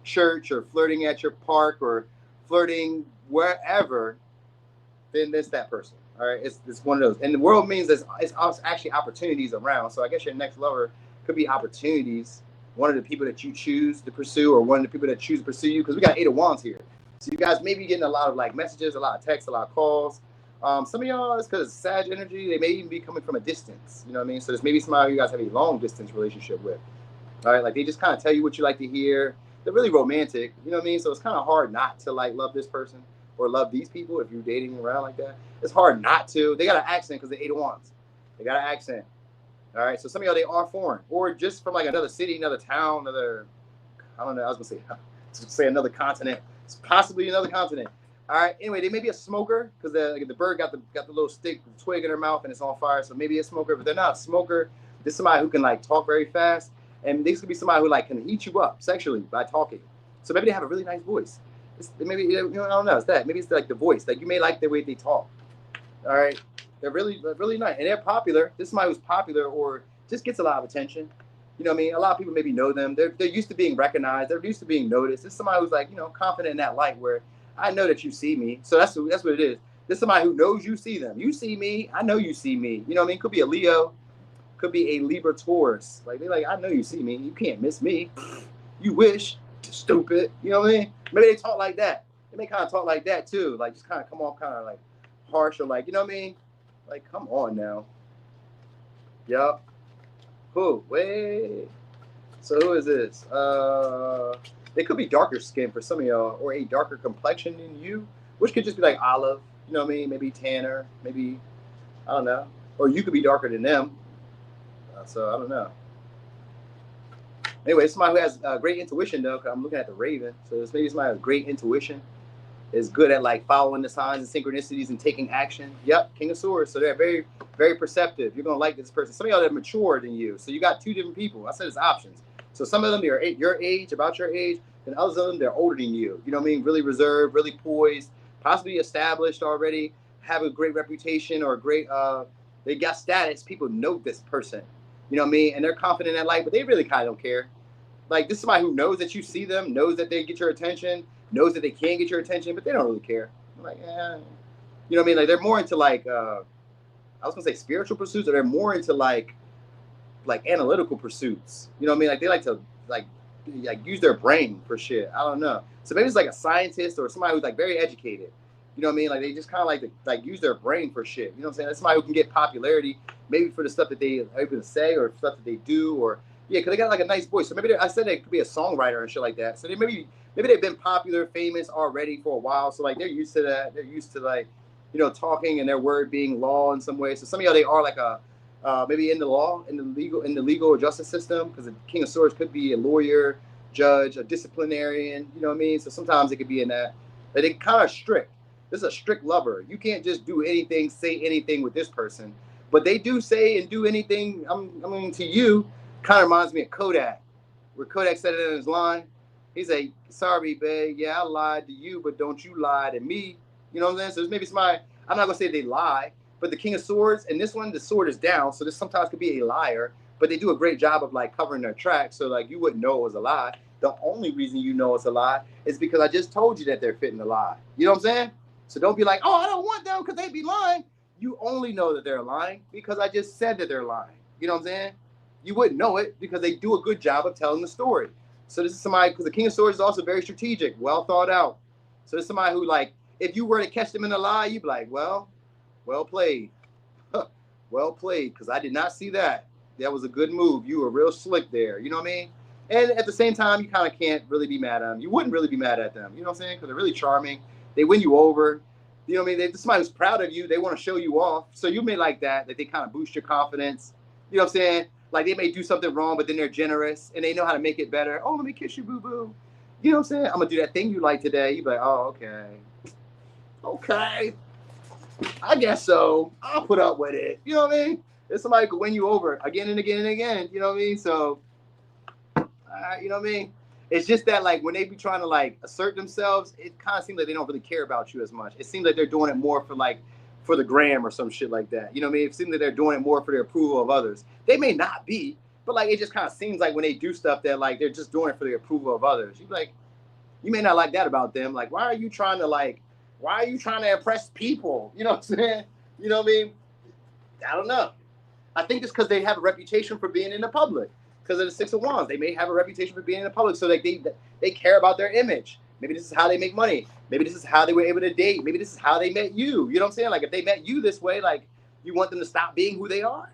church or flirting at your park or flirting wherever, then it's that person. All right, it's one of those. And the world means it's actually opportunities around. So I guess your next lover could be opportunities. one of the people that you choose to pursue, or one of the people that choose to pursue you, because we got 8 of Wands here. So you guys may be getting a lot of like messages, a lot of texts, a lot of calls. Some of y'all, it's because Sag energy, they may even be coming from a distance. You know what I mean? So there's maybe somebody you guys have a long distance relationship with. All right, like they just kind of tell you what you like to hear. They're really romantic. You know what I mean? So it's kind of hard not to like love this person or love these people if you're dating around like that. It's hard not to. They got an accent because the 8 of Wands. They got an accent. All right, so some of y'all, they are foreign, or just from like another city, another town, another, I don't know, I was gonna say another continent. It's possibly another continent. All right, anyway, they may be a smoker, because the bird got the little stick, twig in her mouth, and it's on fire, so maybe a smoker, but they're not a smoker. This is somebody who can like talk very fast, and this could be somebody who like can heat you up sexually by talking. So maybe they have a really nice voice. Maybe, you know, I don't know, it's that. Maybe it's like the voice, like you may like the way they talk. All right. They're really nice, and they're popular. This is somebody who's popular or just gets a lot of attention. You know what I mean? A lot of people maybe know them. They're used to being recognized. They're used to being noticed. This is somebody who's like, you know, confident in that light where I know that you see me. So that's what it is. This is somebody who knows you see them. You see me. I know you see me. You know what I mean? Could be a Leo. Could be a Libra Taurus. Like, they're like, I know you see me. You can't miss me. You wish. Stupid. You know what I mean? Maybe they talk like that. They may kind of talk like that too. Like, just kind of come off kind of like harsh or like, you know what I mean? Like, come on now. Yup. Who? Wait. So who is this? They could be darker skin for some of y'all, or a darker complexion than you, which could just be like olive. You know what I mean? Maybe tanner. Maybe, I don't know. Or you could be darker than them. So I don't know. Anyway, somebody who has great intuition though, because I'm looking at the Raven. So this maybe somebody who has great intuition. Is good at like following the signs and synchronicities and taking action. Yep, King of Swords. So they're very, very perceptive. You're gonna like this person. Some of y'all are mature than you. So you got 2 different people. I said it's options. So some of them are your age, about your age, and others of them they're older than you. You know what I mean? Really reserved, really poised, possibly established already, have a great reputation or great they got status. People know this person. You know what I mean? And they're confident in that life, but they really kind of don't care. Like this is somebody who knows that you see them, knows that they get your attention, knows that they can get your attention, but they don't really care. I'm like, you know what I mean? Like they're more into like, I was gonna say spiritual pursuits, or they're more into like analytical pursuits. You know what I mean? Like they like to like use their brain for shit. I don't know. So maybe it's like a scientist or somebody who's like very educated. You know what I mean? Like they just kind of like to like use their brain for shit. You know what I'm saying? That's somebody who can get popularity, maybe for the stuff that they are able to say or stuff that they do, or yeah, because they got like a nice voice. So maybe I said they could be a songwriter and shit like that. So they maybe they've been popular, famous already for a while. So like they're used to that. They're used to like, you know, talking and their word being law in some way. So some of y'all, they are like a maybe in the law, in the legal or justice system, because the King of Swords could be a lawyer, judge, a disciplinarian. You know what I mean? So sometimes it could be in that. But they kind of strict. This is a strict lover. You can't just do anything, say anything with this person. But they do say and do anything. I mean, to you, kind of reminds me of Kodak, where Kodak said it in his line. He's like, sorry, babe. Yeah, I lied to you, but don't you lie to me. You know what I'm saying? So there's maybe somebody, I'm not going to say they lie, but the King of Swords, and this one, the sword is down. So this sometimes could be a liar, but they do a great job of like covering their tracks. So like you wouldn't know it was a lie. The only reason you know it's a lie is because I just told you that they're fitting the lie. You know what I'm saying? So don't be like, oh, I don't want them because they be lying. You only know that they're lying because I just said that they're lying. You know what I'm saying? You wouldn't know it because they do a good job of telling the story. So this is somebody, because the King of Swords is also very strategic, well thought out. So this is somebody who, like, if you were to catch them in a lie, you'd be like, well played. Well played, because I did not see that. That was a good move. You were real slick there. You know what I mean? And at the same time, you kind of can't really be mad at them. You wouldn't really be mad at them. You know what I'm saying? Because they're really charming. They win you over. You know what I mean? They're somebody who's proud of you. They want to show you off. So you may like that they kind of boost your confidence. You know what I'm saying? Like they may do something wrong, but then they're generous and they know how to make it better. Oh, let me kiss you, boo-boo. You know what I'm saying? I'm going to do that thing you like today. You're like, oh, okay. Okay. I guess so. I'll put up with it. You know what I mean? If somebody could win you over again and again and again. You know what I mean? So, you know what I mean? It's just that, like, when they be trying to, like, assert themselves, it kind of seems like they don't really care about you as much. It seems like they're doing it more for, like, for the gram or some shit like that. You know what I mean? It seems like they're doing it more for the approval of others. They may not be, but, like, it just kind of seems like when they do stuff that, like, they're just doing it for the approval of others. You like, you may not like that about them. Like, why are you trying to impress people? You know what I'm saying? You know what I mean? I don't know. I think it's because they have a reputation for being in the public. because of the Six of Wands. They may have a reputation for being in the public, so like they care about their image. Maybe this is how they make money. Maybe this is how they were able to date. Maybe this is how they met you. You know what I'm saying? Like if they met you this way, like you want them to stop being who they are.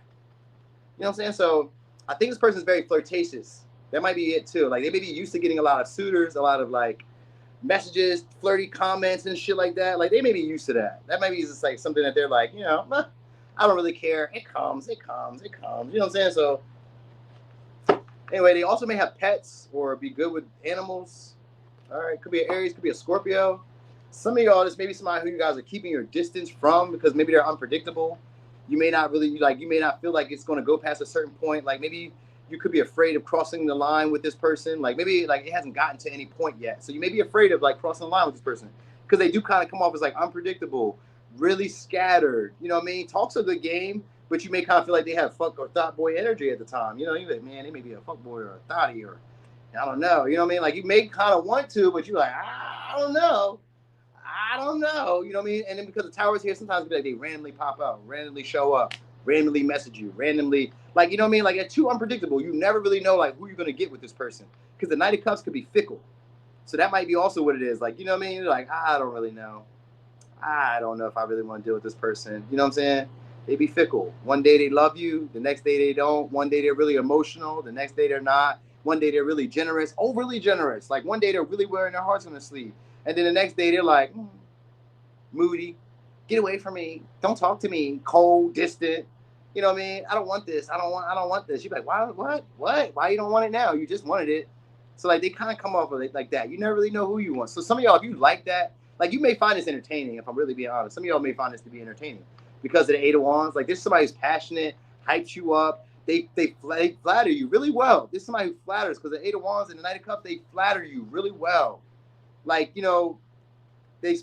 You know what I'm saying? So I think this person is very flirtatious. That might be it too. Like they may be used to getting a lot of suitors, a lot of like messages, flirty comments and shit like that. Like they may be used to that. That might be just like something that they're like, you know, I don't really care. It comes. You know what I'm saying? So anyway, they also may have pets or be good with animals. All right, could be an Aries, could be a Scorpio. Some of y'all, this may be somebody who you guys are keeping your distance from because maybe they're unpredictable. You may not really you may not feel like it's going to go past a certain point. Like maybe you could be afraid of crossing the line with this person. Like maybe like it hasn't gotten to any point yet. So you may be afraid of like crossing the line with this person because they do kind of come off as like unpredictable, really scattered. You know what I mean? Talk's a good game, but you may kind of feel like they have fuck or thought boy energy at the time. You know, you're like, man, they may be a fuck boy or a thotty or I don't know. You know what I mean? Like you may kind of want to, but you're like, I don't know. You know what I mean? And then because the Taurus here, sometimes like they randomly pop out, randomly show up, randomly message you, randomly, like, you know what I mean? Like, they're too unpredictable. You never really know, like, who you're going to get with this person. Because the Knight of Cups could be fickle. So that might be also what it is. Like, you know what I mean? You're like, I don't really know. I don't know if I really want to deal with this person. You know what I'm saying? They be fickle. One day they love you. The next day they don't. One day they're really emotional. The next day they're not. One day they're really generous, overly generous. Like, one day they're really wearing their hearts on their sleeve. And then the next day they're like, moody, get away from me, don't talk to me, cold, distant. You know what I mean? I don't want this. I don't want this. You're like, why? What? Why you don't want it now? You just wanted it. So like they kind of come off of it like that. You never really know who you want. So some of y'all, if you like that, like you may find this entertaining. If I'm really being honest, some of y'all may find this to be entertaining because of the Eight of Wands. Like there's somebody who's passionate, hypes you up. They flatter you really well. There's somebody who flatters because the Eight of Wands and the Knight of Cups, they flatter you really well. Like, you know, maybe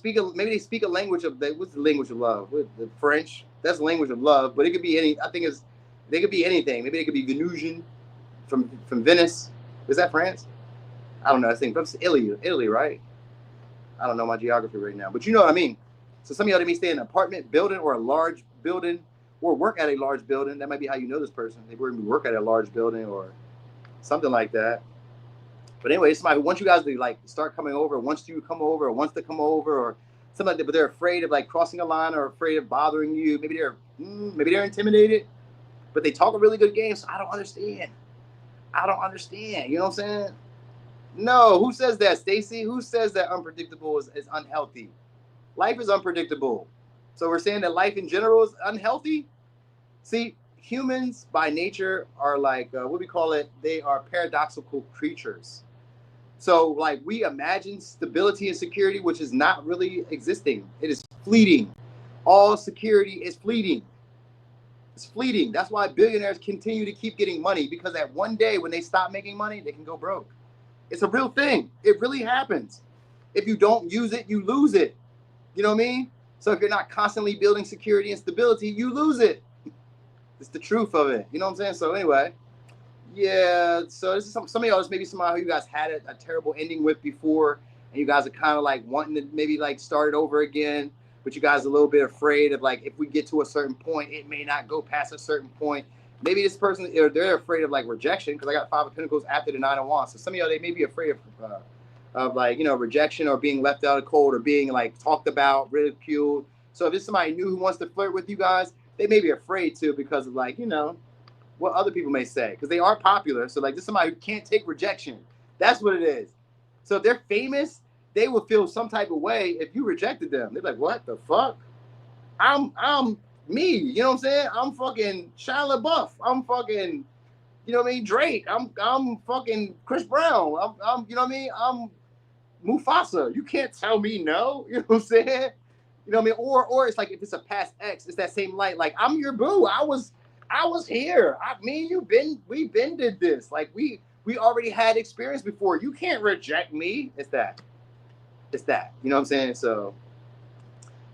they speak a language of what's the language of love? The French. That's the language of love, but it could be any. I think they could be anything. Maybe they could be Venusian from Venice. Is that France? I don't know. I think that's Italy, right? I don't know my geography right now, but you know what I mean. So some of y'all, they may stay in an apartment building or a large building or work at a large building. That might be how you know this person. They work at a large building or something like that. But anyway, it's somebody who wants you guys to like start coming over, wants you to come over, or wants to come over, or something like that. But they're afraid of like crossing a line or afraid of bothering you. Maybe they're intimidated, but they talk a really good game. So I don't understand. You know what I'm saying? No, who says that, Stacy? Who says that unpredictable is unhealthy? Life is unpredictable. So we're saying that life in general is unhealthy? See, humans by nature are like, what we call it? They are paradoxical creatures. So like we imagine stability and security, which is not really existing. It is fleeting. All security is fleeting. It's fleeting. That's why billionaires continue to keep getting money, because at one day when they stop making money, they can go broke. It's a real thing. It really happens. If you don't use it, you lose it. You know what I mean? So if you're not constantly building security and stability, you lose it. It's the truth of it. You know what I'm saying? So anyway, yeah. So this is some of y'all, this maybe somebody who you guys had a terrible ending with before, and you guys are kind of like wanting to maybe like start it over again, but you guys are a little bit afraid of like, if we get to a certain point, it may not go past a certain point. Maybe this person, they're afraid of like rejection, because I got Five of Pentacles after the Nine of Wands. So some of y'all, they may be afraid of like, you know, rejection or being left out of cold or being like talked about, ridiculed. So if it's somebody new who wants to flirt with you guys, they may be afraid to, because of like, you know, what other people may say, because they are popular. So like, this is somebody who can't take rejection. That's what it is. So if they're famous, they will feel some type of way if you rejected them. They're like, what the fuck? I'm me. You know what I'm saying? I'm fucking Shia LaBeouf. I'm fucking, you know what I mean, Drake. I'm fucking Chris Brown. I'm you know what I mean? I'm Mufasa. You can't tell me no. You know what I'm saying? You know what I mean? Or it's like, if it's a past ex, it's that same light. Like, I'm your boo. I was here. Me and you we did this. Like we already had experience before. You can't reject me. It's that. You know what I'm saying? So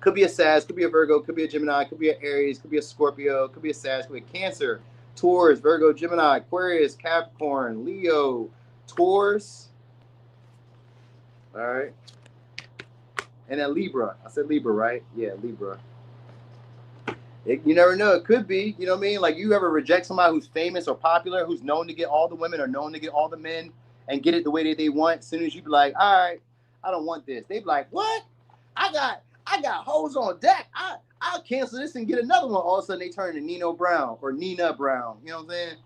could be a Sag, could be a Virgo, could be a Gemini, could be an Aries, could be a Scorpio, could be a Sag, could be a Cancer, Taurus, Virgo, Gemini, Aquarius, Capricorn, Leo, Taurus. All right. And then Libra. I said Libra, right? Yeah, Libra. You never know. It could be. You know what I mean? Like, you ever reject somebody who's famous or popular, who's known to get all the women or known to get all the men and get it the way that they want. As soon as you be like, all right, I don't want this. They be like, what? I got hoes on deck. I'll cancel this and get another one. All of a sudden they turn to Nino Brown or Nina Brown. You know what I'm saying?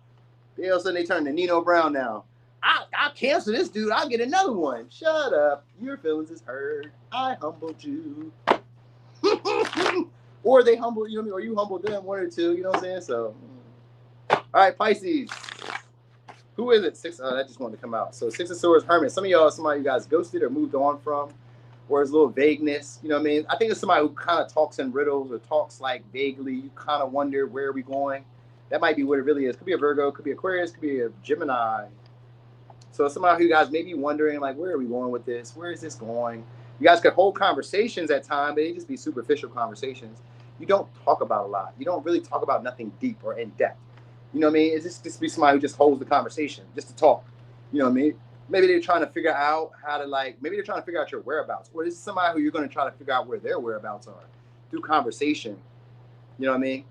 All of a sudden they turn to Nino Brown now. I'll cancel this dude. I'll get another one. Shut up. Your feelings is hurt. I humbled you. Or they humble, you know what I mean? Or you humble them, one or two, you know what I'm saying? So, all right, Pisces. Who is it? Six. That just wanted to come out. So, Six of Swords, Hermit. Some of you guys ghosted or moved on from, or there's a little vagueness. You know what I mean? I think it's somebody who kind of talks in riddles or talks like vaguely. You kind of wonder, where are we going? That might be what it really is. Could be a Virgo, could be Aquarius, could be a Gemini. So, somebody who you guys may be wondering, like, where are we going with this? Where is this going? You guys could hold conversations at times, but they just be superficial conversations. You don't talk about a lot. You don't really talk about nothing deep or in depth. You know what I mean? It's just be somebody who just holds the conversation, just to talk. You know what I mean? Maybe they're trying to figure out how to, like, maybe they're trying to figure out your whereabouts. Or this is somebody who you're going to try to figure out where their whereabouts are through conversation. You know what I mean?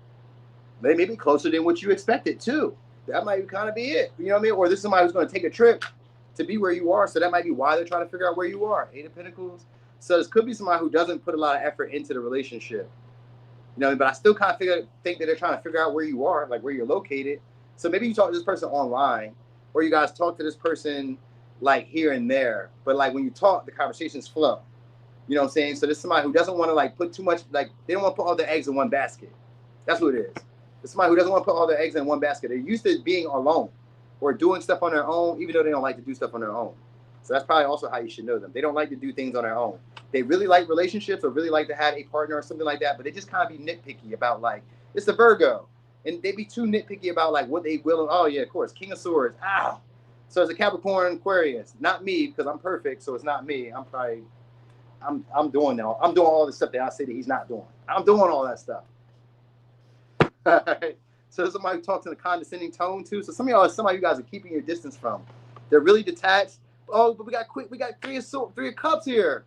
They may be closer than what you expected, too. That might kind of be it. You know what I mean? Or this is somebody who's going to take a trip to be where you are. So that might be why they're trying to figure out where you are. Eight of Pentacles. So this could be somebody who doesn't put a lot of effort into the relationship. You know, but I still kind of think that they're trying to figure out where you are, like where you're located. So maybe you talk to this person online, or you guys talk to this person like here and there. But like when you talk, the conversations flow. You know what I'm saying? So there's somebody who doesn't want to like put too much, like they don't want to put all their eggs in one basket. That's what it is. It's somebody who doesn't want to put all their eggs in one basket. They're used to being alone or doing stuff on their own, even though they don't like to do stuff on their own. So that's probably also how you should know them. They don't like to do things on their own. They really like relationships or really like to have a partner or something like that, but they just kind of be nitpicky about, like, it's the Virgo. And they be too nitpicky about like what they will. Oh yeah, of course. King of Swords. Ow. So it's a Capricorn, Aquarius. Not me, because I'm perfect, so it's not me. I'm doing now. I'm doing all the stuff that I say that he's not doing. I'm doing all that stuff. All right. So somebody talks in a condescending tone too. So some of y'all are somebody you guys are keeping your distance from. They're really detached. Oh, but we got three of cups here.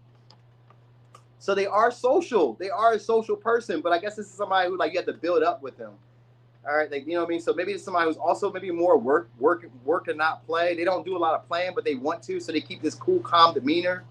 So they are social. They are a social person, but I guess this is somebody who like you have to build up with them. All right, like, you know what I mean? So maybe it's somebody who's also maybe more work and not play. They don't do a lot of playing, but they want to, so they keep this cool, calm demeanor.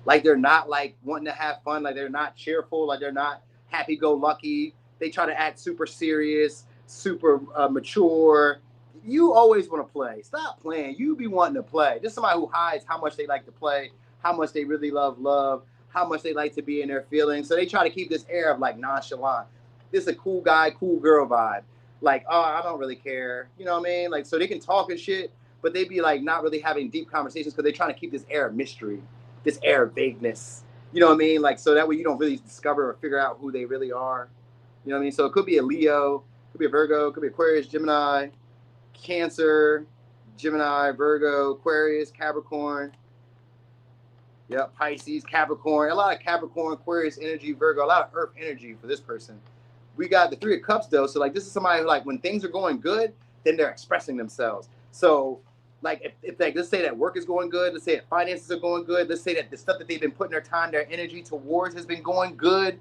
Like they're not like wanting to have fun, like they're not cheerful, like they're not happy-go-lucky. They try to act super serious, super mature. You always want to play. Stop playing. You be wanting to play. This is somebody who hides how much they like to play, how much they really love, how much they like to be in their feelings. So they try to keep this air of like nonchalant. This is a cool guy, cool girl vibe. Like, oh, I don't really care. You know what I mean? Like, so they can talk and shit, but they be like not really having deep conversations because they're trying to keep this air of mystery, this air of vagueness. You know what I mean? Like, so that way you don't really discover or figure out who they really are. You know what I mean? So it could be a Leo, could be a Virgo, could be Aquarius, Gemini, Cancer, Gemini, Virgo, Aquarius, Capricorn. Yeah, Pisces, Capricorn. A lot of Capricorn, Aquarius energy, Virgo, a lot of Earth energy for this person. We got the Three of Cups though. So like this is somebody who like when things are going good, then they're expressing themselves. So like if like let's say that work is going good, let's say that finances are going good, let's say that the stuff that they've been putting their time, their energy towards has been going good,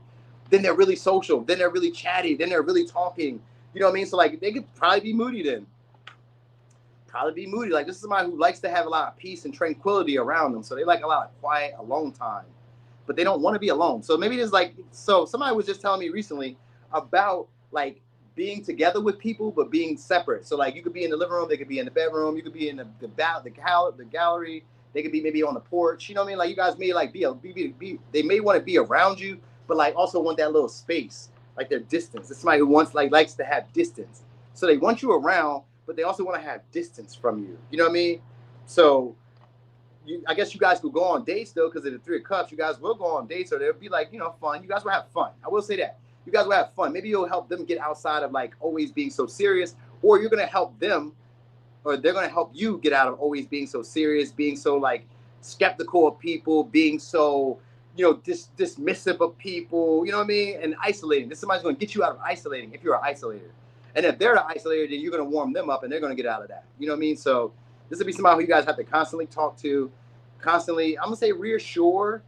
then they're really social, then they're really chatty, then they're really talking. You know what I mean? So like they could probably be moody then. Probably be moody. Like this is somebody who likes to have a lot of peace and tranquility around them. So they like a lot of quiet, alone time. But they don't want to be alone. So maybe there's like, so somebody was just telling me recently about like being together with people, but being separate. So like you could be in the living room, they could be in the bedroom, you could be in the gallery, they could be maybe on the porch. You know what I mean? Like you guys may like be they may want to be around you, but like also want that little space, like their distance. It's somebody who likes to have distance. So they want you around, but they also want to have distance from you. You know what I mean? So I guess you guys could go on dates though, because of the Three of Cups. You guys will go on dates, or they'll be like, you know, fun. You guys will have fun. I will say that. You guys will have fun. Maybe you'll help them get outside of like always being so serious, or you're going to help them, or they're going to help you get out of always being so serious, being so like skeptical of people, being so, you know, dismissive of people, you know what I mean? And isolating. This somebody's going to get you out of isolating if you're an isolator. And if they're an isolator, then you're going to warm them up and they're going to get out of that. You know what I mean? So this would be somebody who you guys have to constantly talk to, constantly, I'm going to say reassure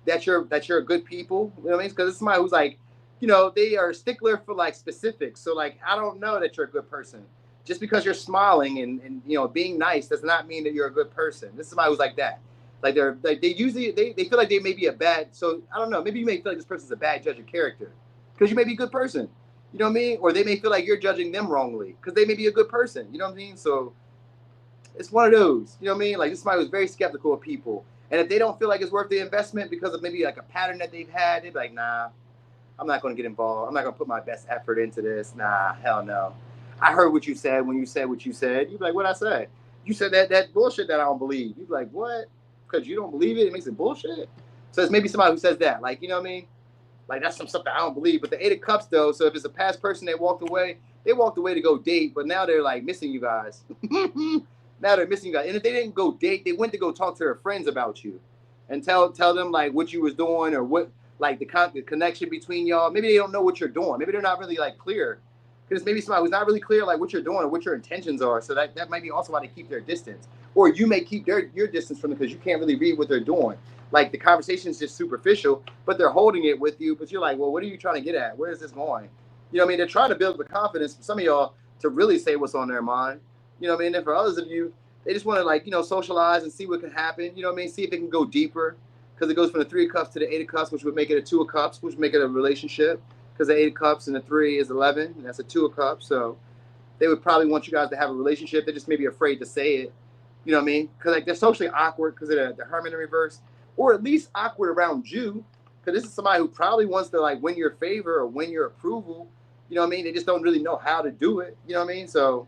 that you're good people. You know what I mean? Because it's somebody who's like, you know, they are a stickler for like specifics. So like, I don't know that you're a good person. Just because you're smiling and you know being nice does not mean that you're a good person. This is somebody who's like that. Like they're like they usually they feel like they may be a bad. So I don't know. Maybe you may feel like this person's a bad judge of character because you may be a good person. You know what I mean? Or they may feel like you're judging them wrongly because they may be a good person. You know what I mean? So it's one of those. You know what I mean? Like this is somebody who's very skeptical of people. And if they don't feel like it's worth the investment because of maybe like a pattern that they've had, they'd be like, nah, I'm not going to get involved. I'm not going to put my best effort into this. Nah, hell no. I heard what you said when you said what you said. You'd be like, what'd I say? You said that bullshit that I don't believe. You'd be like, what? Because you don't believe it? It makes it bullshit? So it's maybe somebody who says that. Like, you know what I mean? Like, that's some stuff that I don't believe. But the Eight of Cups, though, so if it's a past person that walked away, they walked away to go date, but now they're, like, missing you guys. Now they're missing you guys. And if they didn't go date, they went to go talk to their friends about you and tell them, like, what you was doing or what, like, the connection between y'all. Maybe they don't know what you're doing. Maybe they're not really, like, clear. Because maybe somebody who's not really clear, like, what you're doing or what your intentions are. So that might be also why they keep their distance. Or you may keep your distance from them because you can't really read what they're doing. Like, the conversation is just superficial, but they're holding it with you. But you're like, well, what are you trying to get at? Where is this going? You know what I mean? They're trying to build the confidence for some of y'all to really say what's on their mind. You know what I mean? And for others of you, they just want to, like, you know, socialize and see what can happen. You know what I mean? See if it can go deeper. Because it goes from the Three of Cups to the Eight of Cups, which would make it a Two of Cups, which would make it a relationship. Because the Eight of Cups and the 3 is 11, and that's a Two of Cups. So they would probably want you guys to have a relationship. They're just maybe afraid to say it. You know what I mean? Because like they're socially awkward because of the Hermit in reverse, or at least awkward around you. Because this is somebody who probably wants to like win your favor or win your approval. You know what I mean? They just don't really know how to do it. You know what I mean? So,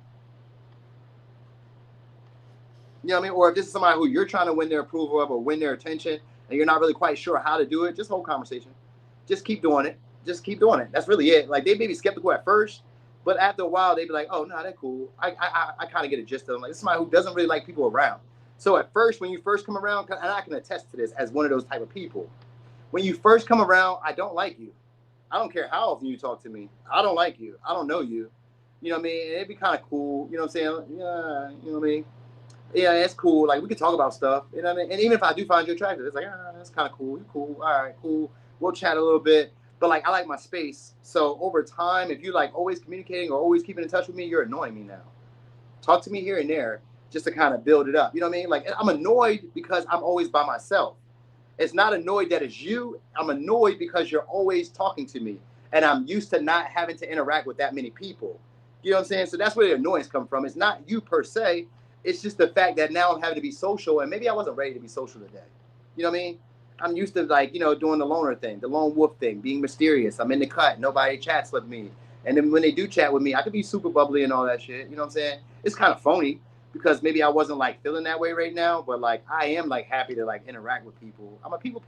you know what I mean? Or if this is somebody who you're trying to win their approval of or win their attention, and you're not really quite sure how to do it, just hold conversation. Just keep doing it. Just keep doing it. That's really it. Like they may be skeptical at first, but after a while they'd be like, oh no, that's cool. I kind of get a gist of them. Like this is somebody who doesn't really like people around. So at first, when you first come around, and I can attest to this as one of those type of people, when you first come around, I don't like you. I don't care how often you talk to me. I don't like you. I don't know you. You know what I mean? And it'd be kind of cool. You know what I'm saying? Yeah, you know what I mean? Yeah, it's cool. Like we could talk about stuff. You know what I mean? And even if I do find you attractive, it's like, that's kind of cool. You're cool. All right, cool. We'll chat a little bit. But like I like my space. So over time, if you're like always communicating or always keeping in touch with me, you're annoying me now. Talk to me here and there just to kind of build it up. You know what I mean? Like I'm annoyed because I'm always by myself. It's not annoyed that it's you. I'm annoyed because you're always talking to me. And I'm used to not having to interact with that many people. You know what I'm saying? So that's where the annoyance comes from. It's not you per se. It's just the fact that now I'm having to be social, and maybe I wasn't ready to be social today. You know what I mean? I'm used to like, you know, doing the loner thing, the lone wolf thing, being mysterious. I'm in the cut. Nobody chats with me. And then when they do chat with me, I could be super bubbly and all that shit. You know what I'm saying? It's kind of phony because maybe I wasn't like feeling that way right now, but like I am like happy to like interact with people. I'm a people.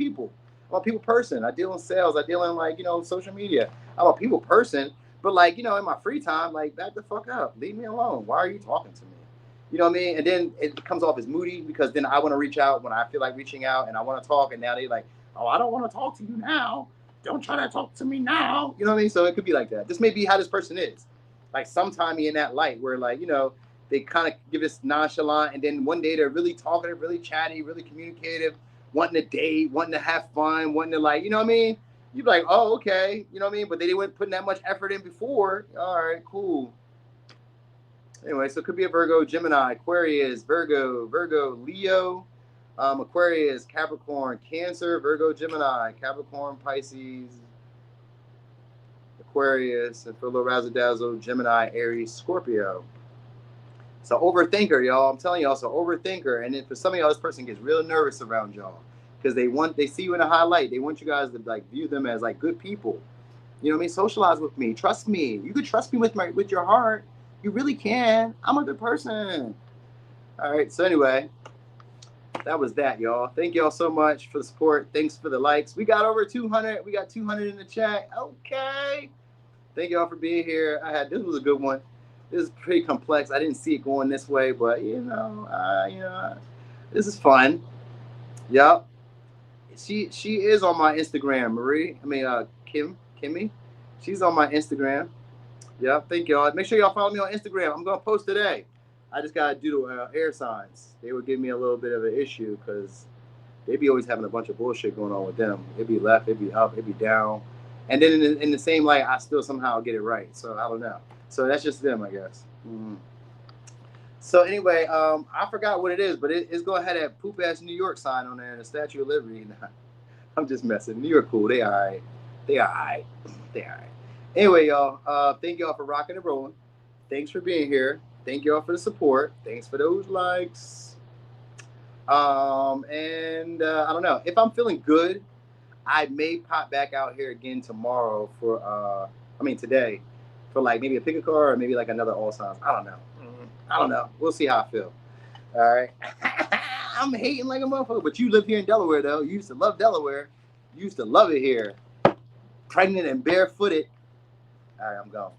I'm a people person. I deal in sales. I deal in like, you know, social media. I'm a people person. But like, you know, in my free time, like back the fuck up. Leave me alone. Why are you talking to me? You know what I mean? And then it comes off as moody because then I want to reach out when I feel like reaching out and I want to talk. And now they like, oh, I don't want to talk to you now. Don't try to talk to me now. You know what I mean? So it could be like that. This may be how this person is. Like sometime in that light where like, you know, they kind of give us nonchalant. And then one day they're really talkative, really chatty, really communicative, wanting to date, wanting to have fun, wanting to like, you know what I mean? You'd be like, oh, okay. You know what I mean? But they weren't putting that much effort in before. All right, cool. Anyway, so it could be a Virgo, Gemini, Aquarius, Virgo, Leo, Aquarius, Capricorn, Cancer, Virgo, Gemini, Capricorn, Pisces, Aquarius, and for a little razzle dazzle, Gemini, Aries, Scorpio. So overthinker, y'all. I'm telling y'all, so overthinker. And then for some of y'all, this person gets real nervous around y'all because they see you in a high light. They want you guys to like view them as like good people. You know what I mean? Socialize with me. Trust me. You could trust me with your heart. You really can. I'm a good person. All right. So anyway, that was that, y'all. Thank y'all so much for the support. Thanks for the likes. We got over 200. We got 200 in the chat. Okay. Thank y'all for being here. This was a good one. This is pretty complex. I didn't see it going this way, but you know, this is fun. Yep. She is on my Instagram, Kimmy. She's on my Instagram. Yeah, thank y'all. Make sure y'all follow me on Instagram. I'm going to post today. I just got to do the air signs. They would give me a little bit of an issue because they be always having a bunch of bullshit going on with them. It'd be left, it'd be up, it'd be down. And then in the same light, I still somehow get it right. So I don't know. So that's just them, I guess. So anyway, I forgot what it is, but it's gonna have that poop ass New York sign on there and the Statue of Liberty. I'm just messing. New York cool. They all right. They all right. They all right. Anyway, y'all. Thank y'all for rocking and rolling. Thanks for being here. Thank y'all for the support. Thanks for those likes. And I don't know if I'm feeling good. I may pop back out here again tomorrow for today for like maybe a pick a car or maybe like another all signs. I don't know. I don't know. We'll see how I feel. All right. I'm hating like a motherfucker, but you live here in Delaware though. You used to love Delaware. You used to love it here. Pregnant and barefooted. All right, I'm gone.